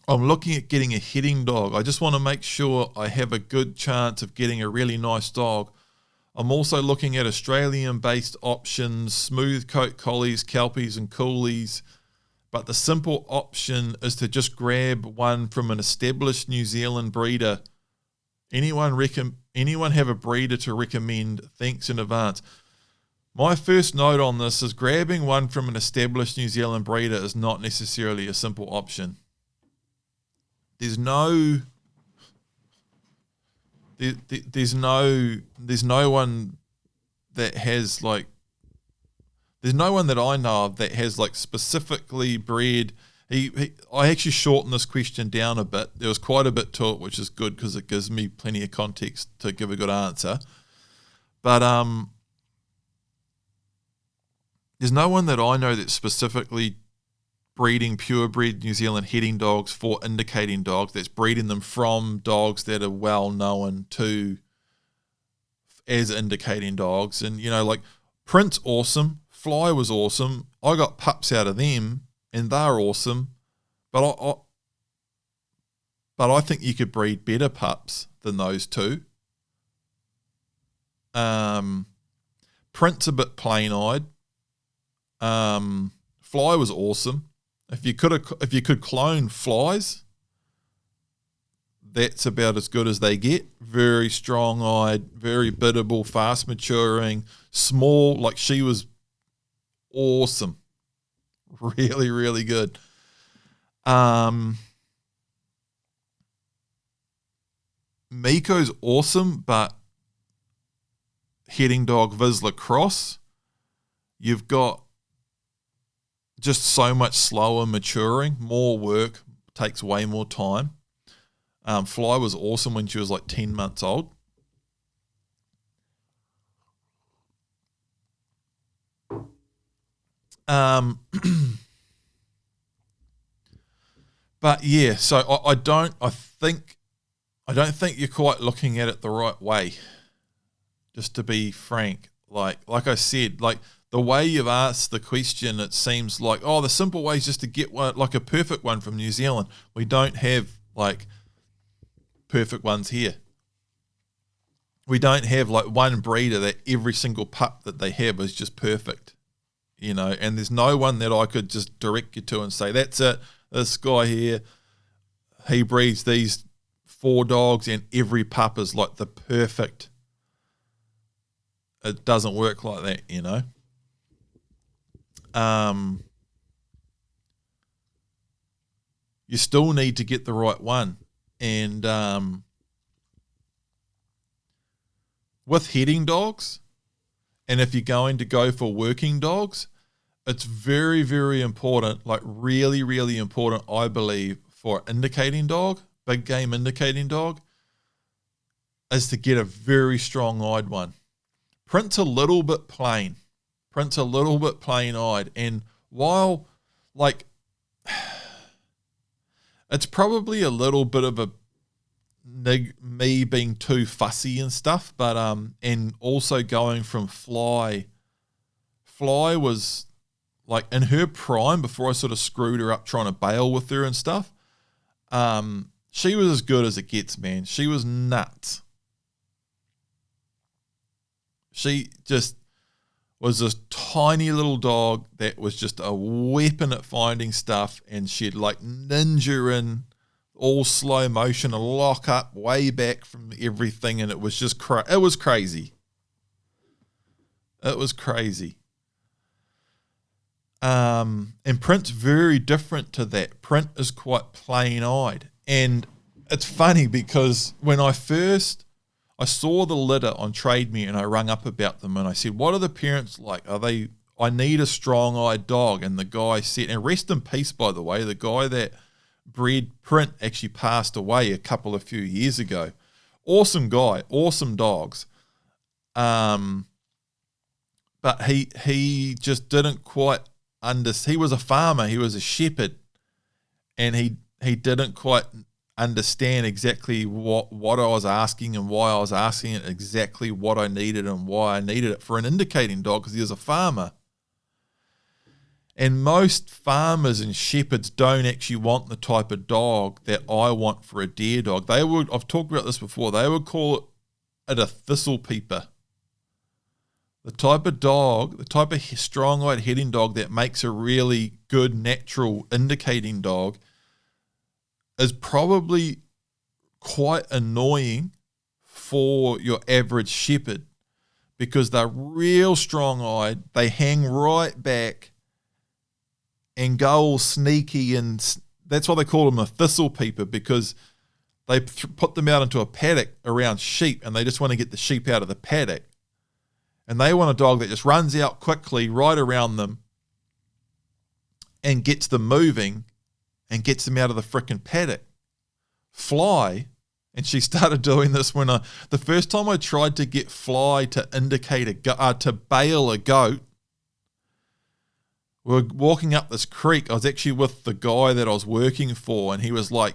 I'm looking at getting a heading dog. I just want to make sure I have a good chance of getting a really nice dog. I'm also looking at Australian-based options, smooth coat collies, kelpies and coolies, but the simple option is to just grab one from an established New Zealand breeder. Anyone have a breeder to recommend? Thanks in advance. My first note on this is grabbing one from an established New Zealand breeder is not necessarily a simple option. There's no one that has like, there's no one that I know of that has like specifically bred. I actually shortened this question down a bit. There was quite a bit to it, which is good because it gives me plenty of context to give a good answer. But there's no one that I know that's specifically breeding purebred New Zealand heading dogs for indicating dogs, that's breeding them from dogs that are well known to as indicating dogs. And, you know, like Print's awesome, Fly was awesome. I got pups out of them and they're awesome. But I think you could breed better pups than those two. Print's a bit plain-eyed. Fly was awesome. If you could clone Flies, that's about as good as they get. Very strong-eyed, very biddable, fast maturing, small. Like, she was awesome. Really, really good. Miko's awesome, but heading dog Vizsla Cross, you've got just so much slower maturing, more work, takes way more time. Fly was awesome when she was like 10 months old. But yeah, so I don't think you're quite looking at it the right way. Just to be frank, like I said, like the way you've asked the question, it seems like, oh, the simple way is just to get one, like a perfect one from New Zealand. We don't have like perfect ones here. We don't have like one breeder that every single pup that they have is just perfect, you know, and there's no one that I could just direct you to and say, that's it, this guy here, he breeds these 4 dogs and every pup is like the perfect. It doesn't work like that, you know. You still need to get the right one. And with heading dogs, and if you're going to go for working dogs, it's very, very important, like really, really important, I believe, for indicating dog, big game indicating dog, is to get a very strong-eyed one. Print's a little bit plain. Print's a little bit plain-eyed. And while, like, it's probably a little bit of a me being too fussy and stuff, but and also going from Fly was like in her prime before I sort of screwed her up trying to bail with her and stuff. She was as good as it gets, man. She was nuts. She just was this tiny little dog that was just a weapon at finding stuff, and she'd like ninja in all slow motion, a lock up way back from everything, and it was just it was crazy. It was crazy. And Print's very different to that. Print is quite plain-eyed, and it's funny because when I saw the litter on Trade Me and I rung up about them and I said, what are the parents like? I need a strong-eyed dog. And the guy said, and rest in peace, by the way, the guy that bred Print actually passed away a few years ago. Awesome guy, awesome dogs. But he just didn't quite understand. He was a farmer, he was a shepherd, and he didn't quite understand exactly what I was asking and why I was asking it, exactly what I needed and why I needed it for an indicating dog, because he was a farmer. And most farmers and shepherds don't actually want the type of dog that I want for a deer dog. I've talked about this before, they would call it a thistle peeper. The type of dog, the type of strong-eyed heading dog that makes a really good natural indicating dog is probably quite annoying for your average shepherd because they're real strong-eyed. They hang right back and go all sneaky, and that's why they call them a thistle peeper, because they put them out into a paddock around sheep and they just want to get the sheep out of the paddock. And they want a dog that just runs out quickly right around them and gets them moving and gets them out of the frickin' paddock. Fly, and she started doing this when the first time I tried to get Fly to indicate to bail a goat, we were walking up this creek. I was actually with the guy that I was working for, and he was like,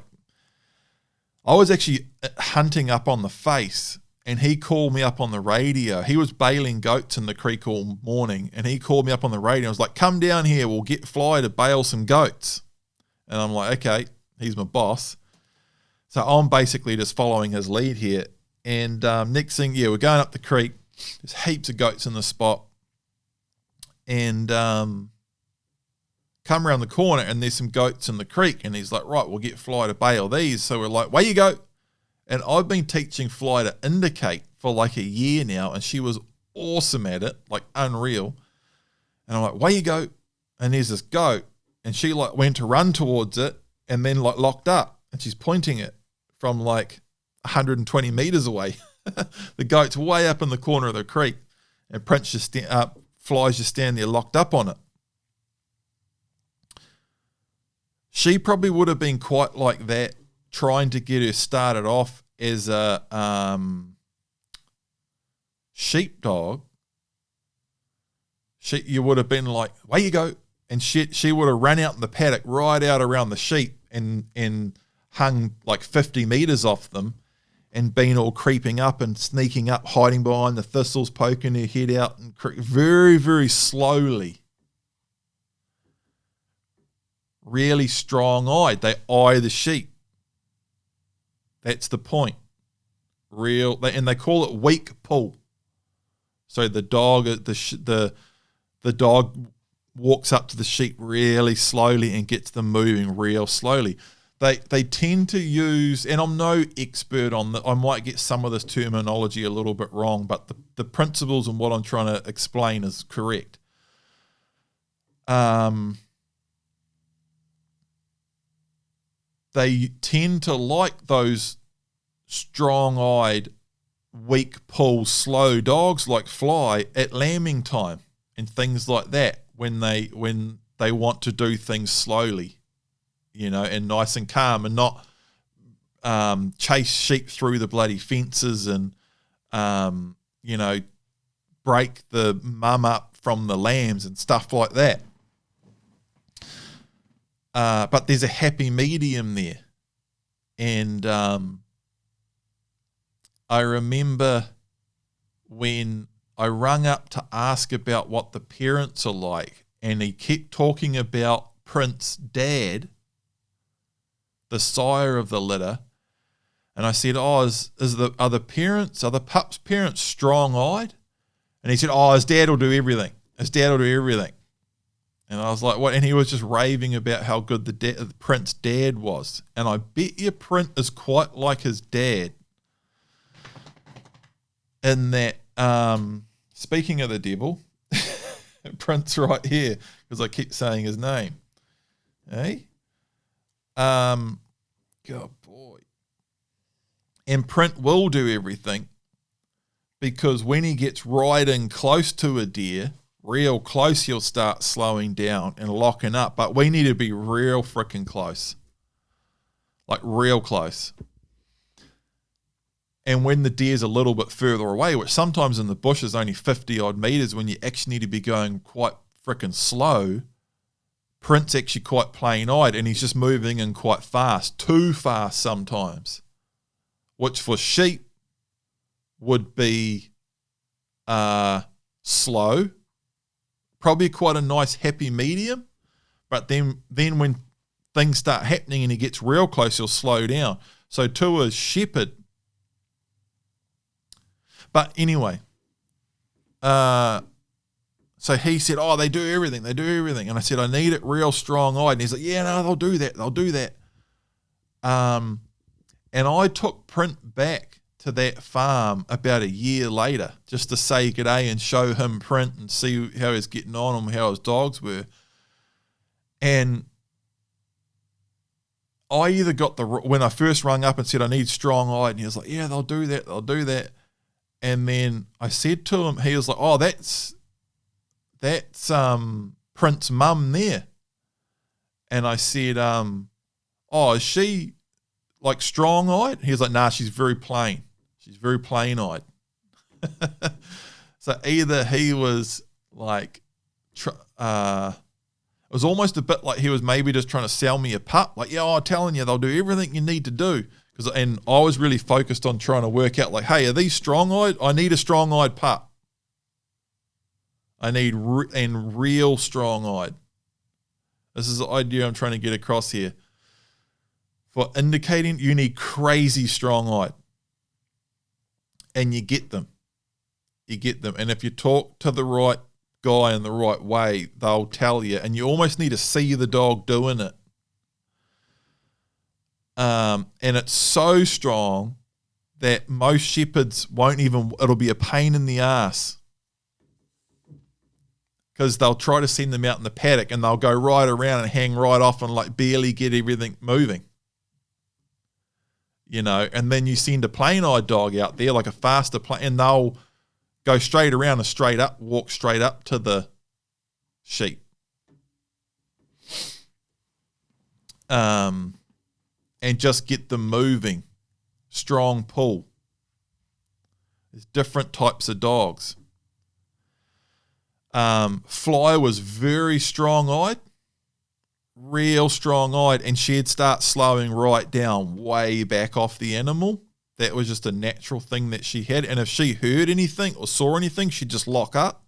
I was actually hunting up on the face, and he called me up on the radio. He was bailing goats in the creek all morning, and he called me up on the radio. I was like, come down here, we'll get Fly to bail some goats. And I'm like, okay, he's my boss. So I'm basically just following his lead here. And next thing, we're going up the creek. There's heaps of goats in the spot. And come around the corner, and there's some goats in the creek. And he's like, right, we'll get Fly to bail these. So we're like, where you go? And I've been teaching Fly to indicate for like a year now, and she was awesome at it, like unreal. And I'm like, where you go? And there's this goat, and she like went to run towards it and then like locked up, and she's pointing it from like 120 meters away. The goat's way up in the corner of the creek, and Prince just Fly's just standing there locked up on it. She probably would have been quite like that, trying to get her started off as a sheepdog. You would have been like, where you go? And she would have run out in the paddock right out around the sheep and hung like 50 meters off them and been all creeping up and sneaking up, hiding behind the thistles, poking her head out and very, very slowly. Really strong-eyed. They eye the sheep. That's the point. And they call it weak pull. So the dog, the dog walks up to the sheep really slowly and gets them moving real slowly. They tend to use, and I'm no expert on that. I might get some of this terminology a little bit wrong, but the principles and what I'm trying to explain is correct. They tend to like those strong-eyed, weak pull, slow dogs like Fly at lambing time and things like that when they want to do things slowly, and nice and calm, and not chase sheep through the bloody fences and break the mum up from the lambs and stuff like that. But there's a happy medium there. And I remember when I rung up to ask about what the parents are like, and he kept talking about Prince's dad, the sire of the litter. And I said, are the pup's parents strong-eyed? And he said, his dad will do everything. His dad will do everything. And I was like, what? And he was just raving about how good the Prince's dad was. And I bet you Prince is quite like his dad. In that, speaking of the devil, Prince right here, because I keep saying his name. Hey? God, boy. And Prince will do everything, because when he gets riding close to a deer, real close, he'll start slowing down and locking up. But we need to be real freaking close. Like real close. And when the deer's a little bit further away, which sometimes in the bush is only 50 odd meters, when you actually need to be going quite freaking slow, Prince actually quite plain-eyed, and he's just moving in quite fast, too fast sometimes, which for sheep would be slow, probably quite a nice happy medium, but then when things start happening and he gets real close, he'll slow down. So to a shepherd. But anyway, So he said, oh, they do everything. And I said, I need it real strong-eyed. And he's like, yeah, no, they'll do that. And I took Print back to that farm about a year later just to say g'day and show him Print and see how he's getting on and how his dogs were. And I either got when I first rung up and said I need strong-eyed, and he was like, yeah, they'll do that. And then I said to him, he was like, oh, that's Print's mum there. And I said, oh, is she like strong-eyed? He was like, nah, she's very plain. She's very plain-eyed. So either he was like, it was almost a bit like he was maybe just trying to sell me a pup. Like, yeah, I'm telling you, they'll do everything you need to do. And I was really focused on trying to work out, like, hey, are these strong-eyed? I need a strong-eyed pup. I need real strong-eyed. This is the idea I'm trying to get across here. For indicating, you need crazy strong-eyed. And you get them. And if you talk to the right guy in the right way, they'll tell you. And you almost need to see the dog doing it. And it's so strong that most shepherds won't even, it'll be a pain in the ass. Because they'll try to send them out in the paddock and they'll go right around and hang right off and like barely get everything moving. You know, and then you send a plain-eyed dog out there, like a faster and they'll go straight around and walk straight up to the sheep. And just get them moving. Strong pull. There's different types of dogs. Fly was very strong-eyed, real strong-eyed, and she'd start slowing right down way back off the animal. That was just a natural thing that she had. And if she heard anything or saw anything, she'd just lock up.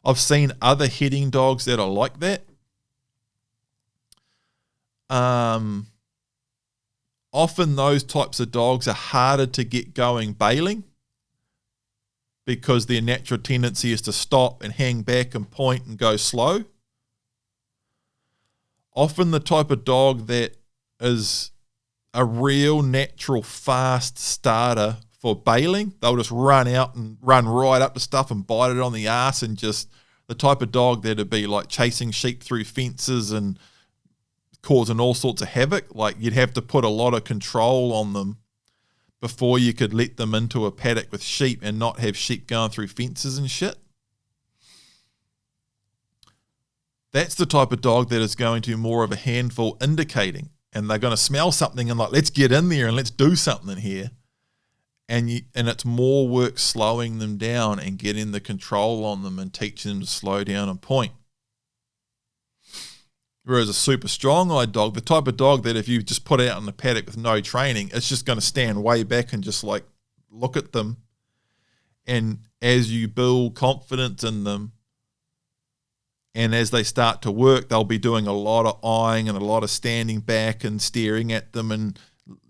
I've seen other heading dogs that are like that. Often those types of dogs are harder to get going bailing because their natural tendency is to stop and hang back and point and go slow. Often the type of dog that is a real natural fast starter for bailing, they'll just run out and run right up to stuff and bite it on the ass, and just the type of dog that'd be like chasing sheep through fences and causing all sorts of havoc. Like you'd have to put a lot of control on them before you could let them into a paddock with sheep and not have sheep going through fences and shit. That's the type of dog that is going to be more of a handful indicating, and they're going to smell something and like, let's get in there and let's do something here. And it's more work slowing them down and getting the control on them and teaching them to slow down and point. Whereas a super strong-eyed dog, the type of dog that if you just put out in the paddock with no training, it's just going to stand way back and just like look at them. And as you build confidence in them, and as they start to work, they'll be doing a lot of eyeing and a lot of standing back and staring at them and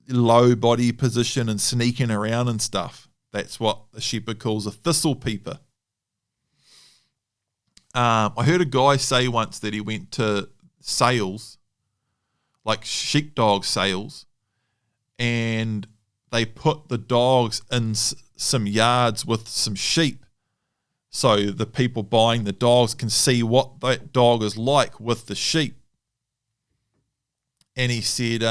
low body position and sneaking around and stuff. That's what a shepherd calls a thistle peeper. I heard a guy say once that he went to sales, like sheepdog sales, and they put the dogs in some yards with some sheep so the people buying the dogs can see what that dog is like with the sheep. And he said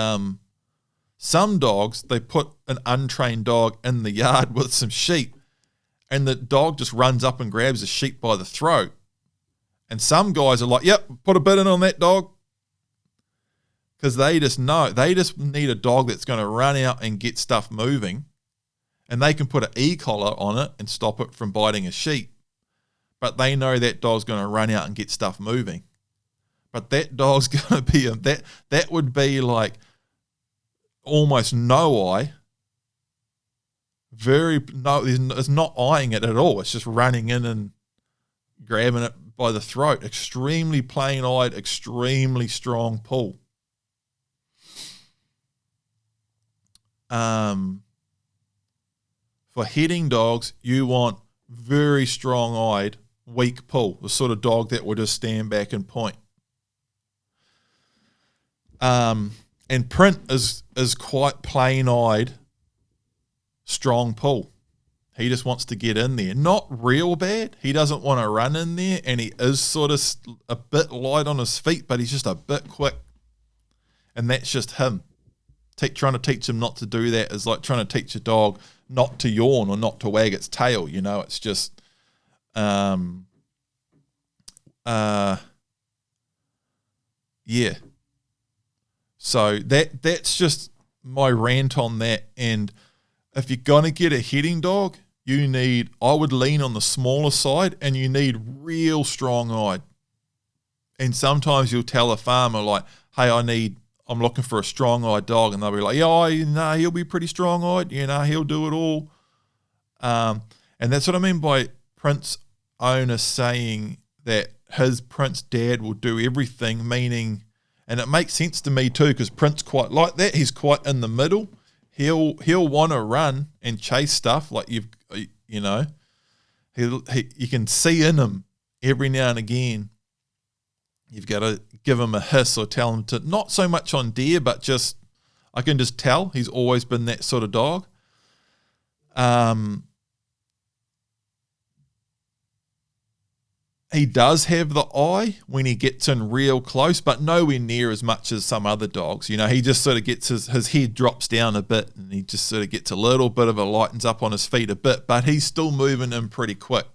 some dogs, they put an untrained dog in the yard with some sheep and the dog just runs up and grabs the sheep by the throat. And some guys are like, yep, put a bit in on that dog. Because they just know, they just need a dog that's going to run out and get stuff moving. And they can put an e-collar on it and stop it from biting a sheep. But they know that dog's going to run out and get stuff moving. But that dog's going to be, that would be like almost no eye. It's not eyeing it at all. It's just running in and grabbing it by the throat. Extremely plain-eyed, extremely strong pull. For heading dogs, you want very strong-eyed, weak pull, the sort of dog that will just stand back and point. And Print is quite plain-eyed, strong pull. He just wants to get in there. Not real bad. He doesn't want to run in there, and he is sort of a bit light on his feet, but he's just a bit quick. And that's just him. Trying to teach him not to do that is like trying to teach a dog not to yawn or not to wag its tail. You know, it's just, yeah. So that's just my rant on that. And if you're going to get a heading dog, I would lean on the smaller side, and you need real strong-eyed. And sometimes you'll tell a farmer, like, hey, I'm looking for a strong-eyed dog, and they'll be like, yeah, he'll be pretty strong-eyed, he'll do it all. And that's what I mean by Print's owner saying that his Print's dad will do everything, meaning, and it makes sense to me too, because Print's quite like that. He's quite in the middle. He'll want to run and chase stuff, like you can see in him every now and again. You've got to give him a hiss or tell him to, not so much on deer, but I can just tell he's always been that sort of dog. He does have the eye when he gets in real close, but nowhere near as much as some other dogs. He just sort of gets his head drops down a bit, and he just sort of gets a little bit of lightens up on his feet a bit, but he's still moving in pretty quick.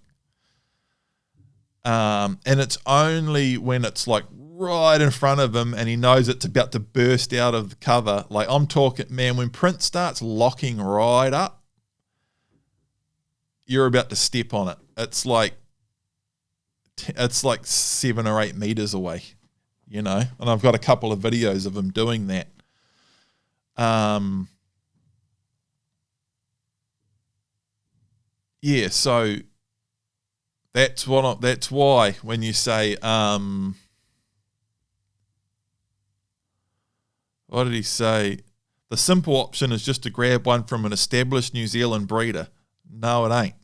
And it's only when it's like right in front of him and he knows it's about to burst out of the cover. Like I'm talking, man, when Print starts locking right up, you're about to step on it. It's like 7 or 8 meters away, and I've got a couple of videos of him doing that. Yeah, so that's why when you say, what did he say? The simple option is just to grab one from an established New Zealand breeder. No, it ain't.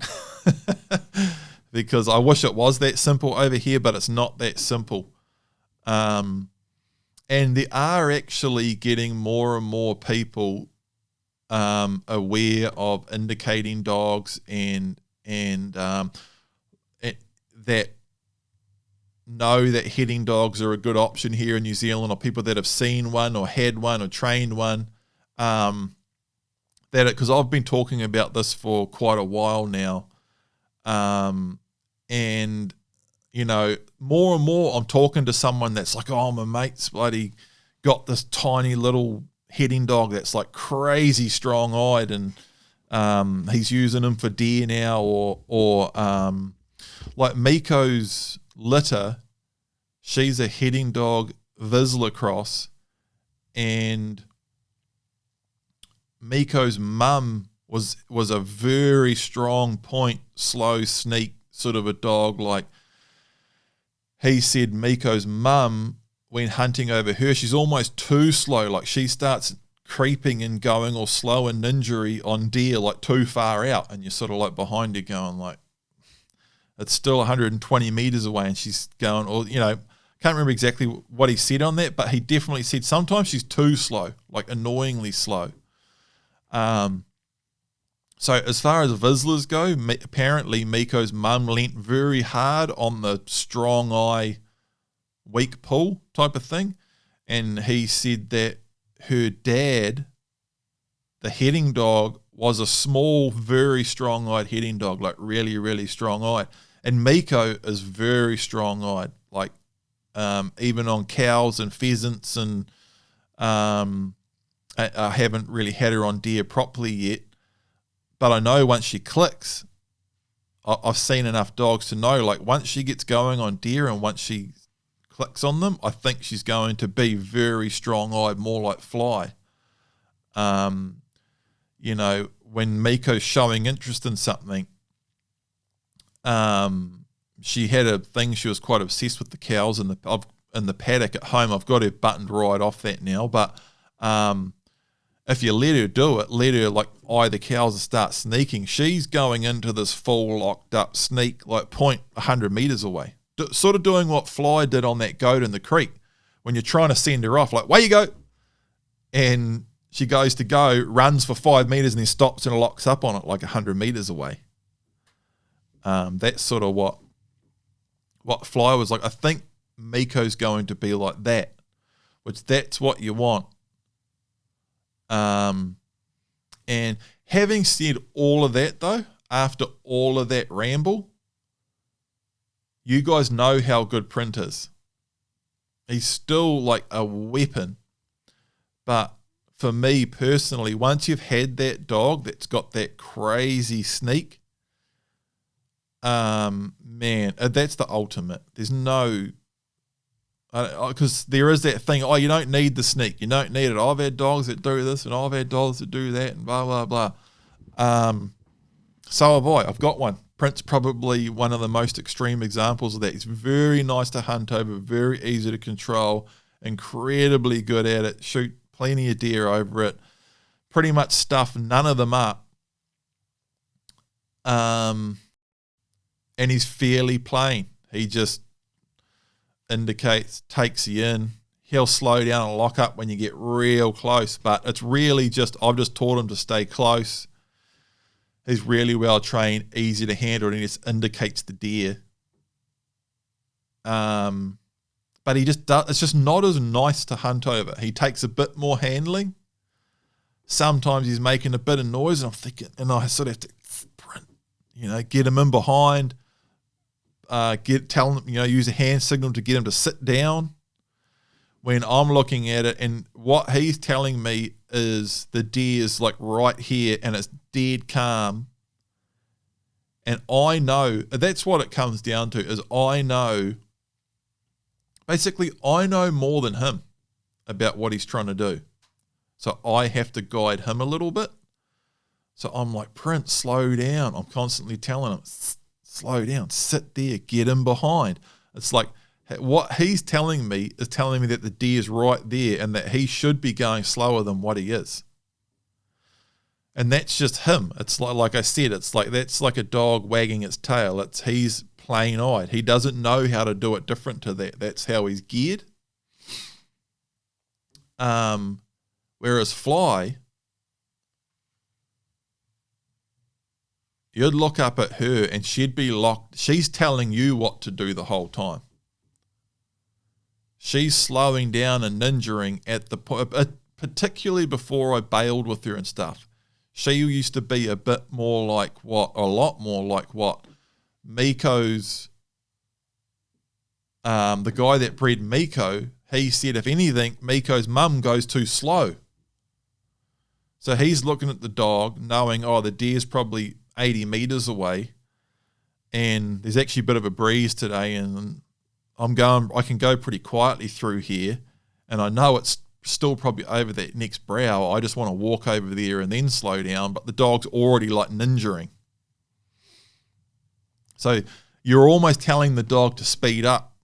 Because I wish it was that simple over here, but it's not that simple. And there are actually getting more and more people aware of indicating dogs and that know that heading dogs are a good option here in New Zealand, or people that have seen one or had one or trained one. Because I've been talking about this for quite a while now. And, more and more I'm talking to someone that's like, oh, my mate's bloody got this tiny little heading dog that's like crazy strong-eyed, and he's using him for deer now, or like Miko's litter, she's a heading dog Vizsla cross, and Miko's mum was a very strong point, slow sneak sort of a dog. Like he said, Miko's mum, when hunting over her, she's almost too slow. Like she starts creeping and going all slow and ninja-y on deer, like too far out, and you're sort of like behind her going like, it's still 120 meters away, and she's going, or can't remember exactly what he said on that, but he definitely said sometimes she's too slow, like annoyingly slow. So as far as Vizslas go, apparently Miko's mum leant very hard on the strong eye, weak pull type of thing. And he said that her dad, the heading dog, was a small, very strong-eyed heading dog, like really, really strong-eyed. And Miko is very strong-eyed, like even on cows and pheasants. And I haven't really had her on deer properly yet. But I know once she clicks, I've seen enough dogs to know, like once she gets going on deer and once she clicks on them, I think she's going to be very strong-eyed, more like fly. When Miko's showing interest in something, she had a thing, she was quite obsessed with the cows in the paddock at home. I've got her buttoned right off that now, but if you let her do it, let her like eye the cows and start sneaking, she's going into this full locked up sneak like point 100 meters away. Sort of doing what Fly did on that goat in the creek when you're trying to send her off, like, way you go. And she goes to go, runs for 5 meters and then stops and locks up on it like 100 meters away. That's sort of what Fly was like. I think Miko's going to be like that, which that's what you want. And having said all of that, though, after all of that ramble, you guys know how good Print is. He's still like a weapon. But for me personally, once you've had that dog that's got that crazy sneak, man, that's the ultimate. There's no... because there is that thing, you don't need the sneak. You don't need it. I've had dogs that do this and I've had dogs that do that and blah, blah, blah. So have I. I've got one. Print's probably one of the most extreme examples of that. It's very nice to hunt over, very easy to control, incredibly good at it, shoot plenty of deer over it, pretty much stuff none of them up. And he's fairly plain. He just indicates, takes you in. He'll slow down and lock up when you get real close, but it's really just, I've just taught him to stay close. He's really well trained, easy to handle, and he just indicates the deer. But he just does, it's just not as nice to hunt over. He takes a bit more handling. Sometimes he's making a bit of noise, and I'm thinking, and I sort of have to sprint, get him in behind, tell him, use a hand signal to get him to sit down. When I'm looking at it, and what he's telling me is the deer is like right here, and it's dead calm. And I know, that's what it comes down to, is I know more than him about what he's trying to do. So I have to guide him a little bit. So I'm like, Prince, slow down. I'm constantly telling him, slow down, sit there, get him behind. It's like, what he's telling me is telling me that the deer's right there and that he should be going slower than what he is. And that's just him. It's like I said, it's like, that's like a dog wagging its tail. He's plain-eyed. He doesn't know how to do it different to that. That's how he's geared. Whereas Fly, you'd look up at her and she'd be locked. She's telling you what to do the whole time. She's slowing down and ninjaing at the point, particularly before I bailed with her and stuff. She used to be a lot more like what Miko's, the guy that bred Miko, he said, if anything, Miko's mum goes too slow. So he's looking at the dog, knowing, the deer's probably 80 meters away, and there's actually a bit of a breeze today, and I can go pretty quietly through here, and I know it's still probably over that next brow. I just want to walk over there and then slow down, but the dog's already like ninjaing. So you're almost telling the dog to speed up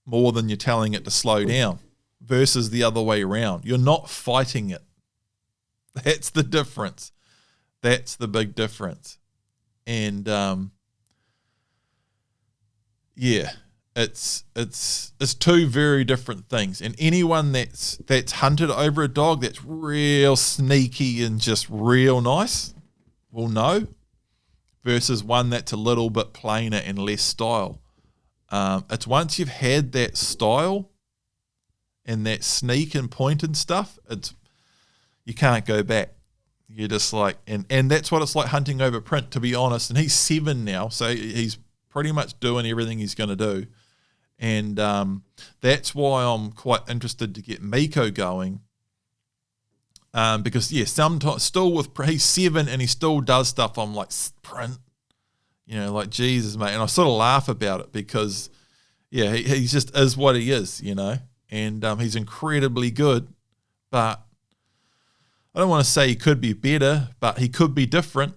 more than you're telling it to slow down, versus the other way around. You're not fighting it. That's the difference. That's the big difference. And it's two very different things. And anyone that's hunted over a dog that's real sneaky and just real nice will know, versus one that's a little bit plainer and less style. It's once you've had that style and that sneak and point and stuff, you can't go back. You're just like, and that's what it's like hunting over Print, to be honest. And he's 7 now, so he's pretty much doing everything he's going to do. And that's why I'm quite interested to get Miko going. Because, sometimes still he's 7 and he still does stuff. I'm like, Print, like, Jesus, mate. And I sort of laugh about it because, he just is what he is, and he's incredibly good. But I don't want to say he could be better, but he could be different.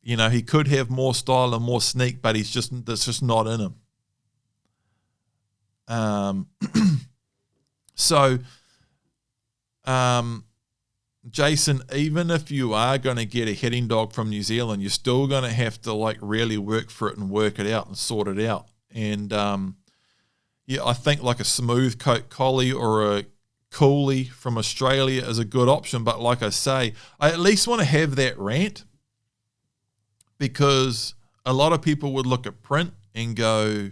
He could have more style and more sneak, but that's just not in him. Jason, even if you are going to get a hitting dog from New Zealand, you're still going to have to like really work for it and work it out and sort it out. And yeah, I think like a smooth coat collie or a coolie from Australia is a good option. But like I say, I at least want to have that rant, because a lot of people would look at Print and go,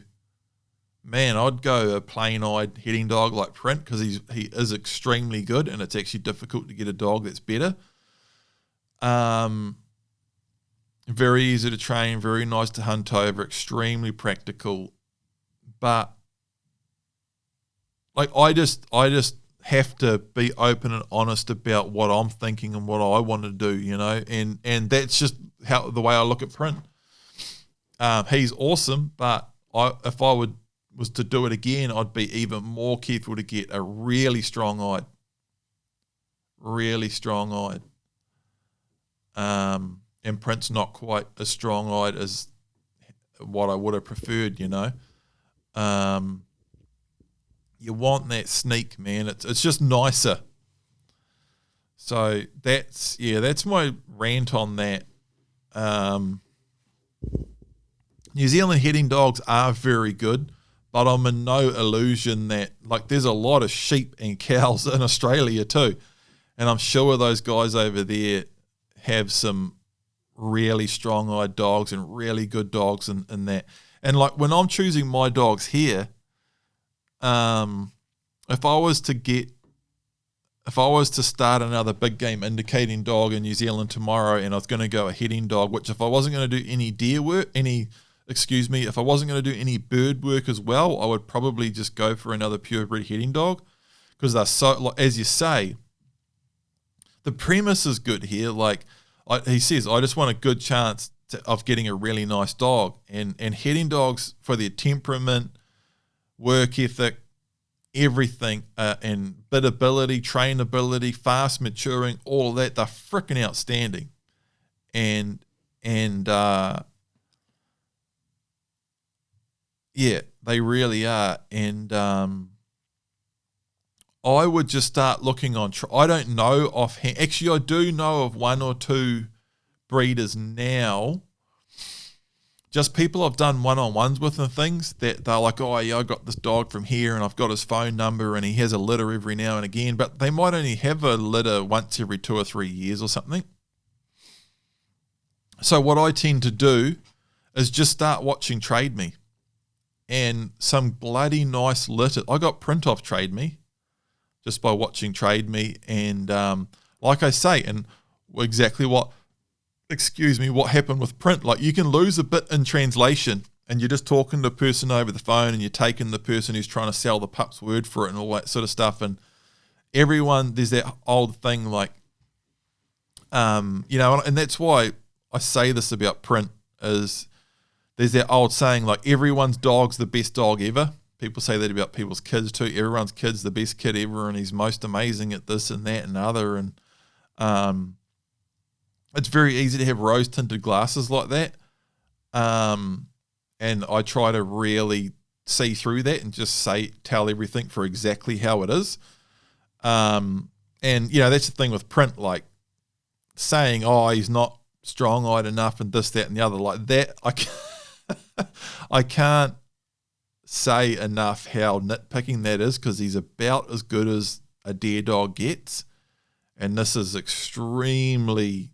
man, I'd go a plain-eyed hitting dog like Print, because he is extremely good, and it's actually difficult to get a dog that's better. Very easy to train, very nice to hunt over, extremely practical. But like I just have to be open and honest about what I'm thinking and what I want to do, you know, and that's just how the way I look at Print. He's awesome, but if I was to do it again, I'd be even more careful to get a really strong-eyed. And Print's not quite as strong-eyed as what I would have preferred, you know. You want that sneak, man. It's just nicer. So that's my rant on that. New Zealand hitting dogs are very good, but I'm in no illusion that, like, there's a lot of sheep and cows in Australia too. And I'm sure those guys over there have some really strong-eyed dogs and really good dogs and that. And like when I'm choosing my dogs here, if I was to start another big game indicating dog in New Zealand tomorrow, and I was going to go a hitting dog, which if I wasn't going to do any if I wasn't going to do any bird work as well, I would probably just go for another purebred hitting dog, because they're so, like, as you say, the premise is good here. Like he says, I just want a good chance of getting a really nice dog, and hitting dogs, for their temperament, work ethic, everything, and biddability, trainability, fast maturing, all of that, they're freaking outstanding. And yeah, they really are. And I would just start looking on. I don't know offhand. Actually, I do know of one or two breeders now, just people I've done one-on-ones with and things, that they're like, oh yeah, I got this dog from here and I've got his phone number and he has a litter every now and again, but they might only have a litter once every 2 or 3 years or something. So what I tend to do is just start watching Trade Me, and some bloody nice litter. I got Print off Trade Me just by watching Trade Me, and like I say, and exactly what happened with Print. Like, you can lose a bit in translation, and you're just talking to a person over the phone, and you're taking the person who's trying to sell the pup's word for it and all that sort of stuff. And everyone, there's that old thing, like, you know, and that's why I say this about Print, is there's that old saying, like, everyone's dog's the best dog ever. People say that about people's kids too. Everyone's kid's the best kid ever, and he's most amazing at this and that and other. And it's very easy to have rose-tinted glasses like that. And I try to really see through that and just tell everything for exactly how it is. And, you know, that's the thing with Print, like, saying, oh, he's not strong-eyed enough and this, that, and the other, like that. I can't say enough how nitpicking that is, because he's about as good as a deer dog gets. And this is extremely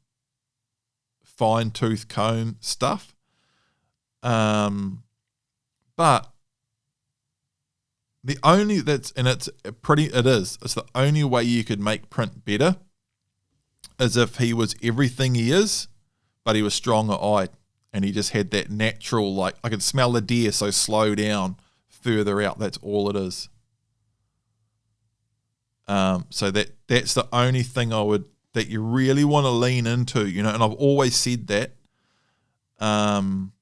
fine-tooth comb stuff. But the only it's the only way you could make Print better is if he was everything he is, but he was stronger-eyed, and he just had that natural, like, I could smell the deer, so slow down, further out. That's all it is. So that's the only thing that you really want to lean into, you know, and I've always said that. And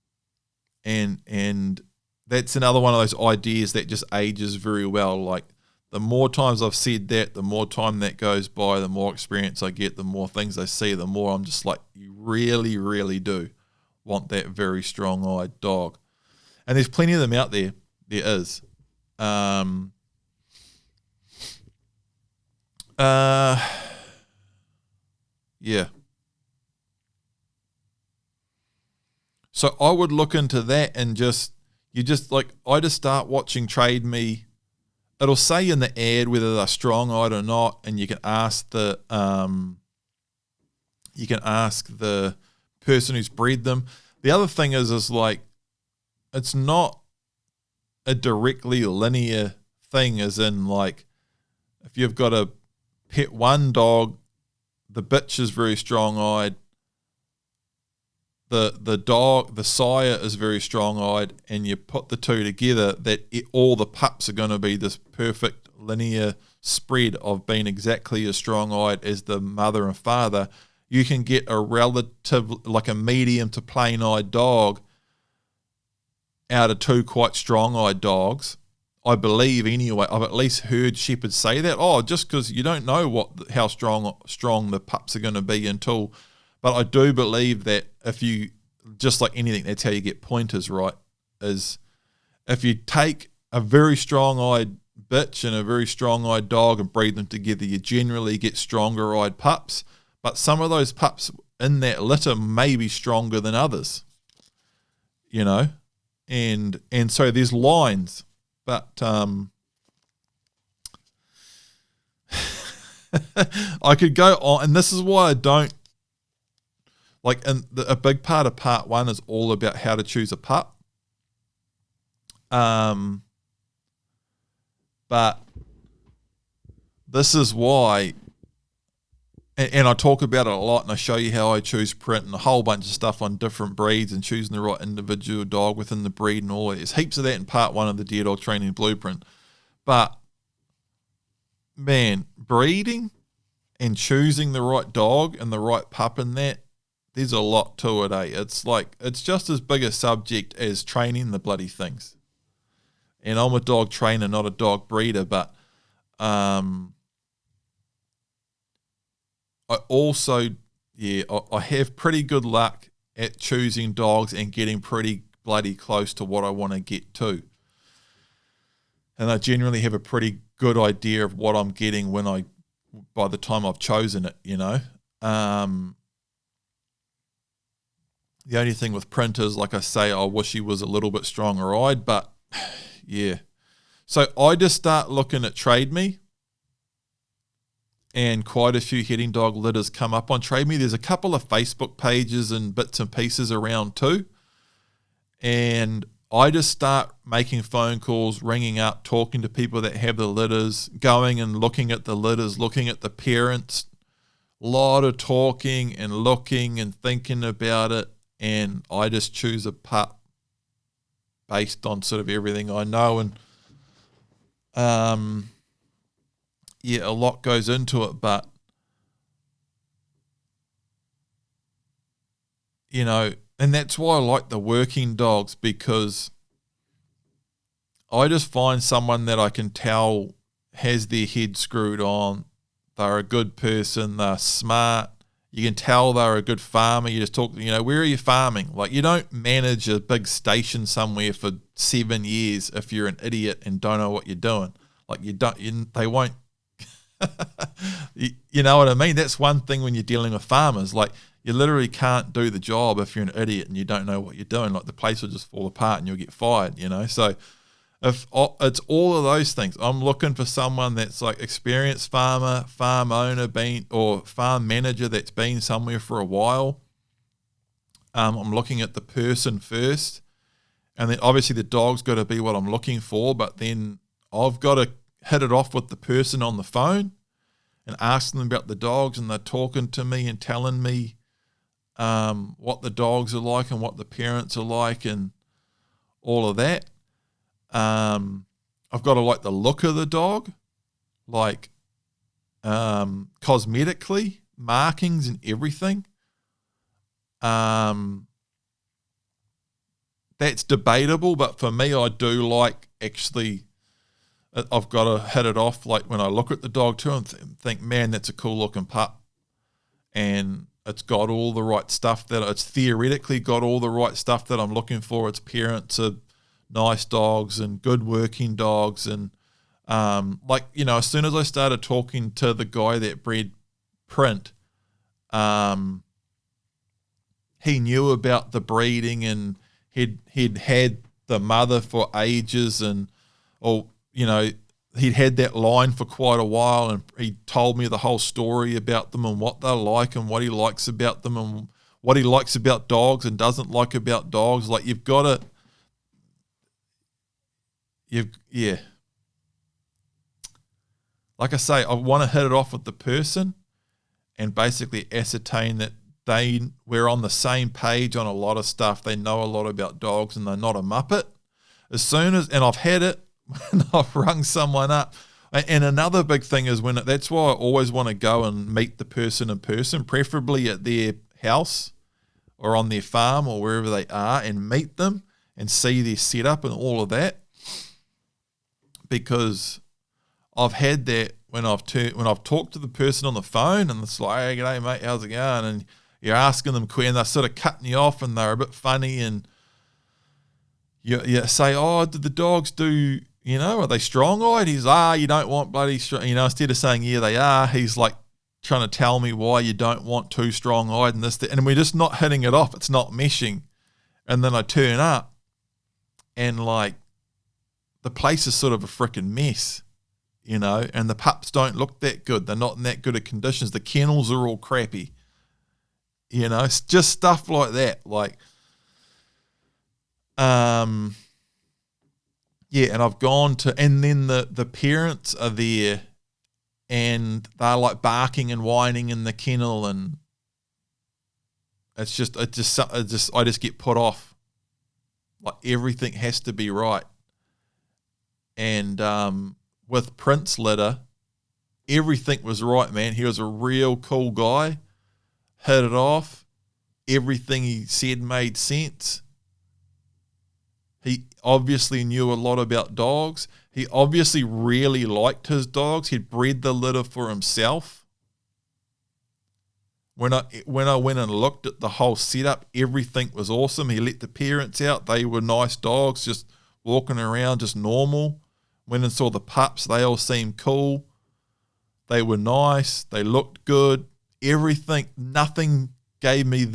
that's another one of those ideas that just ages very well. Like, the more times I've said that, the more time that goes by, the more experience I get, the more things I see, the more I'm just like, you really, really do want that very strong-eyed dog. And there's plenty of them out there. There is. Yeah. So I would look into that and I just start watching Trade Me. It'll say in the ad whether they're strong-eyed or not, and you can ask the person who's bred them. The other thing is like, it's not a directly linear thing, as in like, if you've got a pet one dog, the bitch is very strong-eyed, the sire is very strong-eyed, and you put the two together, all the pups are going to be this perfect linear spread of being exactly as strong-eyed as the mother and father. You can get a relative, like a medium to plain-eyed dog out of two quite strong-eyed dogs, I believe anyway. I've at least heard shepherds say that. Oh, just because you don't know how strong the pups are going to be until... But I do believe that if you, just like anything, that's how you get pointers, right? Is if you take a very strong-eyed bitch and a very strong-eyed dog and breed them together, you generally get stronger-eyed pups. But some of those pups in that litter may be stronger than others, you know? And so there's lines. But I could go on, and this is why I don't, like, a big part of part one is all about how to choose a pup. But this is why, and I talk about it a lot, and I show you how I choose print and a whole bunch of stuff on different breeds and choosing the right individual dog within the breed and all that. There's heaps of that in part one of the Deer Dog Training Blueprint. But, man, breeding and choosing the right dog and the right pup in that, there's a lot to it, eh? It's just as big a subject as training the bloody things. And I'm a dog trainer, not a dog breeder, but I also, I have pretty good luck at choosing dogs and getting pretty bloody close to what I want to get to. And I generally have a pretty good idea of what I'm getting by the time I've chosen it, you know. The only thing with printers, like I say, I wish he was a little bit stronger-eyed, but yeah. So I just start looking at Trade Me, and quite a few heading dog litters come up on Trade Me. There's a couple of Facebook pages and bits and pieces around too. And I just start making phone calls, ringing up, talking to people that have the litters, going and looking at the litters, looking at the parents. A lot of talking and looking and thinking about it. And I just choose a pup based on sort of everything I know. And a lot goes into it, but you know, and that's why I like the working dogs, because I just find someone that I can tell has their head screwed on. They're a good person. They're smart. You can tell they're a good farmer. You just talk, you know, where are you farming? Like, you don't manage a big station somewhere for 7 years if you're an idiot and don't know what you're doing. Like, they won't, you know what I mean? That's one thing when you're dealing with farmers. Like, you literally can't do the job if you're an idiot and you don't know what you're doing. Like, the place will just fall apart and you'll get fired, you know? So if it's all of those things, I'm looking for someone that's like experienced farmer, farm owner, or farm manager that's been somewhere for a while. I'm looking at the person first, and then obviously the dog's got to be what I'm looking for, but then I've got to hit it off with the person on the phone and ask them about the dogs, and they're talking to me and telling me what the dogs are like and what the parents are like and all of that. I've got to like the look of the dog, like cosmetically, markings and everything. That's debatable, but for me, I do like, actually, I've got to hit it off, like when I look at the dog too and think, man, that's a cool looking pup, and it's got all the right stuff it's theoretically got all the right stuff that I'm looking for. Its parents are nice dogs and good working dogs, and like, you know, as soon as I started talking to the guy that bred Print, He knew about the breeding, and he'd had the mother for ages, and he'd had that line for quite a while, and he told me the whole story about them and what they're like and what he likes about them and what he likes about dogs and doesn't like about dogs. Like, you've got to, like I say, I want to hit it off with the person and basically ascertain that we're on the same page on a lot of stuff. They know a lot about dogs and they're not a muppet. And I've had it when I've rung someone up. And another big thing is that's why I always want to go and meet the person in person, preferably at their house or on their farm or wherever they are, and meet them and see their setup and all of that. Because I've had that when I've talked to the person on the phone, and it's like, hey, g'day mate, how's it going? And you're asking them, and they're sort of cutting you off, and they're a bit funny, and you say, oh, did the dogs do, are they strong-eyed? He's, you don't want bloody strong, instead of saying, yeah, they are, he's like trying to tell me why you don't want too strong-eyed and this, that, and we're just not hitting it off. It's not meshing. And then I turn up, and like, the place is sort of a freaking mess, and the pups don't look that good. They're not in that good of conditions. The kennels are all crappy. It's just stuff like that. Like, and I've gone to, and then the parents are there, and they're like barking and whining in the kennel, and I just get put off. Like, everything has to be right. And with Prince litter, everything was right, man. He was a real cool guy. Hit it off. Everything he said made sense. He obviously knew a lot about dogs. He obviously really liked his dogs. He'd bred the litter for himself. When I went and looked at the whole setup, everything was awesome. He let the parents out. They were nice dogs, just walking around, just normal. Went and saw the pups. They all seemed cool. They were nice. They looked good. Everything, nothing gave me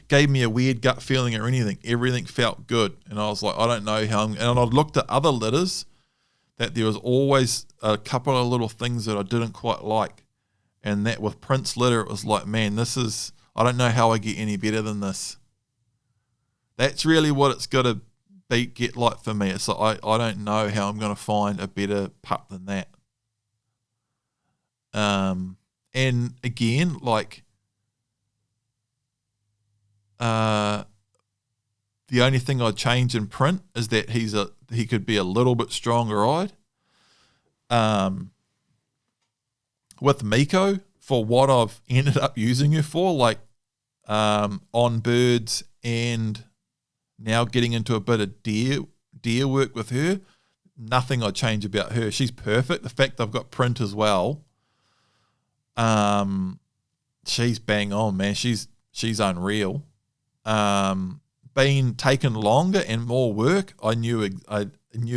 gave me a weird gut feeling or anything. Everything felt good. And I was like, I don't know how and I looked at other litters that there was always a couple of little things that I didn't quite like. And that with Prince litter, it was like, man, I don't know how I get any better than this. That's really what it's got to get like for me. It's like, I don't know how I'm going to find a better pup than that. And again, like, the only thing I'd change in Print is that he could be a little bit stronger-eyed. With Miko, for what I've ended up using her for, like on birds and now getting into a bit of deer work with her, nothing I'd change about her. She's perfect. The fact I've got Print as well, she's bang on, man. She's unreal. Being taken longer and more work, I knew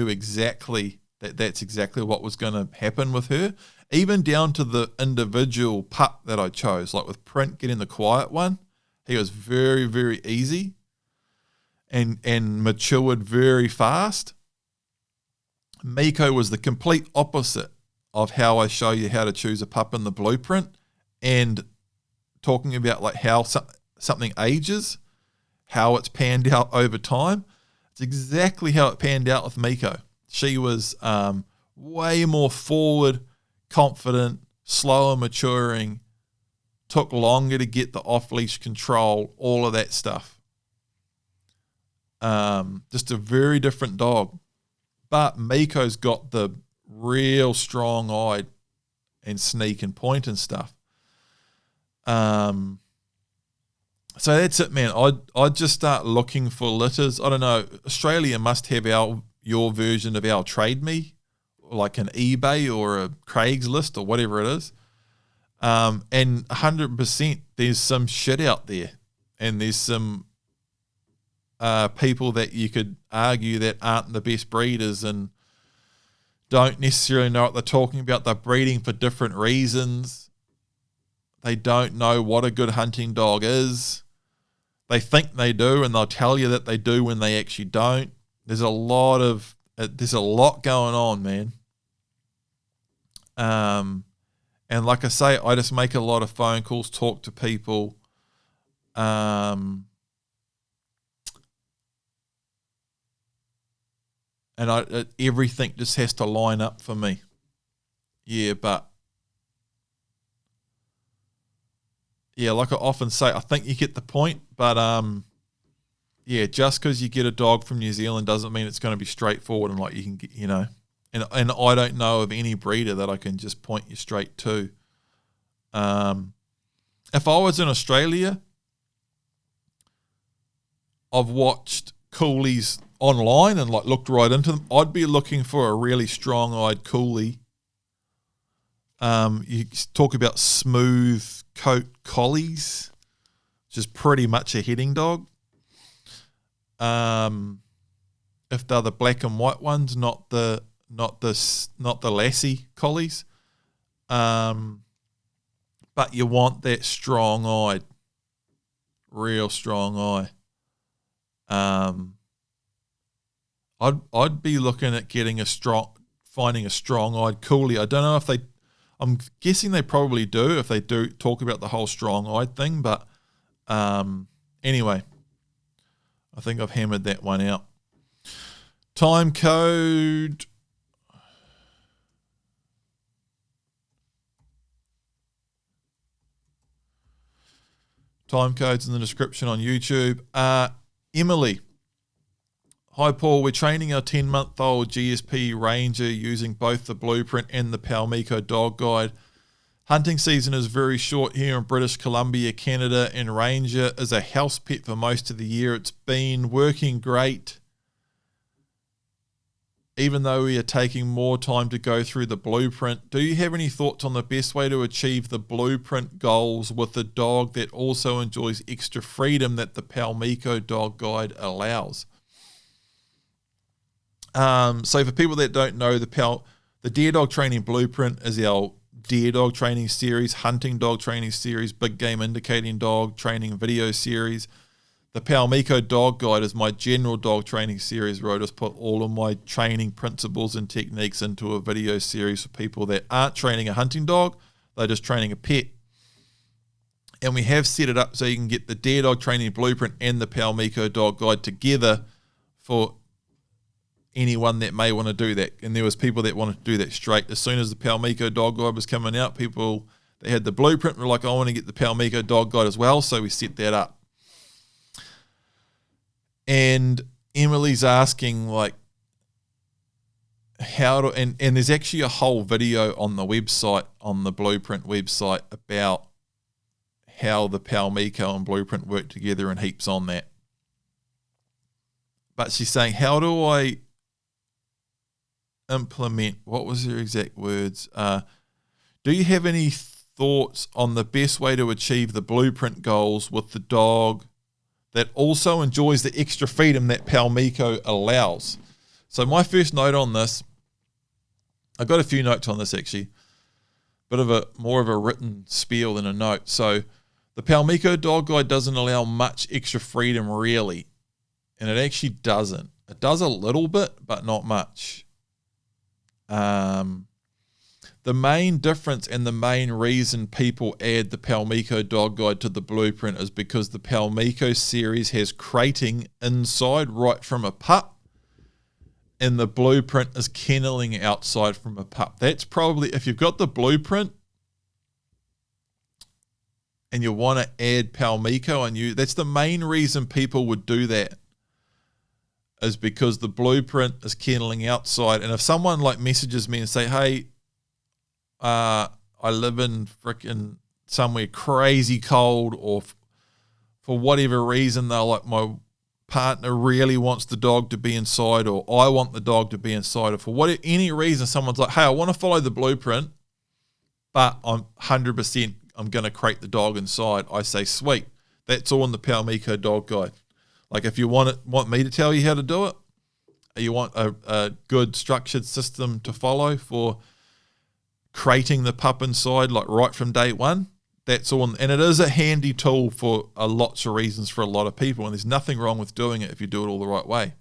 exactly that's exactly what was going to happen with her, even down to the individual pup that I chose. Like with Print, getting the quiet one, he was very, very easy and matured very fast. Miko was the complete opposite of how I show you how to choose a pup in the blueprint, and talking about like how something ages, how it's panned out over time. It's exactly how it panned out with Miko. She was way more forward, confident, slower maturing, took longer to get the off-leash control, all of that stuff. Just a very different dog. But Miko's got the real strong-eyed and sneak and point and stuff. So that's it, man. I'd just start looking for litters. I don't know. Australia must have your version of our Trade Me, like an eBay or a Craigslist or whatever it is. And 100% there's some shit out there, and there's some people that you could argue that aren't the best breeders, and don't necessarily know what they're talking about. They're breeding for different reasons. They don't know what a good hunting dog is. They think they do, and they'll tell you that they do when they actually don't. There's a lot going on, man. And like I say, I just make a lot of phone calls, talk to people. And everything just has to line up for me. Yeah, but yeah, like I often say, I think you get the point. But yeah, just because you get a dog from New Zealand doesn't mean it's going to be straightforward and like you can get, you know. And I don't know of any breeder that I can just point you straight to. If I was in Australia, I've watched coolies online and like looked right into them. I'd be looking for a really strong-eyed coolie. You talk about smooth coat collies, which is pretty much a heading dog. If they're the black and white ones, not the lassie collies. But you want that strong-eyed, real strong eye. I'd be looking at finding a strong-eyed coolie. I don't know if I'm guessing they probably do if they do talk about the whole strong-eyed thing. But anyway, I think I've hammered that one out. Time code. Time code's in the description on YouTube. Emily. Hi, Paul. We're training our 10-month-old GSP Ranger using both the Blueprint and the Paumiko Dog Guide. Hunting season is very short here in British Columbia, Canada, and Ranger is a house pet for most of the year. It's been working great, even though we are taking more time to go through the Blueprint. Do you have any thoughts on the best way to achieve the Blueprint goals with a dog that also enjoys extra freedom that the Paumiko Dog Guide allows? So for people that don't know, the Deer Dog Training Blueprint is our deer dog training series, hunting dog training series, big game indicating dog training video series. The Paumiko Dog Guide is my general dog training series where I just put all of my training principles and techniques into a video series for people that aren't training a hunting dog, they're just training a pet. And we have set it up so you can get the Deer Dog Training Blueprint and the Paumiko Dog Guide together for anyone that may want to do that. And there was people that wanted to do that straight. As soon as the Paumiko Dog Guide was coming out, people that had the Blueprint were like, I want to get the Paumiko Dog Guide as well, so we set that up. And Emily's asking, like, and there's actually a whole video on the website, on the Blueprint website, about how the Paumiko and Blueprint work together and heaps on that. But she's saying, how do I implement, what was her exact words? Do you have any thoughts on the best way to achieve the Blueprint goals with the dog that also enjoys the extra freedom that Paumiko allows? So my first note on this, I've got a few notes on this actually, more of a written spiel than a note. So the Paumiko Dog Guide doesn't allow much extra freedom really, and it actually doesn't. It does a little bit, but not much. The main difference and the main reason people add the Paumiko Dog Guide to the Blueprint is because the Paumiko series has crating inside right from a pup, and the Blueprint is kenneling outside from a pup. That's probably, if you've got the Blueprint and you want to add Paumiko and that's the main reason people would do that, is because the Blueprint is kenneling outside. And if someone like messages me and say, hey, I live in frickin' somewhere crazy cold, or for whatever reason they're like, my partner really wants the dog to be inside, or I want the dog to be inside, or for any reason someone's like, hey, I want to follow the Blueprint, but I'm 100% I'm going to crate the dog inside. I say, sweet, that's all in the Paumiko Dog Guide. Like if you want me to tell you how to do it, You want a good structured system to follow for crating the pup inside, like right from day one. That's all, and it is a handy tool for lots of reasons for a lot of people, and there's nothing wrong with doing it if you do it all the right way.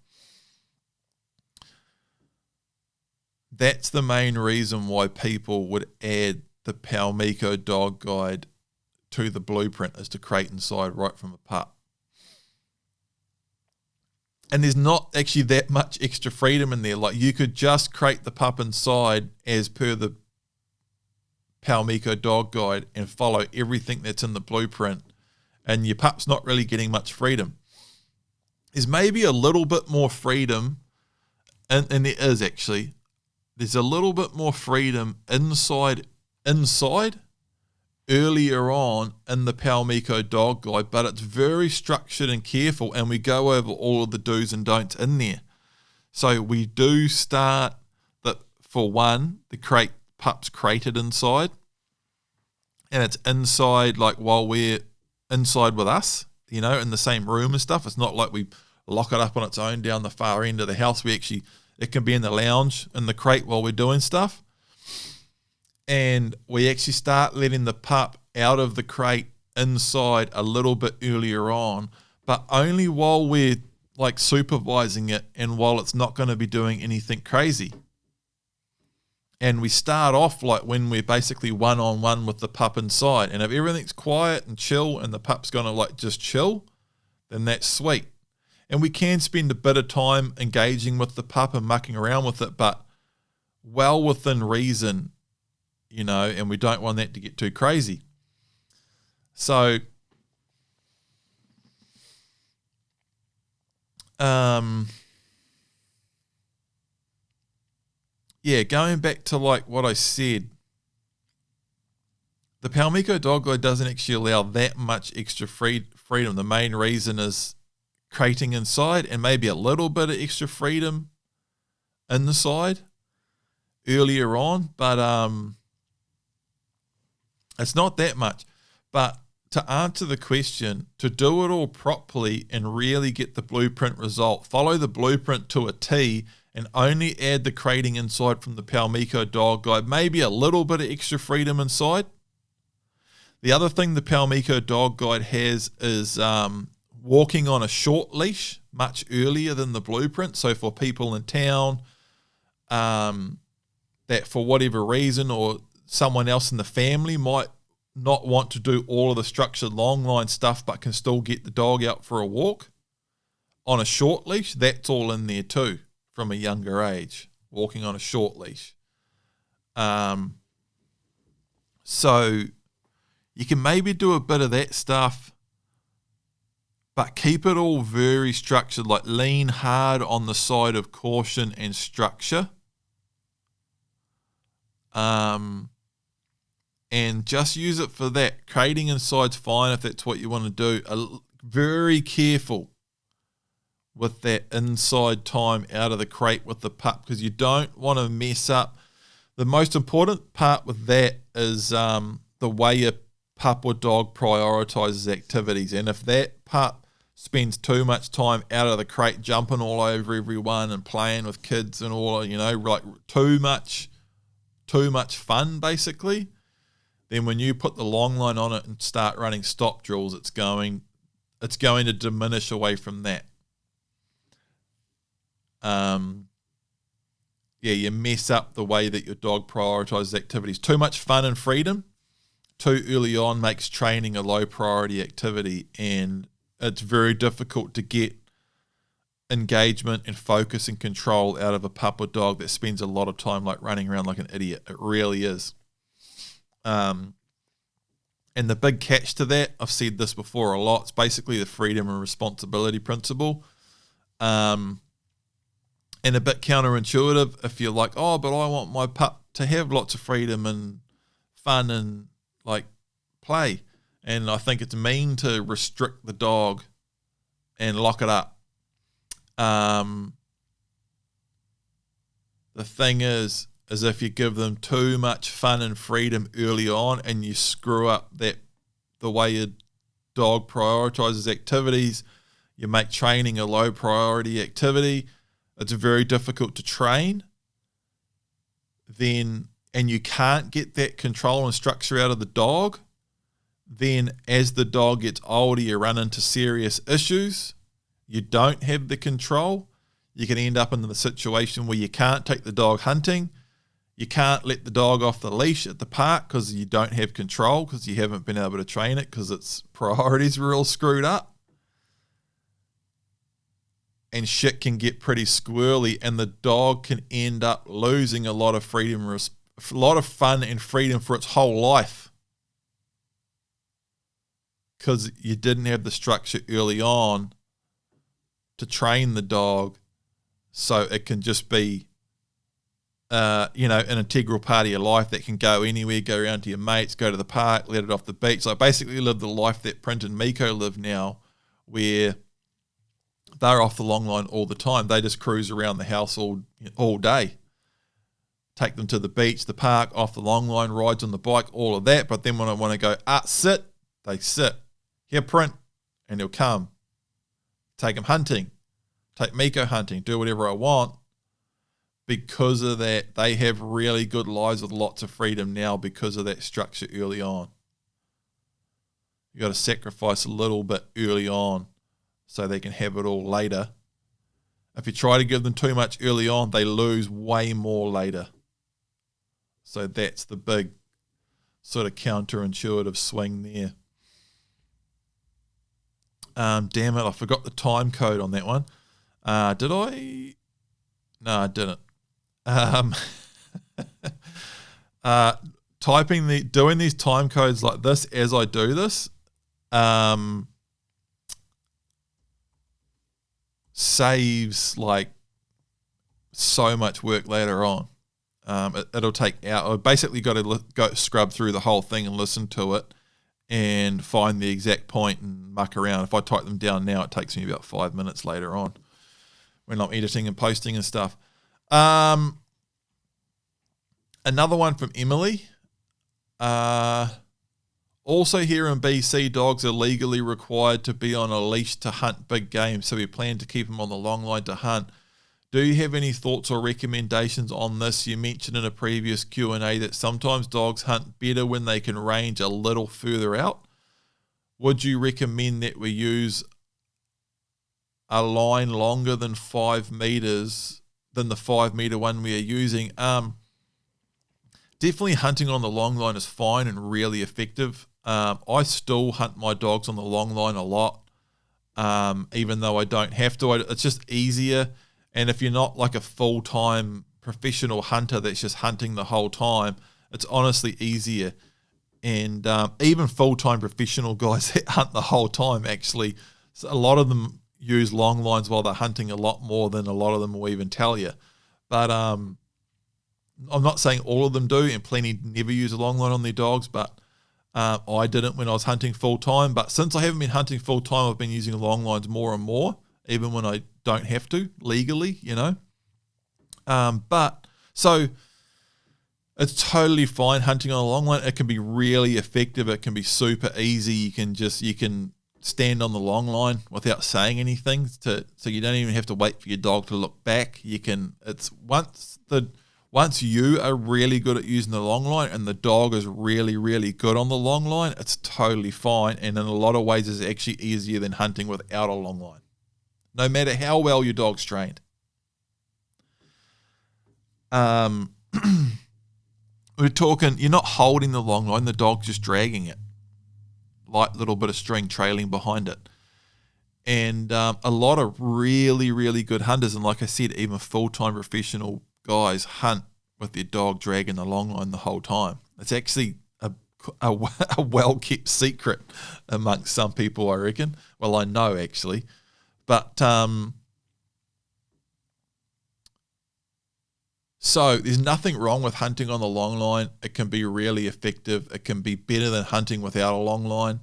That's the main reason why people would add the Paumiko Dog Guide to the blueprint, is to crate inside right from a pup. And there's not actually that much extra freedom in there. Like, you could just crate the pup inside as per the Paumiko Dog Guide and follow everything that's in the blueprint, and your pup's not really getting much freedom. There's maybe a little bit more freedom, and there is actually. There's a little bit more freedom inside earlier on in the Paumiko Dog Guide, but it's very structured and careful, and we go over all of the do's and don'ts in there. So we do start that, for one, the pup's crated inside, and it's inside, like, while we're inside with us, you know, in the same room and stuff. It's not like we lock it up on its own down the far end of the house. It can be in the lounge in the crate while we're doing stuff. And we actually start letting the pup out of the crate inside a little bit earlier on, but only while we're like supervising it and while it's not going to be doing anything crazy. And we start off like when we're basically one-on-one with the pup inside. And if everything's quiet and chill and the pup's going to like just chill, then that's sweet. And we can spend a bit of time engaging with the pup and mucking around with it, but well within reason, you know, and we don't want that to get too crazy. So, going back to like what I said, the Paumiko Dog Guide doesn't actually allow that much extra freedom. The main reason is crating inside and maybe a little bit of extra freedom in the side earlier on, but it's not that much. But to answer the question, to do it all properly and really get the blueprint result, follow the blueprint to a T and only add the crating inside from the Paumiko Dog Guide, maybe a little bit of extra freedom inside. The other thing the Paumiko Dog Guide has is walking on a short leash much earlier than the blueprint. So for people in town that for whatever reason, or someone else in the family might not want to do all of the structured longline stuff but can still get the dog out for a walk on a short leash, that's all in there too from a younger age, walking on a short leash. So you can maybe do a bit of that stuff, but keep it all very structured, like lean hard on the side of caution and structure. And just use it for that. Crating inside's fine if that's what you want to do. Very careful with that inside time out of the crate with the pup, because you don't want to mess up. The most important part with that is the way a pup or dog prioritizes activities. And if that pup spends too much time out of the crate jumping all over everyone and playing with kids and all, you know, like too much fun basically, then when you put the long line on it and start running stop drills, it's going to diminish away from that. You mess up the way that your dog prioritizes activities. Too much fun and freedom too early on makes training a low priority activity, and it's very difficult to get engagement and focus and control out of a pup or dog that spends a lot of time like running around like an idiot. It really is. And the big catch to that, I've said this before a lot, it's basically the freedom and responsibility principle. And a bit counterintuitive if you're like, oh, but I want my pup to have lots of freedom and fun and like play. And I think it's mean to restrict the dog and lock it up. The thing is if you give them too much fun and freedom early on and you screw up the way your dog prioritizes activities, you make training a low priority activity, it's very difficult to train, then, and you can't get that control and structure out of the dog, then as the dog gets older, you run into serious issues. You don't have the control. You can end up in the situation where you can't take the dog hunting. You can't let the dog off the leash at the park because you don't have control, because you haven't been able to train it, because its priorities were all screwed up. And shit can get pretty squirrely, and the dog can end up losing a lot of freedom, a lot of fun and freedom for its whole life, because you didn't have the structure early on to train the dog so it can just be, an integral part of your life that can go anywhere, go around to your mates, go to the park, let it off the beach. Like basically live the life that Print and Miko live now, where they're off the long line all the time. They just cruise around the house all day. Take them to the beach, the park, off the long line, rides on the bike, all of that. But then when I want to go, sit, they sit. Here, Print, and he'll come. Take him hunting. Take Miko hunting. Do whatever I want. Because of that, they have really good lives with lots of freedom now because of that structure early on. You got to sacrifice a little bit early on so they can have it all later. If you try to give them too much early on, they lose way more later. So that's the big sort of counterintuitive swing there. Damn it, I forgot the time code on that one. Did I? No, I didn't. Doing these time codes like this as I do this, saves like so much work later on. It'll take out. I basically got to go scrub through the whole thing and listen to it and find the exact point and muck around. If I type them down now, it takes me about 5 minutes later on when I'm editing and posting and stuff. Another one from Emily. Also here in BC, dogs are legally required to be on a leash to hunt big game, so we plan to keep them on the long line to hunt. Do you have any thoughts or recommendations on this? You mentioned in a previous Q&A that sometimes dogs hunt better when they can range a little further out. Would you recommend that we use a line longer than 5 meters than the 5 meter one we are using? Definitely hunting on the long line is fine and really effective. I still hunt my dogs on the long line a lot, even though I don't have to. It's just easier. And if you're not like a full-time professional hunter that's just hunting the whole time, it's honestly easier. And even full-time professional guys that hunt the whole time, actually, a lot of them use long lines while they're hunting a lot more than a lot of them will even tell you. But I'm not saying all of them do, and plenty never use a long line on their dogs, but I didn't when I was hunting full-time. But since I haven't been hunting full-time, I've been using long lines more and more, even when I don't have to legally, But so it's totally fine hunting on a long line. It can be really effective. It can be super easy. You can stand on the long line without saying anything, so you don't even have to wait for your dog to look back. Once you are really good at using the long line and the dog is really, really good on the long line, it's totally fine. And in a lot of ways, it's actually easier than hunting without a long line, no matter how well your dog's trained. We're talking, you're not holding the long line, the dog's just dragging it. Light little bit of string trailing behind it. And a lot of really, really good hunters, and like I said, even full-time professional guys hunt with their dog dragging the long line the whole time. It's actually a well-kept secret amongst some people, I reckon. Well, I know, actually. But so there's nothing wrong with hunting on the long line. It can be really effective. It can be better than hunting without a long line.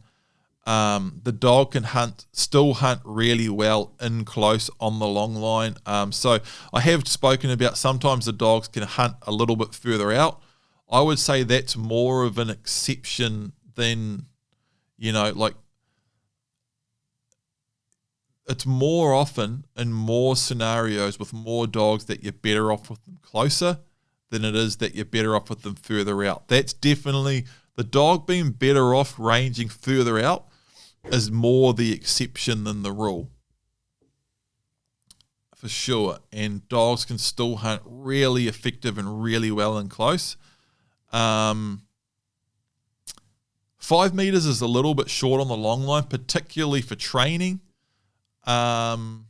The dog can still hunt really well in close on the long line. So I have spoken about sometimes the dogs can hunt a little bit further out. I would say that's more of an exception than, like it's more often in more scenarios with more dogs that you're better off with them closer than it is that you're better off with them further out. That's definitely the dog being better off ranging further out is more the exception than the rule. For sure. And dogs can still hunt really effective and really well and close. 5 meters is a little bit short on the long line, particularly for training. Would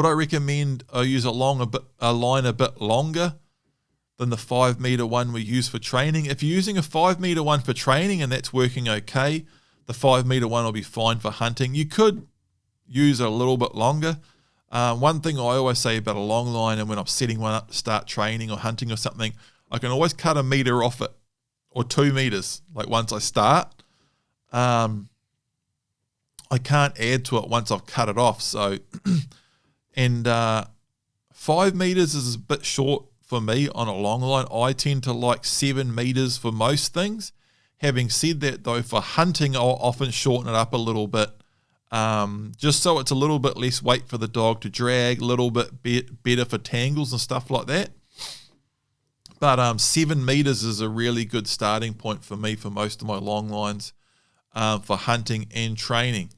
I recommend I use a line a bit longer than the 5 meter one we use for training? If you're using a 5 meter one for training and that's working okay, the 5 meter one will be fine for hunting. You could use it a little bit longer. One thing I always say about a long line, and when I'm setting one up to start training or hunting or something, I can always cut a meter off it, or 2 meters, like once I start. I can't add to it once I've cut it off. So, and 5 meters is a bit short for me on a long line. I tend to like 7 meters for most things. Having said that, though, for hunting, I'll often shorten it up a little bit, just so it's a little bit less weight for the dog to drag, a little bit better for tangles and stuff like that. But 7 meters is a really good starting point for me for most of my long lines for hunting and training.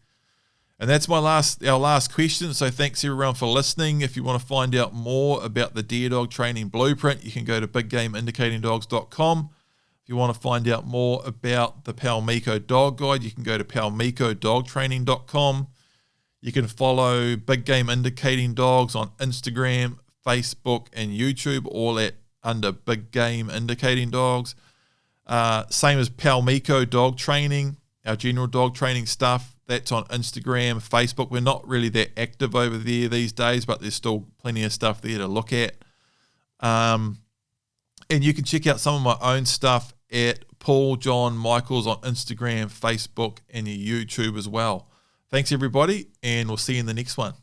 And that's our last question. So thanks everyone for listening. If you want to find out more about the Deer Dog Training Blueprint, you can go to biggameindicatingdogs.com. If you want to find out more about the Paumiko Dog Guide, you can go to paumikodogtraining.com. You can follow Big Game Indicating Dogs on Instagram, Facebook, and YouTube, all under Big Game Indicating Dogs. Same as Paumiko Dog Training, our general dog training stuff. That's on Instagram, Facebook. We're not really that active over there these days, but there's still plenty of stuff there to look at. And you can check out some of my own stuff at Paul John Michaels on Instagram, Facebook, and your YouTube as well. Thanks, everybody, and we'll see you in the next one.